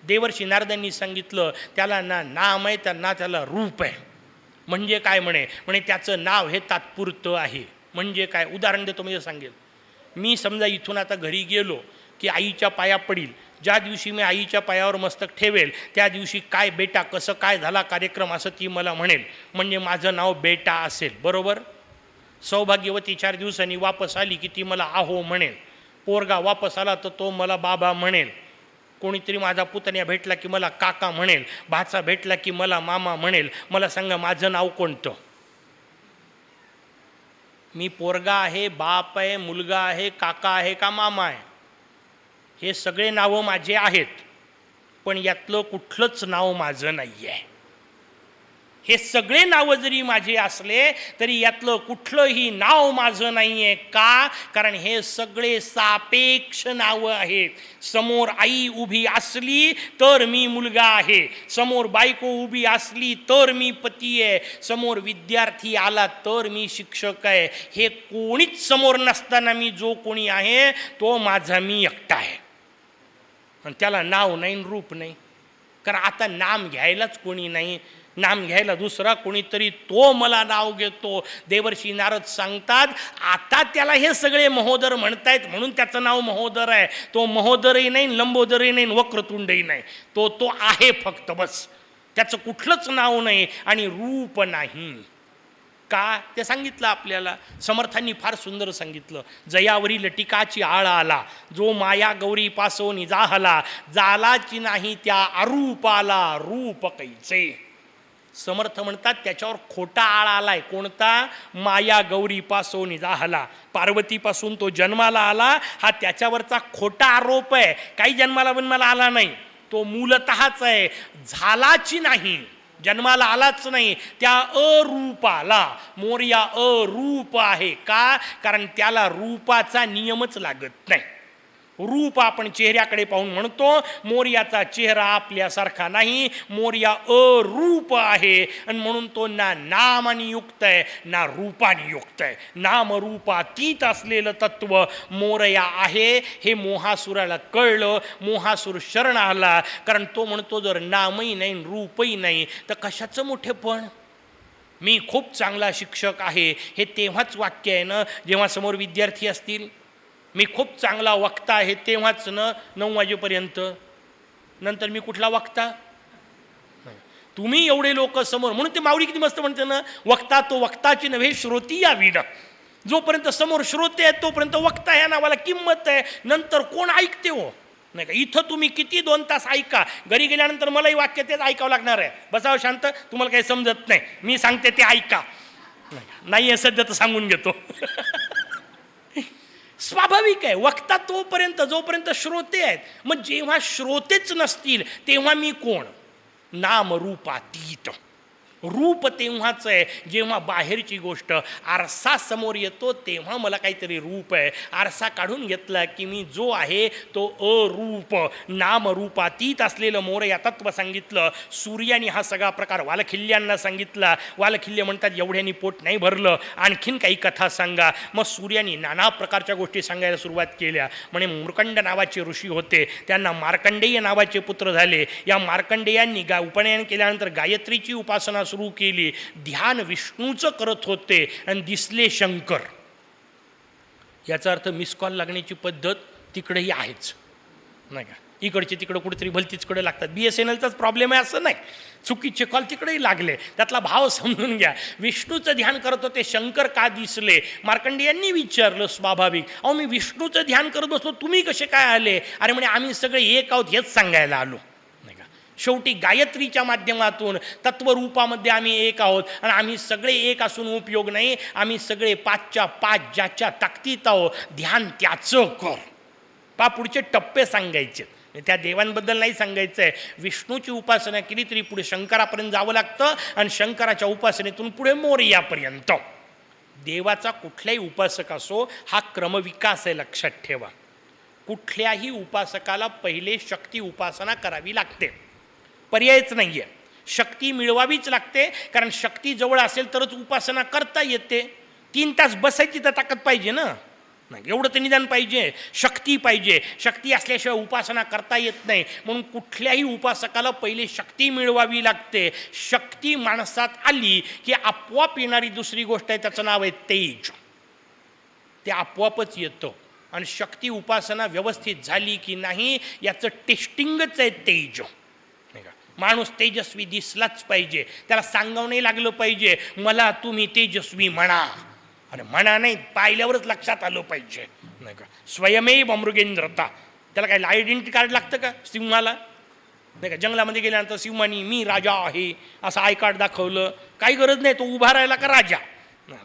देवर्षी नारदांनी सांगितलं त्याला ना नाम आहे ना त्याला रूप आहे. म्हणजे काय म्हणे त्याचं नाव हे तात्पुरतं आहे. म्हणजे काय? उदाहरण देतो, म्हणजे सांगेल. मी समजा इथून आता घरी गेलो की आईच्या पाया पडील. ज्या दिवशी मी आईच्या पायावर मस्तक ठेवेल त्या दिवशी काय बेटा कसं काय झाला कार्यक्रम असं ती मला म्हणेल. म्हणजे माझं नाव बेटा असेल, बरोबर. सौभाग्यवती 4 दिवसांनी वापस आली की ती मला आहो म्हणेल. पोरगा वापस आला तर तो मला बाबा म्हणेल. कोणीतरी माझा पुतण्या भेटला की मला काका म्हणेल. भाचा भेटला की मला मामा म्हणेल. मला सांगा माझं नाव कोणतं? मी पोरगा आहे, बाप आहे, मुलगा आहे, काका आहे का मामा आहे? हे सगळे नावं माझे आहेत, पण यातलं कुठलंच नाव माझं नाही आहे. हे सगळे नावं जरी माझे असले तरी यातलं कुठलंही नाव माझं नाही आहे. का? कारण हे सगळे सापेक्ष नावं आहेत. समोर आई उभी असली तर मी मुलगा आहे, समोर बायको उभी असली तर मी पती आहे, समोर विद्यार्थी आला तर मी शिक्षक आहे. हे कोणीच समोर नसताना मी जो कोणी आहे तो माझा मी एकटा आहे. आणि त्याला नाव नाही, रूप नाही. कारण आता नाम घ्यायलाच कोणी नाही. नाम घ्यायला दुसरा कोणीतरी, तो मला नाव घेतो. देवर्षी नारद सांगतात आता त्याला हे सगळे महोदर म्हणतायत म्हणून त्याचं नाव महोदर आहे. तो महोदरही नाही, लंबोदरही नाही, वक्रतुंडही नाही. तो आहे फक्त, बस. त्याचं कुठलंच नाव नाही आणि रूप नाही. का? ते सांगितलं आपल्याला. समर्थांनी फार सुंदर सांगितलं. जयावरी लटिकाची आळ आला, जो माया गौरी पासोनी जाहला, जालाची नाही त्या अरूपाला रूप कैचे. समर्थ म्हणतात त्याच्यावर खोटा आळ आलाय. कोणता? माया गौरी पासोनी जाहला. पार्वतीपासून तो जन्माला आला, हा त्याच्यावरचा खोटा आरोप आहे. काही जन्माला बनमाला आला नाही, तो मूलतःच आहे. झालाची नाही, जन्माला आलाच नाही. त्या अरूपाला, मोरया अरूप आहे. का? कारण त्याला रूपाचा नियमच लागत नाही. रूप आपण चेहऱ्याकडे पाहून म्हणतो, मोर्याचा चेहरा आपल्यासारखा नाही, मोर्या अरूप आहे. आणि म्हणून तो ना नामाने युक्त आहे ना रूपाने युक्त आहे. नामरूपातीत असलेलं तत्व मोरया आहे. हे मोहासुराला कळलं. मोहासूर शरण आला. कारण तो म्हणतो जर नामही नाही रूपही नाही तर कशाचं मोठेपण. मी खूप चांगला शिक्षक आहे हे तेव्हाच वाक्य आहे ना जेव्हा समोर विद्यार्थी असतील. मी खूप चांगला वक्ता आहे तेव्हाच न 9 वाजेपर्यंत. नंतर मी कुठला वक्ता? तुम्ही एवढे लोक समोर. म्हणून ते माऊली किती मस्त म्हणते ना, वक्ता तो वक्ताची नव्हे श्रोती या विड. जोपर्यंत समोर श्रोते आहेत तोपर्यंत वक्ता या नावाला किंमत आहे. नंतर कोण ऐकते हो? नाही का? इथं तुम्ही किती 2 तास ऐका, घरी गेल्यानंतर मलाही वाक्य तेच ऐकावं लागणार आहे. बसावं शांत, तुम्हाला काही समजत नाही, मी सांगते ते ऐका. नाही आहे सध्या तर सांगून घेतो. स्वाभाविक आहे. वक्ता तोपर्यंत जोपर्यंत श्रोते आहेत. मग जेव्हा श्रोतेच नसतील तेव्हा मी कोण? नामरूपातीत. रूप तेव्हाच आहे जेव्हा बाहेरची गोष्ट आरसा समोर येतो तेव्हा मला काहीतरी रूप आहे. आरसा काढून घेतला की मी जो आहे तो अरूप नामरूपातीत असलेलं मोरया तत्व सांगितलं. सूर्याने हा सगळा प्रकार वालखिल्यांना सांगितला. वालखिल्य म्हणतात एवढ्यानी पोट नाही भरलं, आणखीन काही कथा सांगा. मग सूर्याने नाना प्रकारच्या गोष्टी सांगायला सुरुवात केल्या. म्हणे मृकंड नावाचे ऋषी होते, त्यांना मार्कंडेय नावाचे पुत्र झाले. या मार्कंडेयांनी उपनयन केल्यानंतर गायत्रीची उपासना सुरू केली. ध्यान विष्णूचं करत होते आणि दिसले शंकर. याचा अर्थ मिस कॉल लागण्याची पद्धत तिकडेही आहेच नाही का. इकडचे तिकडं कुठेतरी भलतीचकडे लागतात. BSNLचाच प्रॉब्लेम आहे असं नाही, चुकीचे कॉल तिकडेही लागले. त्यातला भाव समजून घ्या. विष्णूचं ध्यान करत होते, शंकर का दिसले? मार्कंडेयांनी विचारलं स्वाभाविक, अहो मी विष्णूचं ध्यान करत बसलो, तुम्ही कसे काय आले? अरे म्हणे आम्ही सगळे एक आहोत हेच सांगायला आलो नाही का. शेवटी गायत्रीच्या माध्यमातून तत्वरूपामध्ये आम्ही एक आहोत आणि आम्ही सगळे एक असून उपयोग नाही. आम्ही सगळे पाचच्या पाच ज्याच्या ताकदीत आहोत, ध्यान त्याचं कर. पुढचे टप्पे सांगायचे, त्या देवांबद्दल नाही सांगायचं आहे. विष्णूची उपासना केली तरी पुढे शंकरापर्यंत जावं लागतं आणि शंकराच्या उपासनेतून पुढे मोरयापर्यंत. देवाचा कुठल्याही उपासक असो हा क्रमविकास आहे, लक्षात ठेवा. कुठल्याही उपासकाला पहिले शक्ती उपासना करावी लागते, पर्यायच नाही आहे. शक्ती मिळवावीच लागते, कारण शक्ती जवळ असेल तरच उपासना करता येते. 3 तास बसायची तर ताकद पाहिजे ना, नाही एवढं तर निदान पाहिजे. शक्ती पाहिजे, शक्ती असल्याशिवाय उपासना करता येत नाही. म्हणून कुठल्याही उपासकाला पहिले शक्ती मिळवावी लागते. शक्ती माणसात आली की आपोआप येणारी दुसरी गोष्ट आहे, त्याचं नाव आहे तेज. ते आपोआपच येतं. आणि शक्ती उपासना व्यवस्थित झाली की नाही याचं टेस्टिंगच आहे तेज. माणूस तेजस्वी दिसलाच पाहिजे, त्याला सांगावं नाही लागलं पाहिजे मला तुम्ही तेजस्वी म्हणा. अरे म्हणा नाही, पाहिल्यावरच लक्षात आलं पाहिजे नाही का. स्वयमेव मृगेंद्रता, त्याला काय आयडेंटिटी कार्ड लागतं का सिंहाला नाही का. जंगलामध्ये गेल्यानंतर सिंहानी मी राजा आहे असं आय कार्ड दाखवलं, काही गरज नाही, तो उभा राहिला का राजा.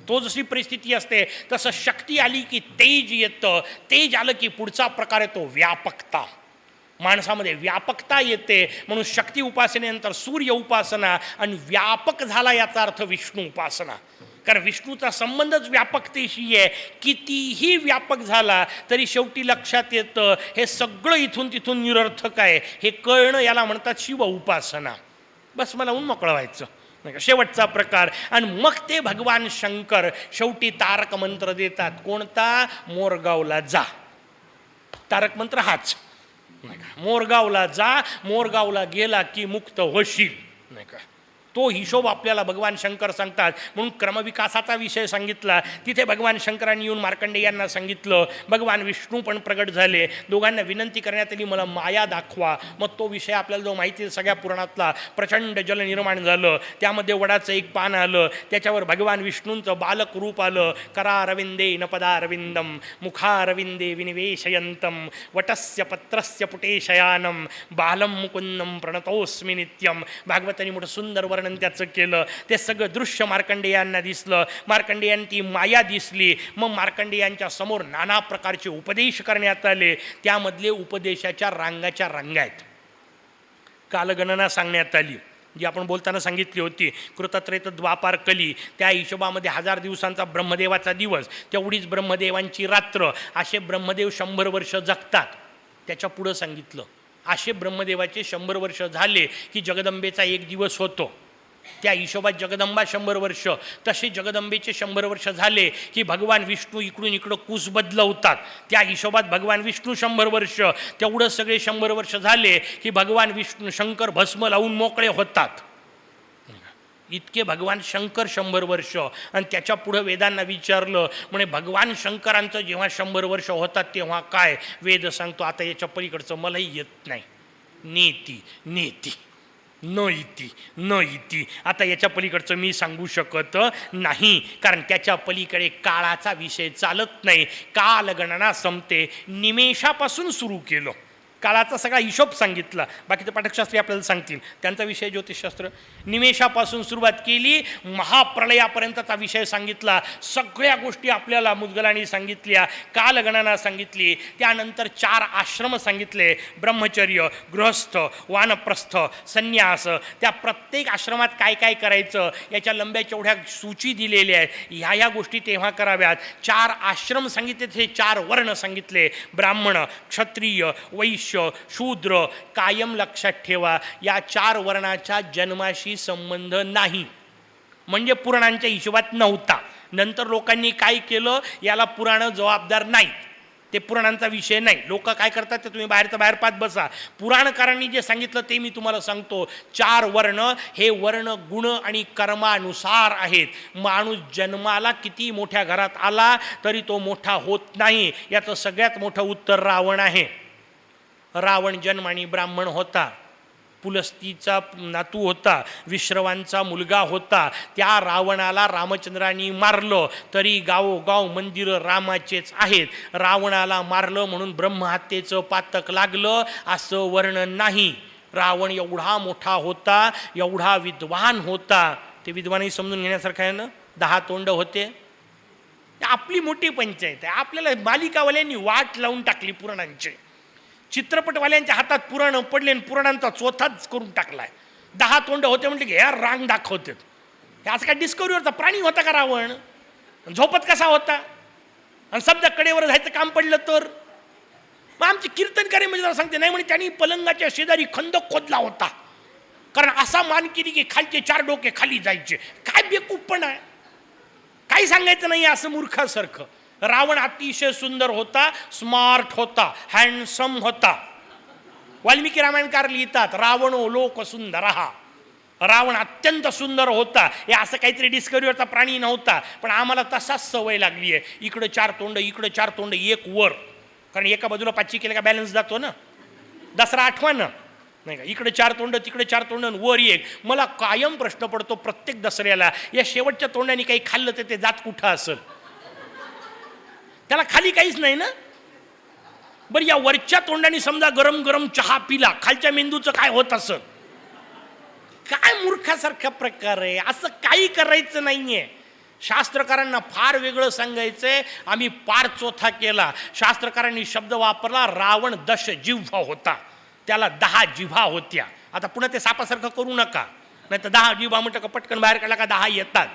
तो जशी परिस्थिती असते तसं शक्ती आली की तेज येतं. तेज आलं की पुढचा प्रकार येतो व्यापकता. माणसामध्ये व्यापकता येते. म्हणून शक्ती उपासनेनंतर सूर्य उपासना आणि व्यापक झाला याचा अर्थ विष्णू उपासना. कारण विष्णूचा संबंधच व्यापकतेशी आहे. कितीही व्यापक झाला तरी शेवटी लक्षात येतं हे सगळं इथून तिथून निरर्थक आहे. हे कळणं याला म्हणतात शिव उपासना. बस मला उन्मोकळं व्हायचं नाही का, शेवटचा प्रकार. आणि मग ते भगवान शंकर शेवटी तारक मंत्र देतात. कोणता? मोरगावला जा. तारक मंत्र हाच नाही का. मोरगावला जा, मोरगावला गेला की मुक्त होशील नाही का. तो हिशोब आपल्याला भगवान शंकर सांगतात. म्हणून क्रमविकासाचा विषय सांगितला. तिथे भगवान शंकरांनी येऊन मार्कंडेयांना सांगितलं. भगवान विष्णू पण प्रगट झाले. दोघांना विनंती करण्यात आली मला माया दाखवा. मग तो विषय आपल्याला जो माहिती आहे सगळ्या पुराणातला, प्रचंड जल निर्माण झालं, त्यामध्ये वडाचं एक पान आलं, त्याच्यावर भगवान विष्णूंचं बालक रूप आलं. करारविंदे न पदारविंदम मुखारविंदे विनिवेशयंतम वटस्य पत्रस्य पुटे शयानम बालम मुकुंदम प्रणतोस्मि नित्यम. भागवतांनी मोठं सुंदर वर्णन त्याचं केलं. ते सगळं दृश्य मार्कंडेयांना दिसलं. मार्कंडेयांची माया दिसली. मग मार्कंडेयांच्या समोर नाना प्रकारचे उपदेश करण्यात आले. त्यामधले उपदेशाच्या रांगाच्या रांगा आहेत. कालगणना सांगण्यात आली जी आपण बोलताना सांगितली होती. कृतत्रेत द्वापार कली, त्या हिशोबामध्ये 1000 दिवसांचा ब्रह्मदेवाचा दिवस, तेवढीच ब्रह्मदेवांची रात्र. असे ब्रह्मदेव 100 वर्ष जगतात. त्याच्या पुढं सांगितलं असे ब्रह्मदेवाचे 100 वर्ष झाले की जगदंबेचा एक दिवस होतो. त्या हिशोबात जगदंबा 100 वर्ष, तसे जगदंबेचे 100 वर्ष झाले की भगवान विष्णू इकडून इकडं कूस बदलवतात. त्या हिशोबात भगवान विष्णू 100 वर्ष, तेवढं सगळे 100 वर्ष झाले की भगवान विष्णू शंकर भस्म लावून मोकळे होतात. इतके भगवान शंकर 100 वर्ष. आणि त्याच्या पुढं वेदांना विचारलं, म्हणे भगवान शंकरांचं जेव्हा 100 वर्ष होतात तेव्हा काय? वेद सांगतो आता याच्या पलीकडचं मलाही येत नाही. नेती नेती न इति न इति. आता याच्या पलीकडचं मी सांगू शकत नाही, कारण त्याच्या पलीकडे काळाचा विषय चालत नाही. कालगणना संपते. निमेषापासून सुरू केलं काळाचा सगळा हिशोब सांगितला. बाकीचं पाठकशास्त्री आपल्याला सांगतील, त्यांचा विषय ज्योतिषशास्त्र. निमेषापासून सुरुवात केली, महाप्रलयापर्यंतचा विषय सांगितला. सगळ्या गोष्टी आपल्याला मुद्गलांनी सांगितल्या, कालगणना सांगितली. त्यानंतर 4 आश्रम सांगितले, ब्रह्मचर्य, गृहस्थ, वानप्रस्थ, संन्यास. त्या प्रत्येक आश्रमात काय काय करायचं याच्या लंब्या चौढ्या सूची दिलेल्या आहेत. ह्या गोष्टी तेव्हा कराव्यात. 4 आश्रम सांगितले, ते 4 वर्ण सांगितले, ब्राह्मण, क्षत्रिय, वैश्य, शूद्र. कायम लक्षात ठेवा, या 4 वर्णाच्या जन्माशी संबंध नाही, म्हणजे पुराणांच्या हिशोबात नव्हता. नंतर लोकांनी काय केलं याला पुराणं जबाबदार नाहीत, ते पुराणांचा विषय नाही. लोक काय करतात ते तुम्ही बाहेरचं बाहेर पाहत बसा. पुराणकारांनी जे सांगितलं ते मी तुम्हाला सांगतो. 4 वर्ण हे वर्ण गुण आणि कर्मानुसार आहेत. माणूस जन्माला किती मोठ्या घरात आला तरी तो मोठा होत नाही. याचं सगळ्यात मोठं उत्तर रावण आहे. रावण जन्माने ब्राह्मण होता, पुलस्तीचा नातू होता, विश्रवांचा मुलगा होता. त्या रावणाला रामचंद्रांनी मारलं, तरी गावोगाव मंदिरं रामाचेच आहेत. रावणाला मारलं म्हणून ब्रह्महत्येचं पातक लागलं असं वर्णन नाही. रावण एवढा मोठा होता, एवढा विद्वान होता. ते विद्वानही समजून घेण्यासारखं आहे ना. 10 तोंड होते. आपली मोठी पंचायत आहे. आपल्याला मालिकावाल्यांनी वाट लावून टाकली पुराणांची. चित्रपटवाल्यांच्या हातात पुराण पडले आणि पुराणांचा चोथाच करून टाकलाय. 10 तोंड होते म्हटले की यार रांग दाखवते. असं काय डिस्कवरीवरचा प्राणी होता का रावण? झोपत कसा होता? आणि समजा कडेवर जायचं काम पडलं तर? मग आमचे कीर्तनकारी म्हणजे जरा सांगते नाही, म्हणजे त्यांनी पलंगाच्या शेजारी खंदक खोदला होता, कारण असा मान केली की खालचे 4 डोके खाली जायचे. काय बेकूफपणा आहे, काही सांगायचं नाही असं मूर्खासारखं. रावण अतिशय सुंदर होता, स्मार्ट होता, हँडसम होता. वाल्मिकी रामायणकार लिहितात, रावणो लोक सुंदर हा. रावण अत्यंत सुंदर होता. हे असं काहीतरी डिस्कवरीवरचा प्राणी नव्हता. पण आम्हाला तसाच सवय लागली आहे. इकडं 4 तोंड, इकडं 4 तोंड, एक वर. कारण एका बाजूला 5 केलं का बॅलन्स जातो ना. दसरा आठवा ना, नाही का? इकडे 4 तोंड, तिकडे 4 तोंड, वर एक. मला कायम प्रश्न पडतो प्रत्येक दसऱ्याला, या शेवटच्या तोंडाने काही खाल्लं तर ते जात कुठं असेल? त्याला खाली काहीच नाही ना. बरं, या वरच्या तोंडाने समजा गरम गरम चहा पिला, खालच्या मेंदूचं काय होत असं? काय मूर्खासारखा प्रकार आहे. असं काही करायचं नाहीये. शास्त्रकारांना फार वेगळं सांगायचंय, आम्ही पार चोथा केला. शास्त्रकारांनी शब्द वापरला, रावण 10 जिव्हा होता, त्याला 10 जिव्हा होत्या. आता पुन्हा ते सापासारखं करू नका, नाही तर 10 जिव्हा म्हटलं का पटकन बाहेर काढला का 10 येतात.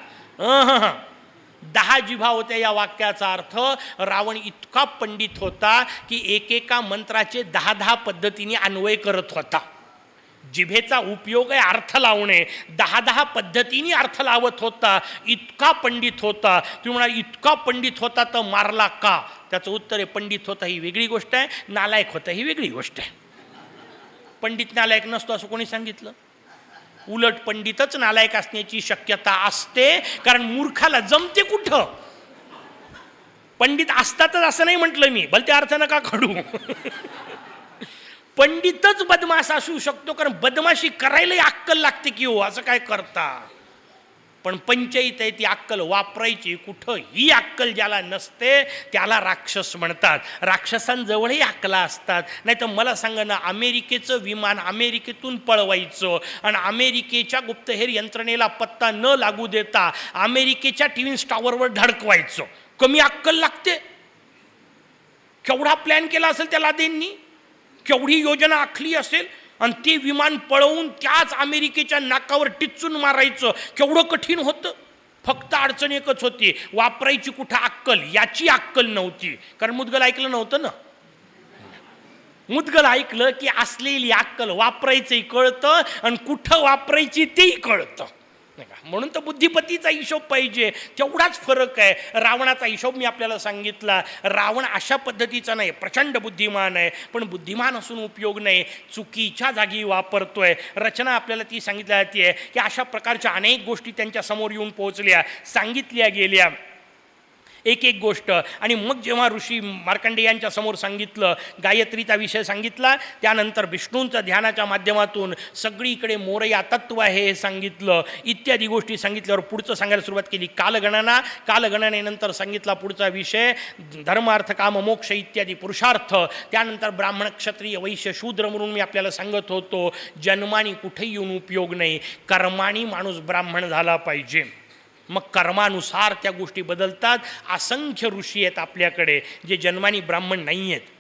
10 जिव्हा होत्या या वाक्याचा अर्थ, रावण इतका पंडित होता की एकेका मंत्राचे 10 पद्धतीने अन्वय करत होता. जिभेचा उपयोग आहे अर्थ लावणे, 10 पद्धतीने अर्थ लावत होता. इतका पंडित होता. तुम्ही म्हणा इतका पंडित होता तर मारला का? त्याचं उत्तर आहे, पंडित होता ही वेगळी गोष्ट आहे, नालायक होता ही वेगळी गोष्ट आहे. पंडित नालायक नसतो असं कोणी सांगितलं? उलट पंडितच नालायक असण्याची शक्यता असते, कारण मूर्खाला जमते कुठं. पंडित असतातच असं नाही म्हटलं मी, भलते अर्थ नका काढू. पंडितच बदमाश असू शकतो, कारण बदमाशी करायलाही अक्कल लागते की हो, असं काय करता. पण पंचायत आहे ती अक्कल वापरायची कुठं, ही अक्कल ज्याला नसते त्याला राक्षस म्हणतात. राक्षसांजवळही अक्कला असतात. नाही तर मला सांगा ना, अमेरिकेचं विमान अमेरिकेतून पळवायचं आणि अमेरिकेच्या गुप्तहेर यंत्रणेला पत्ता न लागू देता अमेरिकेच्या ट्विन टॉवरवर धडकवायचं, कमी अक्कल लागते? केवढा प्लॅन केला असेल त्या लादेंनी, केवढी योजना आखली असेल, आणि ते विमान पळवून त्याच अमेरिकेच्या नाकावर टिचून मारायचं केवढं कठीण होतं. फक्त अडचण एकच होती, वापरायची कुठं अक्कल, याची अक्कल नव्हती. कारण मुद्गल ऐकलं नव्हतं ना. मुद्गल ऐकलं की असलेली अक्कल वापरायचंही कळतं आणि कुठं वापरायची तेही कळतं, नाही का. म्हणून तर बुद्धिपतीचा हिशोब पाहिजे, तेवढाच फरक आहे. रावणाचा हिशोब मी आपल्याला सांगितला. रावण अशा पद्धतीचा नाही, प्रचंड बुद्धिमान आहे, पण बुद्धिमान असून उपयोग नाही, चुकीच्या जागी वापरतोय. रचना आपल्याला ती सांगितली जाते की अशा प्रकारच्या अनेक गोष्टी त्यांच्या समोर येऊन पोहोचल्या, सांगितल्या गेल्या. एक एक गोष्ट. आणि मग जेव्हा ऋषी मार्कंडेयांच्या समोर सांगितलं, गायत्रीचा विषय सांगितला, त्यानंतर विष्णूंच्या ध्यानाच्या माध्यमातून सगळीकडे मोरया तत्व आहे हे सांगितलं, इत्यादी गोष्टी सांगितल्यावर पुढचं सांगायला सुरुवात केली कालगणना. कालगणनेनंतर सांगितला पुढचा विषय धर्म अर्थ काम मोक्ष इत्यादी पुरुषार्थ. त्यानंतर ब्राह्मण क्षत्रिय वैश्य शूद्र म्हणून मी आपल्याला सांगत होतो, जन्मानी कुठेही येऊन उपयोग नाही, कर्मानी माणूस ब्राह्मण झाला पाहिजे. मग कर्मानुसार त्या गोष्टी बदलतात. असंख्य ऋषी आहेत आपल्याकडे जे जन्मानी ब्राह्मण नाही आहेत.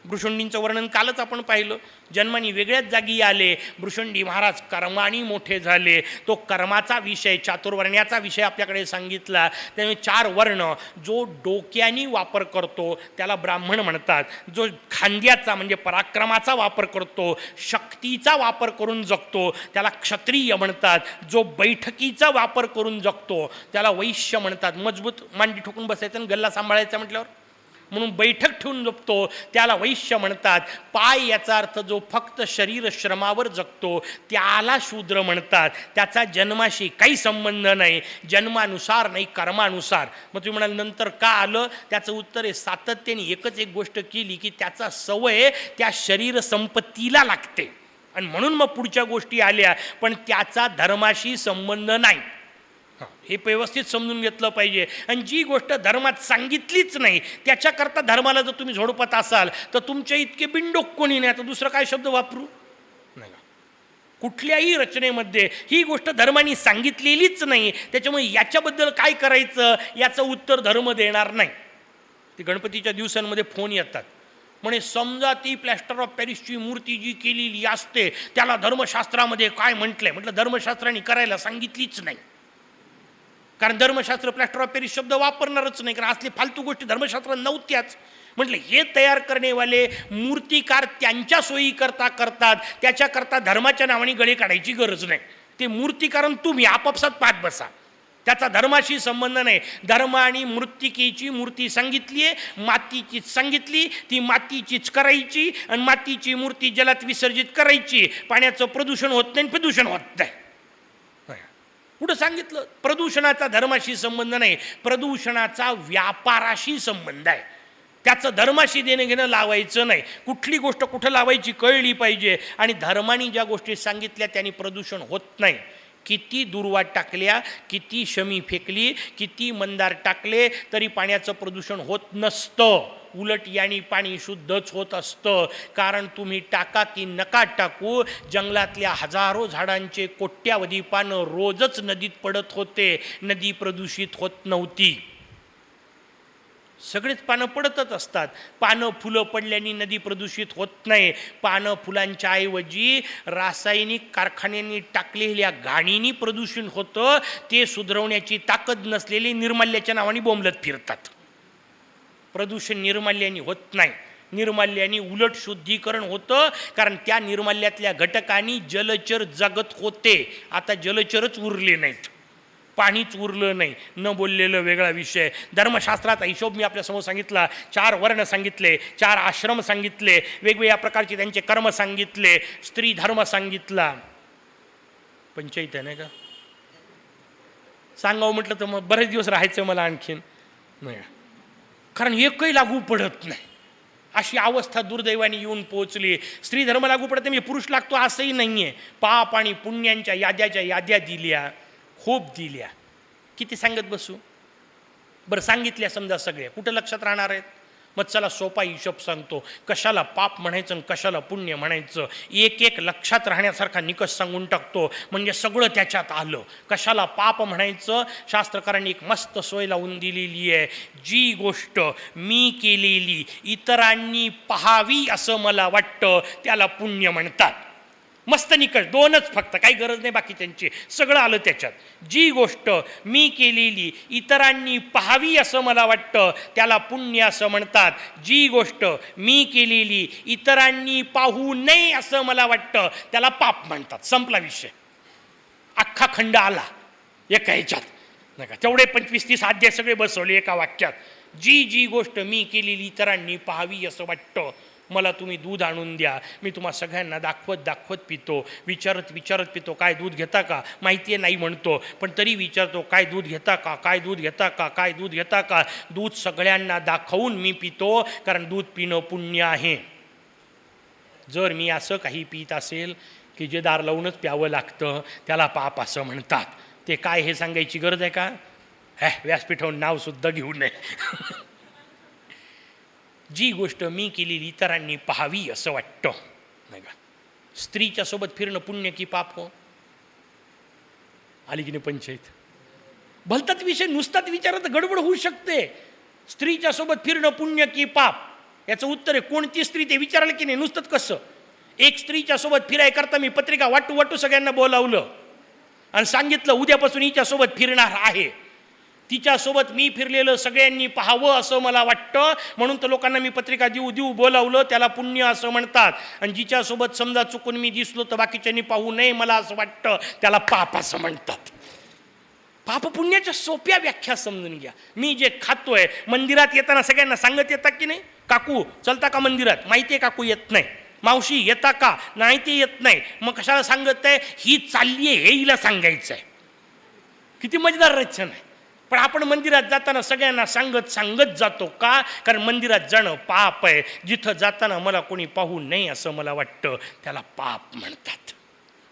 भृशुंडींचं वर्णन कालच आपण पाहिलं, जन्मानी वेगळ्याच जागी आले, भृशुंडी महाराज कर्मानी मोठे झाले. तो कर्माचा विषय, चातुर्वर्ण्याचा विषय आपल्याकडे सांगितला. त्यामुळे 4 वर्ण जो डोक्यानी वापर करतो त्याला ब्राह्मण म्हणतात, जो खांद्याचा म्हणजे पराक्रमाचा वापर करतो, शक्तीचा वापर करून जगतो त्याला क्षत्रिय म्हणतात, जो बैठकीचा वापर करून जगतो त्याला वैश्य म्हणतात. मजबूत मांडी ठोकून बसायचं आणि गल्ला सांभाळायचा म्हटल्यावर, म्हणून बैठक ठेवून जगतो त्याला वैश्य म्हणतात. पाय याचा अर्थ जो फक्त शरीर श्रमावर जगतो त्याला शूद्र म्हणतात. त्याचा जन्माशी काही संबंध नाही, जन्मानुसार नाही कर्मानुसार. मग तुम्ही म्हणाल नंतर का आलं, त्याचं उत्तर आहे सातत्याने एकच एक गोष्ट केली की त्याचा सवय त्या शरीर संपत्तीला लागते आणि म्हणून मग पुढच्या गोष्टी आल्या, पण त्याचा धर्माशी संबंध नाही. हे व्यवस्थित समजून घेतलं पाहिजे. आणि जी गोष्ट धर्मात सांगितलीच नाही त्याच्याकरता धर्माला जर तुम्ही झोडपत असाल तर तुमच्या इतके बिंडोक कोणी नाही. आता दुसरं काय शब्द वापरू नाही. कुठल्याही रचनेमध्ये ही गोष्ट धर्माने सांगितलेलीच नाही, त्याच्यामुळे याच्याबद्दल काय करायचं याचं उत्तर धर्म देणार नाही. ती गणपतीच्या दिवसांमध्ये फोन येतात म्हणे, समजा ती प्लॅस्टर ऑफ पॅरिसची मूर्ती जी केलेली असते त्याला धर्मशास्त्रामध्ये काय म्हटलंय. म्हटलं धर्मशास्त्राने करायला सांगितलीच नाही, कारण धर्मशास्त्र प्लॅस्टर ऑफ पॅरिस शब्द वापरणारच नाही, कारण असले फालतू गोष्टी धर्मशास्त्रात नव्हत्याच. म्हटलं हे तयार करणेवाले मूर्तिकार त्यांच्या सोयी करता करतात, त्याच्याकरता धर्माच्या नावाने गळे काढायची गरज नाही. ते मूर्तिकारण तुम्ही आपापसात पाहत बसा, त्याचा धर्माशी संबंध नाही. धर्म आणि मृत्तिकेची मूर्ती सांगितली आहे, मातीचीच सांगितली, ती मातीचीच करायची आणि मातीची मूर्ती जलात विसर्जित करायची. पाण्याचं प्रदूषण होत नाही, प्रदूषण होत नाही. कुठं सांगितलं? प्रदूषणाचा धर्माशी संबंध नाही, प्रदूषणाचा व्यापाराशी संबंध आहे. त्याचं धर्माशी देणं घेणं लावायचं नाही. कुठली गोष्ट कुठं लावायची कळली पाहिजे. आणि धर्माने ज्या गोष्टी सांगितल्या त्यांनी प्रदूषण होत नाही. किती दुर्वाट टाकल्या, किती शमी फेकली, किती मंदार टाकले तरी पाण्याचं प्रदूषण होत नसतं. उलट याने पाणी शुद्धच होत असतं. कारण तुम्ही टाका की नका टाकू, जंगलातल्या हजारो झाडांचे कोट्यावधी पानं रोजच नदीत पडत होते, नदी प्रदूषित होत नव्हती. सगळेच पानं पडतच असतात. पानं फुलं पडल्याने नदी प्रदूषित होत नाही. पानं फुलांच्या ऐवजी रासायनिक कारखान्यांनी टाकलेल्या घाणीनी प्रदूषण होतं. ते सुधारवण्याची ताकद नसलेले निर्माल्याच्या नावाने बोंबलत फिरतात. प्रदूषण निर्माल्याने होत नाही, निर्माल्याने उलट शुद्धीकरण होतं. कारण त्या निर्माल्यातल्या घटकांनी जलचर जगत होते, आता जलचरच उरले नाहीत, पाणीच उरलं नाही. न बोललेलं वेगळा विषय. धर्मशास्त्राचा हिशोब मी आपल्यासमोर सांगितला. 4 वर्ण सांगितले, 4 आश्रम सांगितले, वेगवेगळ्या प्रकारचे त्यांचे कर्म सांगितले, स्त्री धर्म सांगितला. पंचायत आहे नाही का सांगावं म्हटलं तर मग बरेच दिवस राहायचं मला आणखीन नाही, कारण एकही लागू पडत नाही. अशी अवस्था दुर्दैवाने येऊन पोहोचली. स्त्री धर्म लागू पडते म्हणजे पुरुष लागतो असंही नाही आहे. पाप आणि पुण्यांच्या याद्या दिल्या, खूप दिल्या. किती सांगत बसू बरं. सांगितल्या समजा सगळे, कुठं लक्षात राहणार आहेत. मग चला सोपा हिशोब सांगतो, कशाला पाप म्हणायचं आणि कशाला पुण्य म्हणायचं. एक एक लक्षात राहण्यासारखा निकष सांगून टाकतो, म्हणजे सगळं त्याच्यात आलं. कशाला पाप म्हणायचं, शास्त्रकारांनी एक मस्त सोय लावून दिलेली आहे. जी गोष्ट मी केलेली इतरांनी पाहावी असं मला वाटतं त्याला पुण्य म्हणतात. मस्त निकष, 2च फक्त, काही गरज नाही बाकीच्यांची, सगळं आलं त्याच्यात. जी गोष्ट मी केलेली इतरांनी पाहावी असं मला वाटतं त्याला पुण्य असं म्हणतात. जी गोष्ट मी केलेली इतरांनी पाहू नये असं मला वाटतं त्याला पाप म्हणतात. संपला विषय. अख्खा खंड आला एका ह्याच्यात, नाही का. तेवढे 25-30 अध्याय सगळे बसवले एका वाक्यात. जी गोष्ट मी केलेली इतरांनी पाहावी असं वाटतं मला तुम्ही दूध आणून द्या, मी तुम्हा सगळ्यांना दाखवत दाखवत पितो, विचारत विचारत पितो, काय दूध घेता का, माहिती आहे नाही म्हणतो, पण तरी विचारतो काय दूध घेता का, काय दूध घेता का, काय दूध घेता का. दूध सगळ्यांना दाखवून मी पितो, कारण दूध पिणं पुण्य आहे. जर मी असं काही पित असेल की जे दार लावूनच प्यावं लागतं, त्याला पाप असं म्हणतात. ते काय हे सांगायची गरज आहे का? व्यासपीठावर नावसुद्धा घेऊ नये. जी गोष्ट मी केलेली इतरांनी पाहावी असं वाटतं, नाही का. स्त्रीच्या सोबत फिरणं पुण्य की पाप हो? आली की नाही पंचायत? भलताच विषय नुसताच विचारात गडबड होऊ शकते. स्त्रीच्या सोबत फिरणं पुण्य की पाप, याचं उत्तर आहे कोणती स्त्री ते विचारायला की नाही. नुसतंच कसं? एक स्त्रीच्या सोबत फिराय करता मी पत्रिका वाटू वाटू सगळ्यांना बोलावलं आणि सांगितलं उद्यापासून हिच्यासोबत फिरणार आहे. तिच्यासोबत मी फिरलेलं सगळ्यांनी पाहावं असं मला वाटतं, म्हणून तर लोकांना मी पत्रिका देऊ देऊ बोलावलं. त्याला पुण्य असं म्हणतात. आणि जिच्यासोबत समजा चुकून मी दिसलो तर बाकीच्यांनी पाहू नये मला असं वाटतं, त्याला पाप असं म्हणतात. पाप पुण्याच्या सोप्या व्याख्या समजून घ्या. मी जे खातोय, मंदिरात येताना सगळ्यांना सांगत येतात की नाही, काकू चलता का मंदिरात? माहिती आहे काकू येत नाही. मावशी येता का? नाही ते येत नाही. मग कशाला सांगत आहे? ही चालली आहे हे हिला सांगायचं आहे. किती मजेदार रचना आहे. पण आपण मंदिरात जाताना सगळ्यांना सांगत सांगत जातो का? कारण मंदिरात जाणं पाप आहे. जिथं जाताना मला कोणी पाहू नये असं मला वाटतं, त्याला पाप म्हणतात.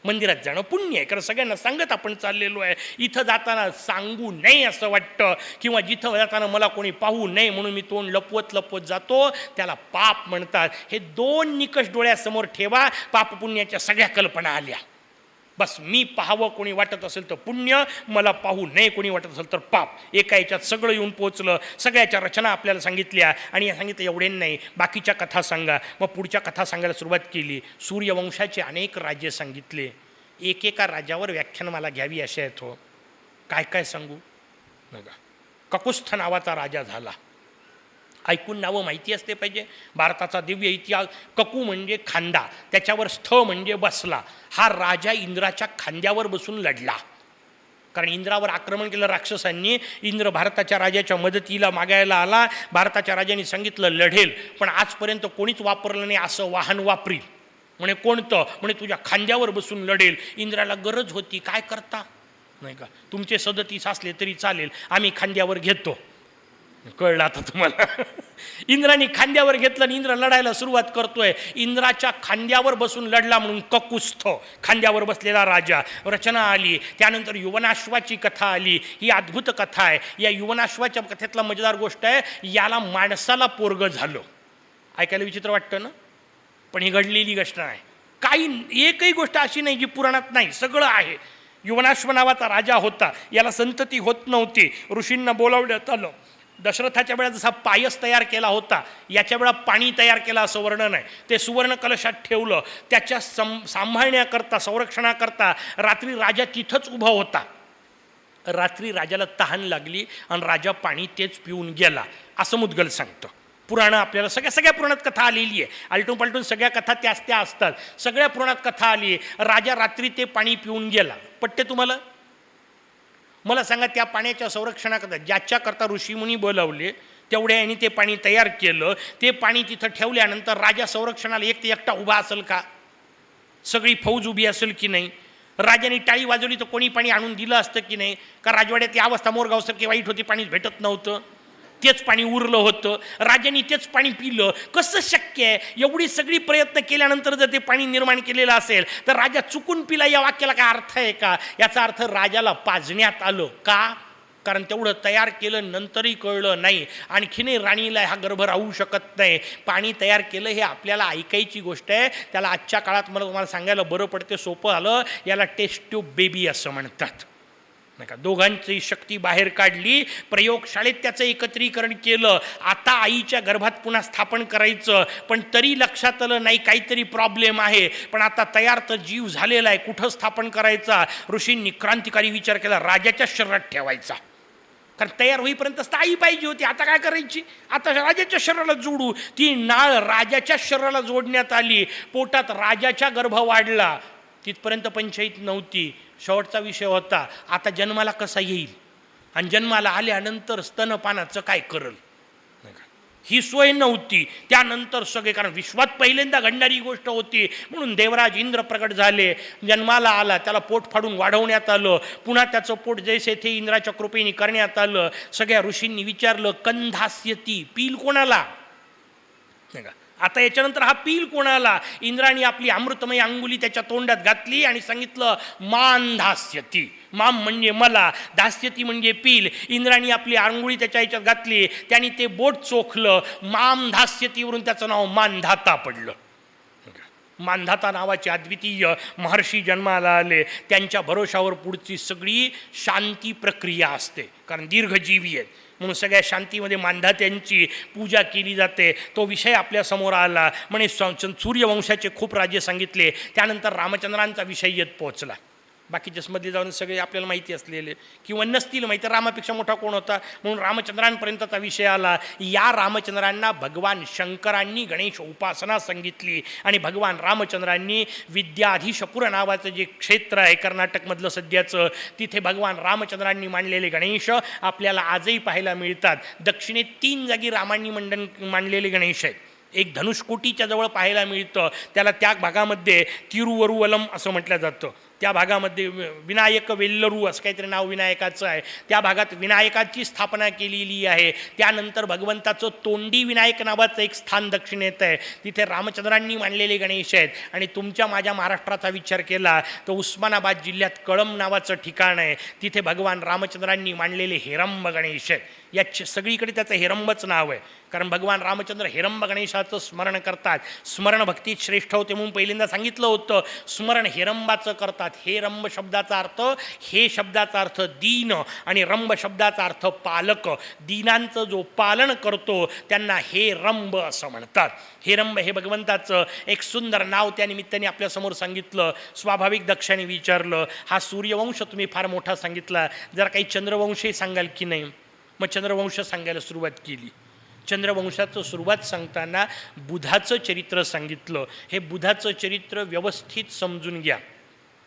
मंदिरात जाणं पुण्य आहे, कारण सगळ्यांना सांगत आपण चाललेलो आहे. इथं जाताना सांगू नये असं वाटतं, किंवा जिथं जाताना मला कोणी पाहू नये म्हणून मी तोंड लपवत लपवत जातो, त्याला पाप म्हणतात. हे दोन निकष डोळ्यासमोर ठेवा. पाप पुण्याच्या सगळ्या कल्पना आल्या. बस मी पाहावं कोणी वाटत असेल तर पुण्य, मला पाहू नये कोणी वाटत असेल तर पाप. एका याच्यात सगळं येऊन पोचलं. सगळ्याच्या रचना आपल्याला सांगितल्या आणि सांगितलं एवढे नाही, बाकीच्या कथा सांगा. मग पुढच्या कथा सांगायला सुरुवात केली. सूर्यवंशाचे अनेक राज्य सांगितले. एकेका राज्यावर व्याख्यान मला घ्यावी असे आहेत हो. काय काय सांगू नका. ककुस्थ नावाचा राजा झाला. ऐकून नावं माहिती असते पाहिजे. भारताचा दिव्य इतिहास. ककू म्हणजे खांदा, त्याच्यावर स्थ म्हणजे बसला. हा राजा इंद्राच्या खांद्यावर बसून लढला. कारण इंद्रावर आक्रमण केलं राक्षसांनी. इंद्र भारताच्या राजाच्या मदतीला मागायला आला. भारताच्या राजाने सांगितलं लढेल, पण आजपर्यंत कोणीच वापरलं नाही असं वाहन वापरील. म्हणे कोणतं? म्हणे तुझ्या खांद्यावर बसून लढेल. इंद्राला गरज होती, काय करता नाही का, तुमचे 37 असले तरी चालेल, आम्ही खांद्यावर घेतो. कळलं आता तुम्हाला. इंद्राने खांद्यावर घेतलं आणि इंद्र लढायला सुरुवात करतोय. इंद्राच्या खांद्यावर बसून लढला म्हणून ककुस्थ, खांद्यावर बसलेला राजा. रचना आली. त्यानंतर युवनाश्वाची कथा आली. ही अद्भुत कथा आहे. या युवनाश्वाच्या कथेतला मजेदार गोष्ट आहे, याला माणसाला पोरगं झालं. ऐकायला विचित्र वाटतं ना, पण ही घडलेली गोष्ट आहे. काही एकही गोष्ट अशी नाही जी पुराणात नाही, सगळं आहे. युवनाश्व नावाचा राजा होता. याला संतती होत नव्हती. ऋषींना बोलावण्यात आलं. दशरथाच्या वेळा जसा पायस तयार केला होता, याच्या वेळा पाणी तयार केला असं वर्णन आहे. ते सुवर्ण कलशात ठेवलं. त्याच्या सांभाळण्याकरता, संरक्षणाकरता रात्री राजा तिथंच उभा होता. रात्री राजाला तहान लागली आणि राजा पाणी तेच पिऊन गेला असं मुद्गल सांगतं. पुराणं आपल्याला सगळ्या पुराणात कथा आलेली आहे. आलटून पालटून सगळ्या कथा त्याच त्या असतात. सगळ्या पुराणात कथा आली आहे. राजा रात्री ते पाणी पिऊन गेला. पटते तुम्हाला? मला सांगा, त्या पाण्याच्या संरक्षणाकरता ज्याच्याकरता ऋषीमुनी बोलावले तेवढ्या यांनी ते पाणी तयार केलं. ते पाणी तिथं ठेवल्यानंतर राजा संरक्षणाला एकटा उभा असेल का? सगळी फौज उभी असेल की नाही? राजाने टाळी वाजवली तर कोणी पाणी आणून दिलं असतं की नाही? का राजवाड्यात ती अवस्था मोरगावसारखी वाईट होती, पाणीच भेटत नव्हतं, तेच पाणी उरलं होतं, राजाने तेच पाणी पिलं? कसं शक्य आहे? एवढी सगळी प्रयत्न केल्यानंतर जर ते पाणी निर्माण केलेलं असेल तर राजा चुकून पिला या वाक्याला काय अर्थ आहे का? याचा अर्थ राजाला पाजण्यात आलं का? कारण तेवढं तयार केलं नंतरही कळलं नाही. आणखीनही राणीला हा गर्भ राहू शकत नाही. पाणी तयार केलं हे आपल्याला ऐकायची गोष्ट आहे. त्याला आजच्या काळात मला तुम्हाला सांगायला बरं पडते, सोपं आलं. याला टेस्ट ट्यूब बेबी असं म्हणतात. नाही का, दोघांची शक्ती बाहेर काढली, प्रयोगशाळेत त्याचं एकत्रीकरण केलं. आता आईच्या गर्भात पुन्हा स्थापन करायचं, पण तरी लक्षात आलं नाही काहीतरी प्रॉब्लेम आहे. पण आता तयार तर जीव झालेला आहे, कुठं स्थापन करायचा? ऋषींनी क्रांतिकारी विचार केला, राजाच्या शरीरात ठेवायचा. कारण तयार होईपर्यंत आई पाहिजे होती. आता काय करायची? आता राजाच्या शरीराला जोडू. ती नाळ राजाच्या शरीराला जोडण्यात आली. पोटात राजाच्या गर्भ वाढला. तिथपर्यंत पंचायत नव्हती. शेवटचा विषय होता, आता जन्माला कसा येईल आणि जन्माला आल्यानंतर स्तनपानाचं काय करल? ही सोय नव्हती. त्यानंतर सगळे, कारण विश्वात पहिल्यांदा घडणारी गोष्ट होती म्हणून देवराज इंद्र प्रकट झाले, जन्माला आला, त्याला पोट फाडून वाढवण्यात आलं, पुन्हा त्याचं पोट जैसे ते इंद्राच्या कृपेने करण्यात आलं. सगळ्या ऋषींनी विचारलं कंधास्यती, पील कोणाला? नाही का, आता याच्यानंतर हा पील कोणाला? इंद्राणी आपली अमृतमय अंगुली त्याच्या तोंडात घातली आणि सांगितलं मान धास्यती. माम म्हणजे मला, दास्यती म्हणजे पील. इंद्राणी आपली अंगुळी त्याच्या ह्याच्यात घातली, त्यांनी ते बोट चोखलं, माम धास्यतीवरून त्याचं नाव मानधाता पडलं. मानधाता नावाचे अद्वितीय महर्षी जन्माला आले. त्यांच्या भरोशावर पुढची सगळी शांती प्रक्रिया असते, कारण दीर्घजीवी आहेत म्हणून सगळ्या शांतीमध्ये मानधात्यांची पूजा केली जाते. तो विषय आपल्यासमोर आला. म्हणे सूर्यवंशाचे खूप राज्य सांगितले. त्यानंतर रामचंद्रांचा विषय येत पोहोचला. बाकीच्या मधले जाऊन सगळे आपल्याला माहिती असलेले किंवा नसतील माहिती, रामापेक्षा मोठा कोण होता म्हणून रामचंद्रांपर्यंतचा विषय आला. या रामचंद्रांना भगवान शंकरांनी गणेश उपासना सांगितली आणि भगवान रामचंद्रांनी विद्याधीशपुर नावाचं जे क्षेत्र आहे कर्नाटकमधलं सध्याचं, तिथे भगवान रामचंद्रांनी मांडलेले गणेश आपल्याला आजही पाहायला मिळतात. दक्षिणेत 3 जागी रामांनी मांडलेले गणेश आहेत. एक धनुष्कोटीच्या जवळ पाहायला मिळतं, त्याला त्या भागामध्ये तिरुवरुवलम असं म्हटलं जातं. त्या भागामध्ये विनायक वेल्लरू असं काहीतरी नाव विनायकाचं आहे. त्या भागात विनायकाची स्थापना केलेली आहे. त्यानंतर भगवंताचं तोंडी विनायक नावाचं एक स्थान दक्षिणेत आहे, तिथे रामचंद्रांनी मांडलेले गणेश आहेत. आणि तुमच्या माझ्या महाराष्ट्राचा विचार केला तर उस्मानाबाद जिल्ह्यात कळंब नावाचं ठिकाण आहे, तिथे भगवान रामचंद्रांनी मांडलेले हेरंब गणेश आहेत. या सगळीकडे त्याचं हेरंबच नाव आहे, कारण भगवान रामचंद्र हेरंब गणेशाचं स्मरण करतात. स्मरण भक्तीत श्रेष्ठ होते म्हणून पहिल्यांदा सांगितलं होतं, स्मरण हेरंबाचं करतात. हे रंब शब्दाचा अर्थ, हे शब्दाचा अर्थ दीन आणि रंब शब्दाचा अर्थ पालक. दीनांचं जो पालन करतो त्यांना हे रंब असं म्हणतात. हे रंब हे भगवंताचं एक सुंदर नाव त्या निमित्ताने आपल्यासमोर सांगितलं. स्वाभाविक दक्षाने विचारलं, हा सूर्यवंश तुम्ही फार मोठा सांगितला, जरा काही चंद्रवंशही सांगाल की नाही? मग चंद्रवंश सांगायला सुरुवात केली. चंद्रवंशाचं सुरुवात सांगताना बुधाचं चरित्र सांगितलं. हे बुधाचं चरित्र व्यवस्थित समजून घ्या.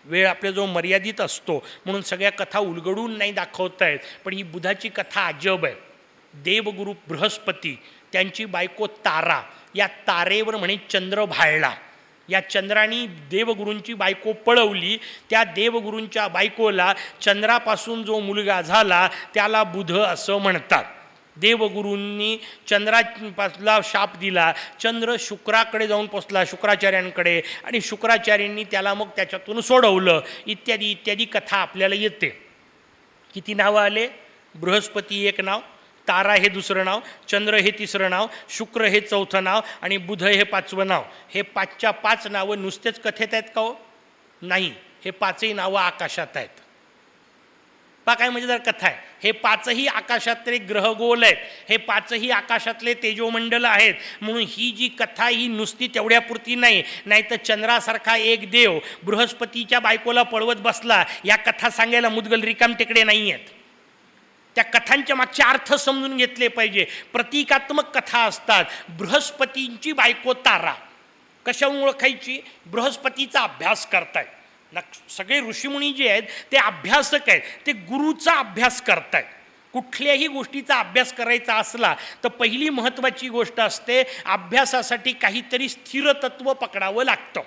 वेळ आपल्याजवळ मर्यादित असतो म्हणून सगळ्या कथा उलगडून नाही दाखवता येत, पण ही बुधाची कथा अजब आहे. देवगुरु बृहस्पती, त्यांची बायको तारा, या तारेवर म्हणे चंद्र भाळला. या चंद्राने देवगुरूंची बायको पळवली. त्या देवगुरूंच्या बायकोला चंद्रापासून जो मुलगा झाला त्याला बुध असं म्हणतात. देवगुरूंनी चंद्राला शाप दिला. चंद्र शुक्राकडे जाऊन पोचला, शुक्राचार्यांकडे, आणि शुक्राचार्यांनी त्याला मग त्याच्यातून सोडवलं. इत्यादी इत्यादी कथा आपल्याला येते. किती नावं आले? बृहस्पती एक नाव, तारा हे दुसरं नाव, चंद्र हे तिसरं नाव, शुक्र हे चौथं नाव आणि बुध हे 5वं नाव. हे 5च्या 5 नावं नुसतेच कथेत आहेत का हो? नाही, हे 5ही नावं आकाशात आहेत. काय मजेदार कथा आहे. हे 5ही आकाशातले ग्रहगोल आहेत, हे 5ही आकाशातले तेजोमंडल आहेत. म्हणून ही जी कथा ही नुसती तेवढ्यापुरती नाही. नाहीतर चंद्रासारखा एक देव बृहस्पतीच्या बायकोला पळवत बसला, या कथा सांगायला मुदगल रिकाम टेकडे नाही आहेत. त्या कथांच्या मागचे अर्थ समजून घेतले पाहिजे. प्रतिकात्मक कथा असतात. बृहस्पतींची बायको तारा कशावरून ओळखायची? बृहस्पतीचा अभ्यास करतायत ना. सगळे ऋषीमुनी जे आहेत ते अभ्यासक आहेत, ते गुरुचा अभ्यास करतायत. कुठल्याही गोष्टीचा अभ्यास करायचा असला तर पहिली महत्त्वाची गोष्ट असते, अभ्यासासाठी काहीतरी स्थिर तत्व पकडावं लागतं,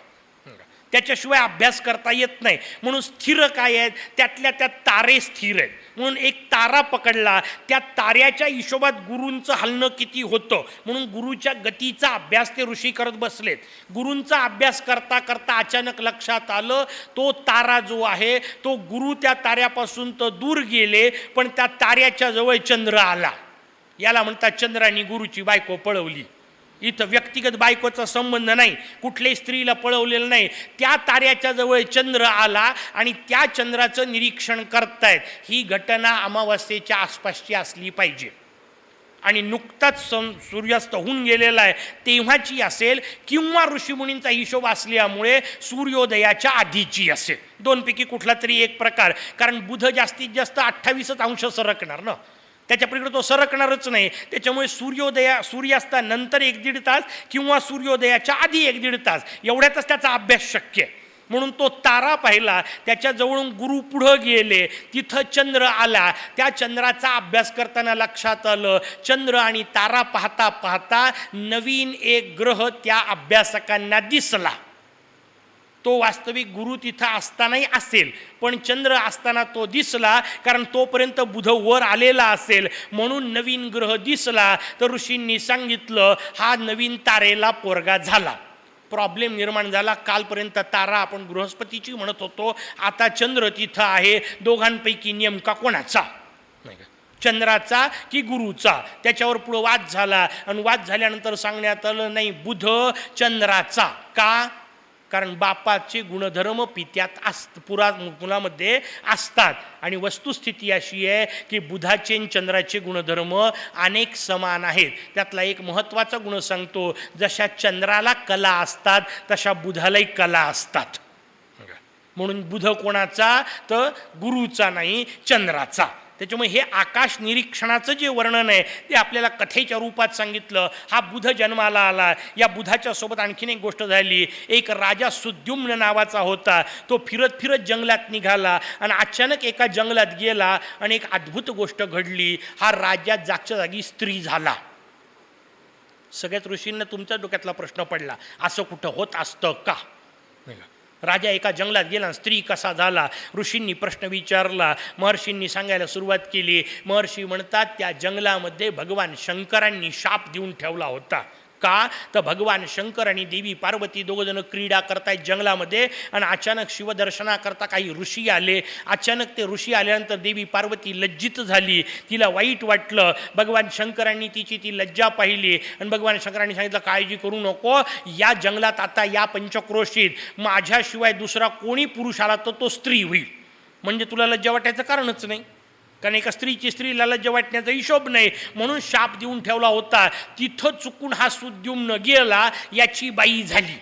त्याच्याशिवाय अभ्यास करता येत नाही. म्हणून स्थिर काय आहेत? त्यातल्या त्यात तारे स्थिर आहेत. म्हणून एक तारा पकडला, त्या ताऱ्याच्या हिशोबात गुरूंचं हलणं किती होतं म्हणून गुरूच्या गतीचा अभ्यास ते ऋषी करत बसलेत. गुरूंचा अभ्यास करता करता अचानक लक्षात आलं, तो तारा जो आहे तो गुरु त्या ताऱ्यापासून तर दूर गेले, पण त्या ताऱ्याच्या जवळ चंद्र आला. याला म्हणतात चंद्राने गुरुची बायको पळवली. इथं व्यक्तिगत बायकोचा संबंध नाही, कुठल्याही स्त्रीला पळवलेलं नाही. त्या ताऱ्याच्या जवळ चंद्र आला आणि त्या चंद्राचं निरीक्षण करतायत. ही घटना अमावास्येच्या आसपासची असली पाहिजे आणि नुकताच सूर्यास्त होऊन गेलेला आहे तेव्हाची असेल, किंवा ऋषीमुनींचा हिशोब असल्यामुळे सूर्योदयाच्या आधीची असेल. दोनपैकी कुठला तरी एक प्रकार, कारण बुध जास्तीत जास्त 28 अंश सरकणार ना, त्याच्या पलीकडे तो सरकणारच नाही. त्याच्यामुळे सूर्यास्तानंतर 1-1.5 तास किंवा सूर्योदयाच्या आधी 1-1.5 तास एवढ्यातच त्याचा अभ्यास शक्य आहे. म्हणून तो तारा पाहिला, त्याच्याजवळून गुरु पुढं गेले, तिथं चंद्र आला. त्या चंद्राचा अभ्यास करताना लक्षात आलं, चंद्र आणि तारा पाहता पाहता नवीन एक ग्रह त्या अभ्यासकांना दिसला. तो वास्तविक गुरु तिथं असतानाही असेल, पण चंद्र असताना तो दिसला, कारण तोपर्यंत बुध वर आलेला असेल म्हणून नवीन ग्रह दिसला. तर ऋषींनी सांगितलं हा नवीन तारेला पोरगा झाला. प्रॉब्लेम निर्माण झाला. कालपर्यंत तारा आपण बृहस्पतीची म्हणत होतो, आता चंद्र तिथं आहे. दोघांपैकी नेमका कोणाचा, चंद्राचा की गुरुचा? त्याच्यावर पुढं वाद झाला आणि वाद झाल्यानंतर सांगण्यात आलं नाही, बुध चंद्राचा. का? कारण बापाचे गुणधर्म पित्यात मुलामध्ये असतात आणि वस्तुस्थिती अशी आहे की बुधाचे आणि चंद्राचे गुणधर्म अनेक समान आहेत. त्यातला एक महत्त्वाचा गुण सांगतो, जशा चंद्राला कला असतात तशा बुधालाही कला असतात. म्हणून बुध कोणाचा? तर गुरुचा नाही, चंद्राचा. त्याच्यामुळे हे आकाश निरीक्षणाचं जे वर्णन आहे ते आपल्याला कथेच्या रूपात सांगितलं. हा बुध जन्माला आला. या बुधाच्या सोबत आणखीन एक गोष्ट झाली. एक राजा सुद्युम्न नावाचा होता. तो फिरत फिरत जंगलात निघाला आणि अचानक एका जंगलात गेला आणि एक अद्भुत गोष्ट घडली. हा राजा जागच्या जागी स्त्री झाला. सगळ्याच ऋषींना तुमच्या डोक्यातला प्रश्न पडला, असं कुठं होत असतं का? राजा एका जंगलात गेला, स्त्री कसा झाला? ऋषींनी प्रश्न विचारला. महर्षींनी सांगायला सुरुवात केली. महर्षी म्हणतात त्या जंगलामध्ये भगवान शंकरांनी शाप देऊन ठेवला होता. का? तर भगवान शंकर आणि देवी पार्वती दोघंजण क्रीडा करतायत जंगलामध्ये आणि अचानक शिवदर्शनाकरता काही ऋषी आले. अचानक ते ऋषी आल्यानंतर देवी पार्वती लज्जित झाली, तिला वाईट वाटलं. भगवान शंकरांनी तिची ती लज्जा पाहिली आणि भगवान शंकरांनी सांगितलं काळजी करू नको, या जंगलात आता या पंचक्रोशीत माझ्याशिवाय दुसरा कोणी पुरुष आला तर तो स्त्री होईल. म्हणजे तुला लज्जा वाटायचं कारणच नाही, कारण एका स्त्रीला लज्जा वाटण्याचा हिशोब नाही म्हणून शाप देऊन ठेवला होता. तिथं चुकून हा सुद्युम्न गेला, याची बाई झाली,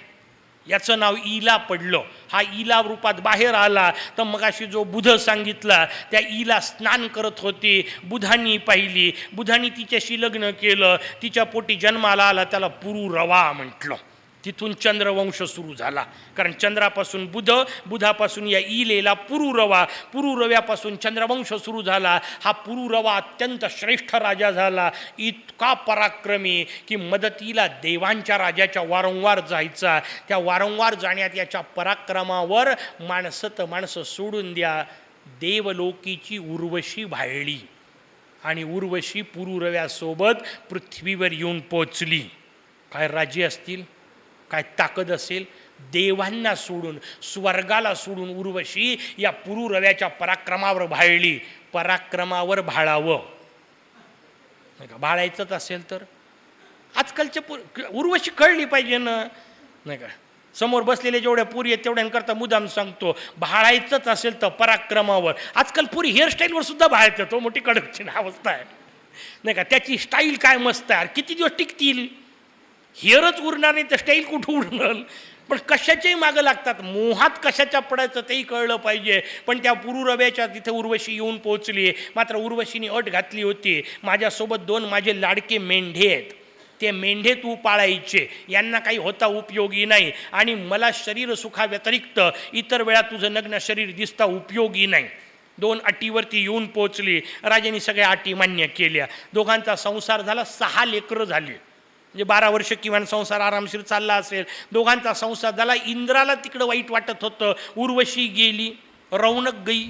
याचं नाव ईला पडलं. हा ईला रूपात बाहेर आला. तर मगाशी जो बुध सांगितला त्या ईला स्नान करत होती, बुधांनी पाहिली, बुधांनी तिच्याशी लग्न केलं, तिच्या पोटी जन्माला आला, त्याला पुरुरवा म्हटलं. तिथून चंद्रवंश सुरू झाला. कारण चंद्रापासून बुध, बुधापासून या इलेला पुरुरवा, पुरुरव्यापासून चंद्रवंश सुरू झाला. हा पुरुरवा अत्यंत श्रेष्ठ राजा झाला, इतका पराक्रमी की मदतीला देवांच्या राजाच्या वारंवार जायचा. त्या वारंवार जाण्यात याच्या पराक्रमावर माणसं सोडून द्या. देवलोकीची उर्वशी भाळली आणि उर्वशी पुरुरव्यासोबत पृथ्वीवर येऊन पोचली. काय राज्य असतील, काय ताकद असेल. देवांना सोडून, स्वर्गाला सोडून उर्वशी या पुरुरव्याच्या पराक्रमावर भाळली. पराक्रमावर भाळावं नाही का? भाळायचंच असेल तर आजकालच्या उर्वशी कळली पाहिजे ना, नाही का? समोर बसलेले जेवढ्या पुरी आहेत तेवढ्यांकरता मुदाम सांगतो, भाळायचंच असेल तर पराक्रमावर. आजकाल पुरी हेअरस्टाईलवर सुद्धा भाळायचं, तो मोठी कडकची अवस्था आहे नाही का? त्याची स्टाईल काय मस्त आहे, किती दिवस टिकतील? हेअरच उरणार नाही तर स्टाईल कुठं उरणार? पण कशाच्याही मागं लागतात. मोहात कशाच्या पडायचं तेही कळलं पाहिजे. पण त्या पुरुरव्याच्या तिथे उर्वशी येऊन पोहोचली. मात्र उर्वशीने अट घातली होती, माझ्यासोबत 2 माझे लाडके मेंढे आहेत, ते मेंढे तू पाळायचे, यांना काही होता उपयोगी नाही आणि मला शरीर सुखाव्यतिरिक्त इतर वेळा तुझं नग्न शरीर दिसता उपयोगी नाही. 2 अटीवरती येऊन पोहोचली. राजांनी सगळ्या अटी मान्य केल्या. दोघांचा संसार झाला. 6 लेकरं झाली. म्हणजे 12 वर्ष किमान संसार आरामशीर चालला असेल. दोघांचा संसार झाला. इंद्राला तिकडं वाईट वाटत होतं, उर्वशी गेली, रौनक गई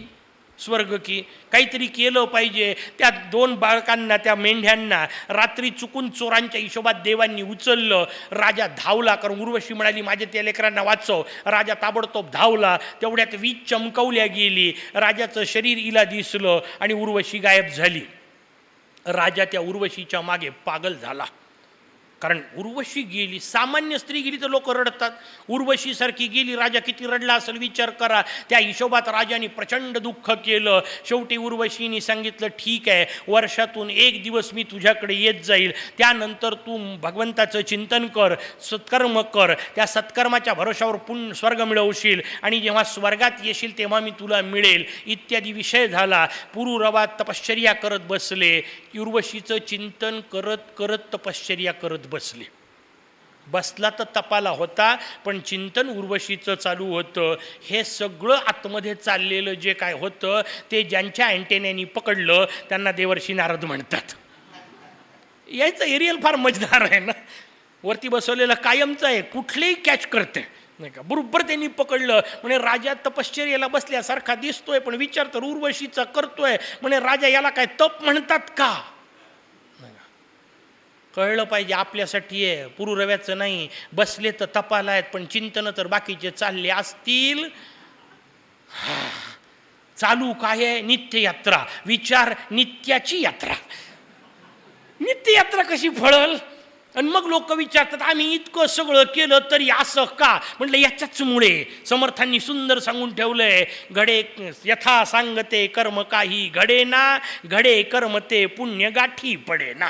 स्वर्ग की, काहीतरी केलं पाहिजे. त्या 2 बाळकांना, त्या मेंढ्यांना रात्री चुकून चोरांच्या हिशोबात देवांनी उचललं. राजा धावला, कारण उर्वशी म्हणाली माझ्या त्या लेकरांना वाचव. राजा ताबडतोब धावला. तेवढ्यात वीज चमकवल्या गेली. राजाचं शरीर इला दिसलं आणि उर्वशी गायब झाली. राजा त्या उर्वशीच्या मागे पागल झाला, कारण उर्वशी गेली. सामान्य स्त्री गेली तर लोक रडतात, उर्वशीसारखी गेली, राजा किती रडला असेल विचार करा. त्या हिशोबात राजाने प्रचंड दुःख केलं. शेवटी उर्वशीने सांगितलं ठीक आहे, वर्षातून 1 दिवस मी तुझ्याकडे येत जाईल, त्यानंतर तू भगवंताचं चिंतन कर, सत्कर्म कर, त्या सत्कर्माच्या भरोशावर स्वर्ग मिळवशील आणि जेव्हा स्वर्गात येशील तेव्हा मी तुला मिळेल, इत्यादी विषय झाला. पुरुरवा तपश्चर्या करत बसले. उर्वशीचं चिंतन करत करत तपश्चर्या करत बसले. बसला तर तपाला होता, पण चिंतन उर्वशीचं चालू होतं. हे सगळं आतमध्ये चाललेलं जे काय होतं ते ज्यांच्या अँटेन्यानी पकडलं त्यांना देवर्षी नारद म्हणतात. यायचं एरियल फार मजेदार आहे ना, वरती बसवलेलं कायमचं आहे, कुठलेही कॅच करते नाही का. बरोबर त्यांनी पकडलं म्हणे राजा तपश्चर्याला बसल्यासारखा दिसतोय, पण विचार तर उर्वशीचा करतोय. म्हणे राजा याला काय तप म्हणतात का? कळलं पाहिजे आपल्यासाठी आहे, पुरुरव्याचं नाही. बसले तर तपाला आहेत, पण चिंतन तर बाकीचे चालले असतील. चालू काय आहे? नित्ययात्रा. विचार नित्याची यात्रा. नित्ययात्रा कशी फळल? आणि मग लोक विचारतात आम्ही इतकं सगळं केलं तरी असं का? म्हटलं याच्याच मुळे समर्थांनी सुंदर सांगून ठेवलंय, घडे यथा सांगते कर्म काही घडे ना, घडे कर्म ते पुण्य गाठी पडे ना.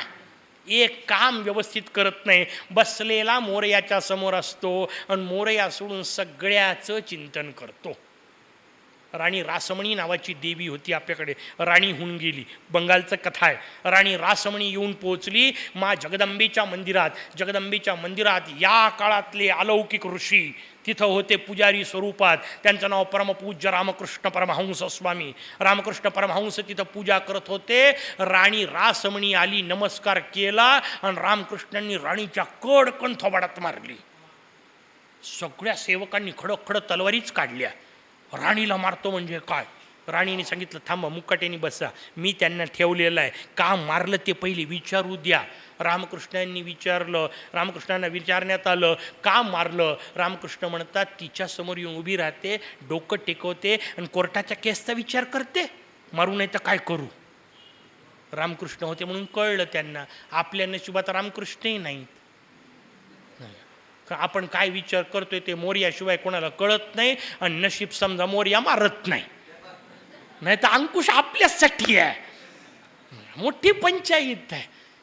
एक काम व्यवस्थित करत नाही, बसलेला मोरयाच्या समोर असतो आणि मोरया सोडून सगळ्याचं चिंतन करतो. राणी रासमणी नावाची देवी होती आपल्याकडे, राणी होऊन गेली. बंगालचं कथा आहे. राणी रासमणी येऊन पोहोचली मा जगदंबेच्या मंदिरात. जगदंबेच्या मंदिरात या काळातले अलौकिक ऋषी तिथं होते पुजारी स्वरूपात. त्यांचं नाव परमपूज्य रामकृष्ण परमहंस स्वामी. रामकृष्ण परमहंस तिथं पूजा करत होते. राणी रासमणी आली, नमस्कार केला आणि रामकृष्णांनी राणीच्या कडकन थोबाडात मारली. सगळ्या सेवकांनी खडक खडक तलवारीच काढल्या. राणीला मारतो म्हणजे काय? राणीने सांगितलं थांबा, मुकाट्याने बसा, मी त्यांना ठेवलेलं आहे, का मारलं ते पहिले विचारू द्या. रामकृष्णांनी विचारलं. रामकृष्णांना विचारण्यात आलं का मारलं? रामकृष्ण म्हणतात तिच्यासमोर येऊन उभी राहते, डोकं टेकवते आणि कोर्टाच्या केसचा विचार करते. मारू नाही तर काय करू? रामकृष्ण होते म्हणून कळलं त्यांना. आपल्या नशिबात रामकृष्णही नाहीत. आपण काय विचार करतोय ते मोर्याशिवाय कोणाला कळत नाही. आणि नशीब समजा मोर्या मारत नाही, नाही तर अंकुश आपल्यासाठी आहे. मोठी पंचायत आहे.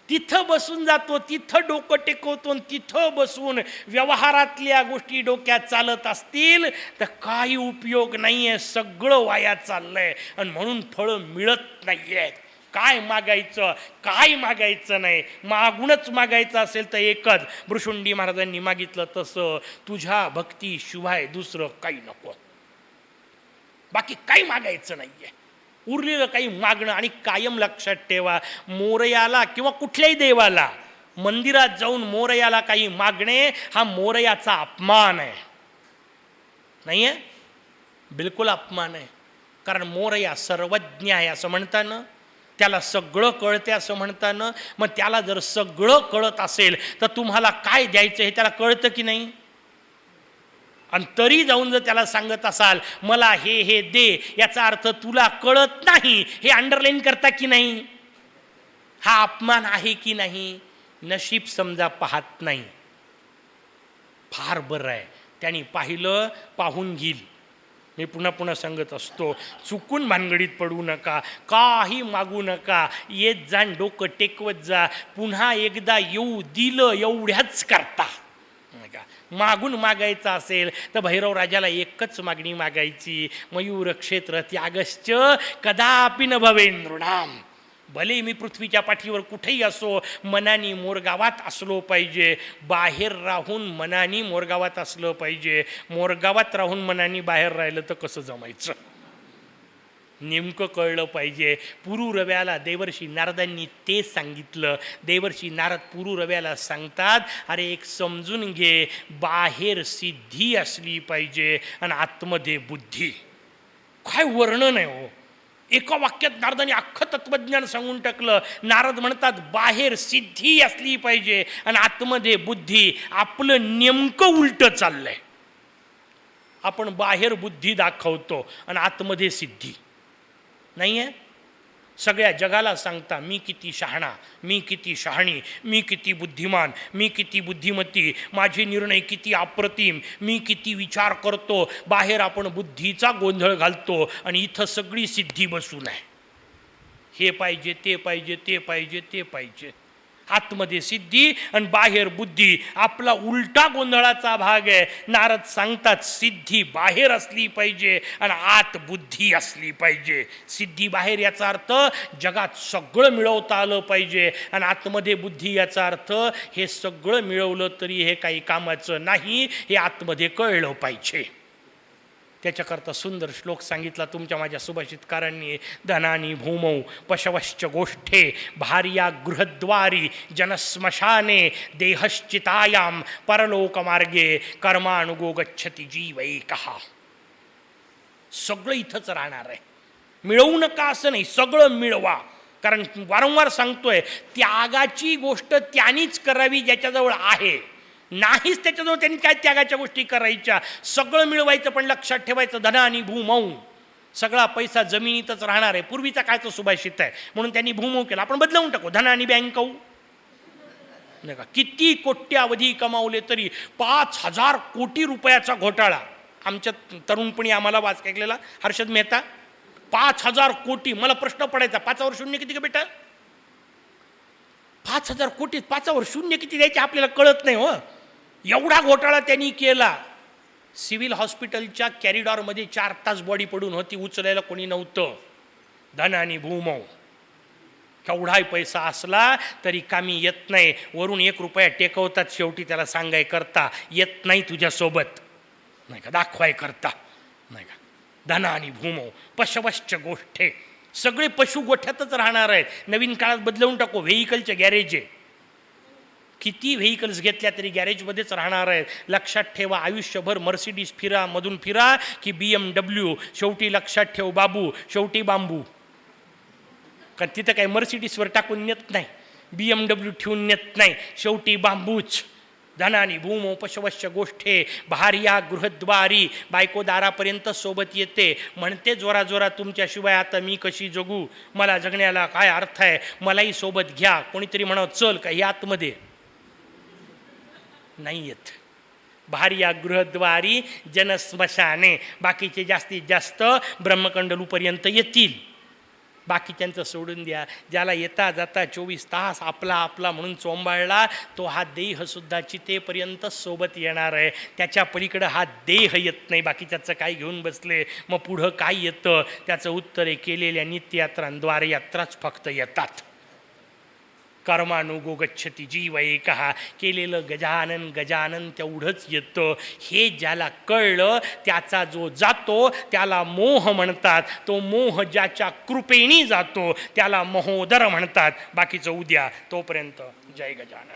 तिथं बसून जातो, तिथं डोकं टेकवतो, तिथं बसून व्यवहारातल्या गोष्टी डोक्यात चालत असतील तर काही उपयोग नाही आहे. सगळं वाया चाललंय आणि म्हणून फळं मिळत नाही आहेत. काय मागायचं, काय मागायचं नाही. मागूनच मागायचं असेल तर एकच, भृशुंडी महाराजांनी मागितलं तसं, तुझ्या भक्तीशिवाय दुसरं काही नको, बाकी काही मागायचं नाहीये. उरलेलं काही मागणं. आणि कायम लक्षात ठेवा, मोरयाला किंवा कुठल्याही देवाला मंदिरात जाऊन मोरयाला काही मागणे हा मोरयाचा अपमान आहे. नाही आहे? बिलकुल अपमान आहे. कारण मोरया सर्वज्ञ आहे असं म्हणताना, त्याला सगळं कळते असं म्हणताना, मग त्याला जर सगळं कळत असेल तर तुम्हाला काय द्यायचं हे त्याला कळतं की नाही? आणि तरी जाऊन जर त्याला सांगत असाल मला हे हे दे, याचा अर्थ तुला कळत नाही हे अंडरलाईन करता की नाही? हा अपमान आहे की नाही? नशीब समजा पाहत नाही. फार बरं आहे, त्यांनी पाहिलं, पाहून घेईल. मी पुन्हा पुन्हा सांगत असतो, चुकून भानगडीत पडू नका, काही मागू नका. येत जाण, डोकं टेकवत जा. पुन्हा एकदा येऊ दिलं एवढ्याच करता. मागून मागायचं असेल तर भैरव राजाला एकच मागणी मागायची, मयूर क्षेत्र त्यागश्च कदापि न भवेंद्रुणाम. भले मी पृथ्वीच्या पाठीवर कुठेही असो, मनानी मोरगावात असलो पाहिजे. बाहेर राहून मनानी मोरगावात असलं पाहिजे. मोरगावात राहून मनानी बाहेर राहिलं तर कसं जमायचं? नेमकं कळलं पाहिजे. पुरुरव्याला देवर्षी नारदांनी ते सांगितलं. देवर्षी नारद पुरुरव्याला सांगतात, अरे एक समजून घे, बाहेर सिद्धी असली पाहिजे आणि आतमध्ये बुद्धी. काय वर्णन आहे हो! एका वाक्यात नारदांनी अख्खं तत्वज्ञान सांगून टाकलं. नारद म्हणतात बाहेर सिद्धी असली पाहिजे आणि आतमध्ये बुद्धी. आपलं नेमकं उलटं चाललंय. आपण बाहेर बुद्धी दाखवतो आणि आतमध्ये सिद्धी नाही आहे. सगळ्या जगाला सांगता मी किती शहाणा, मी किती शहाणी, मी किती बुद्धिमान, मी किती बुद्धिमती, माझे निर्णय किती अप्रतिम, मी किती विचार करतो. बाहेर आपण बुद्धीचा गोंधळ घालतो आणि इथं सगळी सिद्धी बसून आहे. हे पाहिजे, ते पाहिजे, ते पाहिजे, ते पाहिजे. आतमध्ये सिद्धी आणि बाहेर बुद्धी. आपला उलटा गोंधळाचा भाग आहे. नारद सांगतात सिद्धी बाहेर असली पाहिजे आणि आत बुद्धी असली पाहिजे. सिद्धी बाहेर याचा अर्थ जगात सगळं मिळवता आलं पाहिजे, आणि आतमध्ये बुद्धी याचा अर्थ हे सगळं मिळवलं तरी हे काही कामाचं नाही, हे आतमध्ये कळलं पाहिजे. त्याच्याकरता सुंदर श्लोक सांगितला तुमच्या माझ्या सुभाषितकारांनी. धनानी भूमौ पशवश्च गोष्ठे भार्या गृहद्वारी जनस्मशाने देहश्चितायाम परलोकमार्गे कर्मानुगो गच्छति जीवैकः. सगळं इथंच राहणार आहे. मिळवू नका असं नाही, सगळं मिळवा. कारण वारंवार सांगतोय त्यागाची गोष्ट त्यांनीच करावी ज्याच्याजवळ आहे. नाहीच त्याच्याजवळ त्यांनी काय त्यागाच्या गोष्टी करायच्या. सगळं मिळवायचं पण लक्षात ठेवायचं धन आणि भूमौ. सगळा पैसा जमिनीतच राहणार आहे. पूर्वीचा कायचं सुभाषित आहे म्हणून त्यांनी भूमौ केला. आपण बदलवून टाकू धन आणि बँकौ. नाही का, किती कोट्यावधी कमावले तरी 5,000 कोटी रुपयाचा घोटाळा. आमच्या तरुणपणी आम्हाला वाच ऐकलेला हर्षद मेहता. 5,000 कोटी. मला प्रश्न पडायचा 5वर शून्य किती का बेटा? 5,000 कोटी 5वर शून्य किती द्यायचे आपल्याला कळत नाही हो. एवढा घोटाळा त्यांनी केला. सिव्हिल हॉस्पिटलच्या कॅरिडॉरमध्ये 4 तास बॉडी पडून होती, उचलायला कोणी नव्हतं. धन आणि भूमौ. केवढाही पैसा असला तरी कामी येत नाही. वरून 1 रुपया टेकवतात शेवटी त्याला सांगाय करता येत नाही तुझ्यासोबत, नाही का, दाखवाय करता, नाही का. धन आणि भूमौ पशवश्च गोष्ठे. सगळे पशु गोठ्यातच राहणार आहेत. नवीन काळात बदलवून टाकू. व्हेइकलचे गॅरेज आहे. किती व्हेइकल्स घेतल्या तरी गॅरेजमध्येच राहणार आहेत. लक्षात ठेवा आयुष्यभर मर्सिडीज फिरा मधून फिरा की BMW, शेवटी लक्षात ठेव बाबू शेवटी बांबू. कारण तिथं काही मर्सिडीजवर टाकून नेत नाही, BMW ठेवून नेत नाही, शेवटी बांबूच. धनानी भूमौ पशवश्च गोष्ठे भार्या गृहद्वारी. बायको दारापर्यंत सोबत येते, म्हणते जोरा जोरा तुमच्याशिवाय आता मी कशी जगू, मला जगण्याला काय अर्थ आहे, मलाही सोबत घ्या. कोणीतरी म्हणावं चल काही आतमध्ये नाही येत. भार्या गृहद्वारी जनस्मशाने. बाकीचे जास्तीत जास्त ब्रह्मकंडलूपर्यंत येतील. बाकीच्यांचं सोडून द्या. ज्याला येता जाता 24 तास आपला आपला म्हणून चोंबाळला तो हा देहसुद्धा चितेपर्यंत सोबत येणार आहे. त्याच्या पलीकडं हा देह येत नाही. बाकीच्याचं काय घेऊन बसले मग पुढं काय येतं त्याचं उत्तर आहे केलेल्या नित्ययात्रांद्वारे यात्राच फक्त येतात. कर्मानुगो गच्छति जीव एकः. केलेलं गजानन गजानन तेवढंच येतं. हे ज्याला कळलं त्याचा जो जातो त्याला मोह म्हणतात. तो मोह ज्याच्या कृपेने जातो त्याला महोदर म्हणतात. बाकीचं उद्या. तोपर्यंत जय गजानन.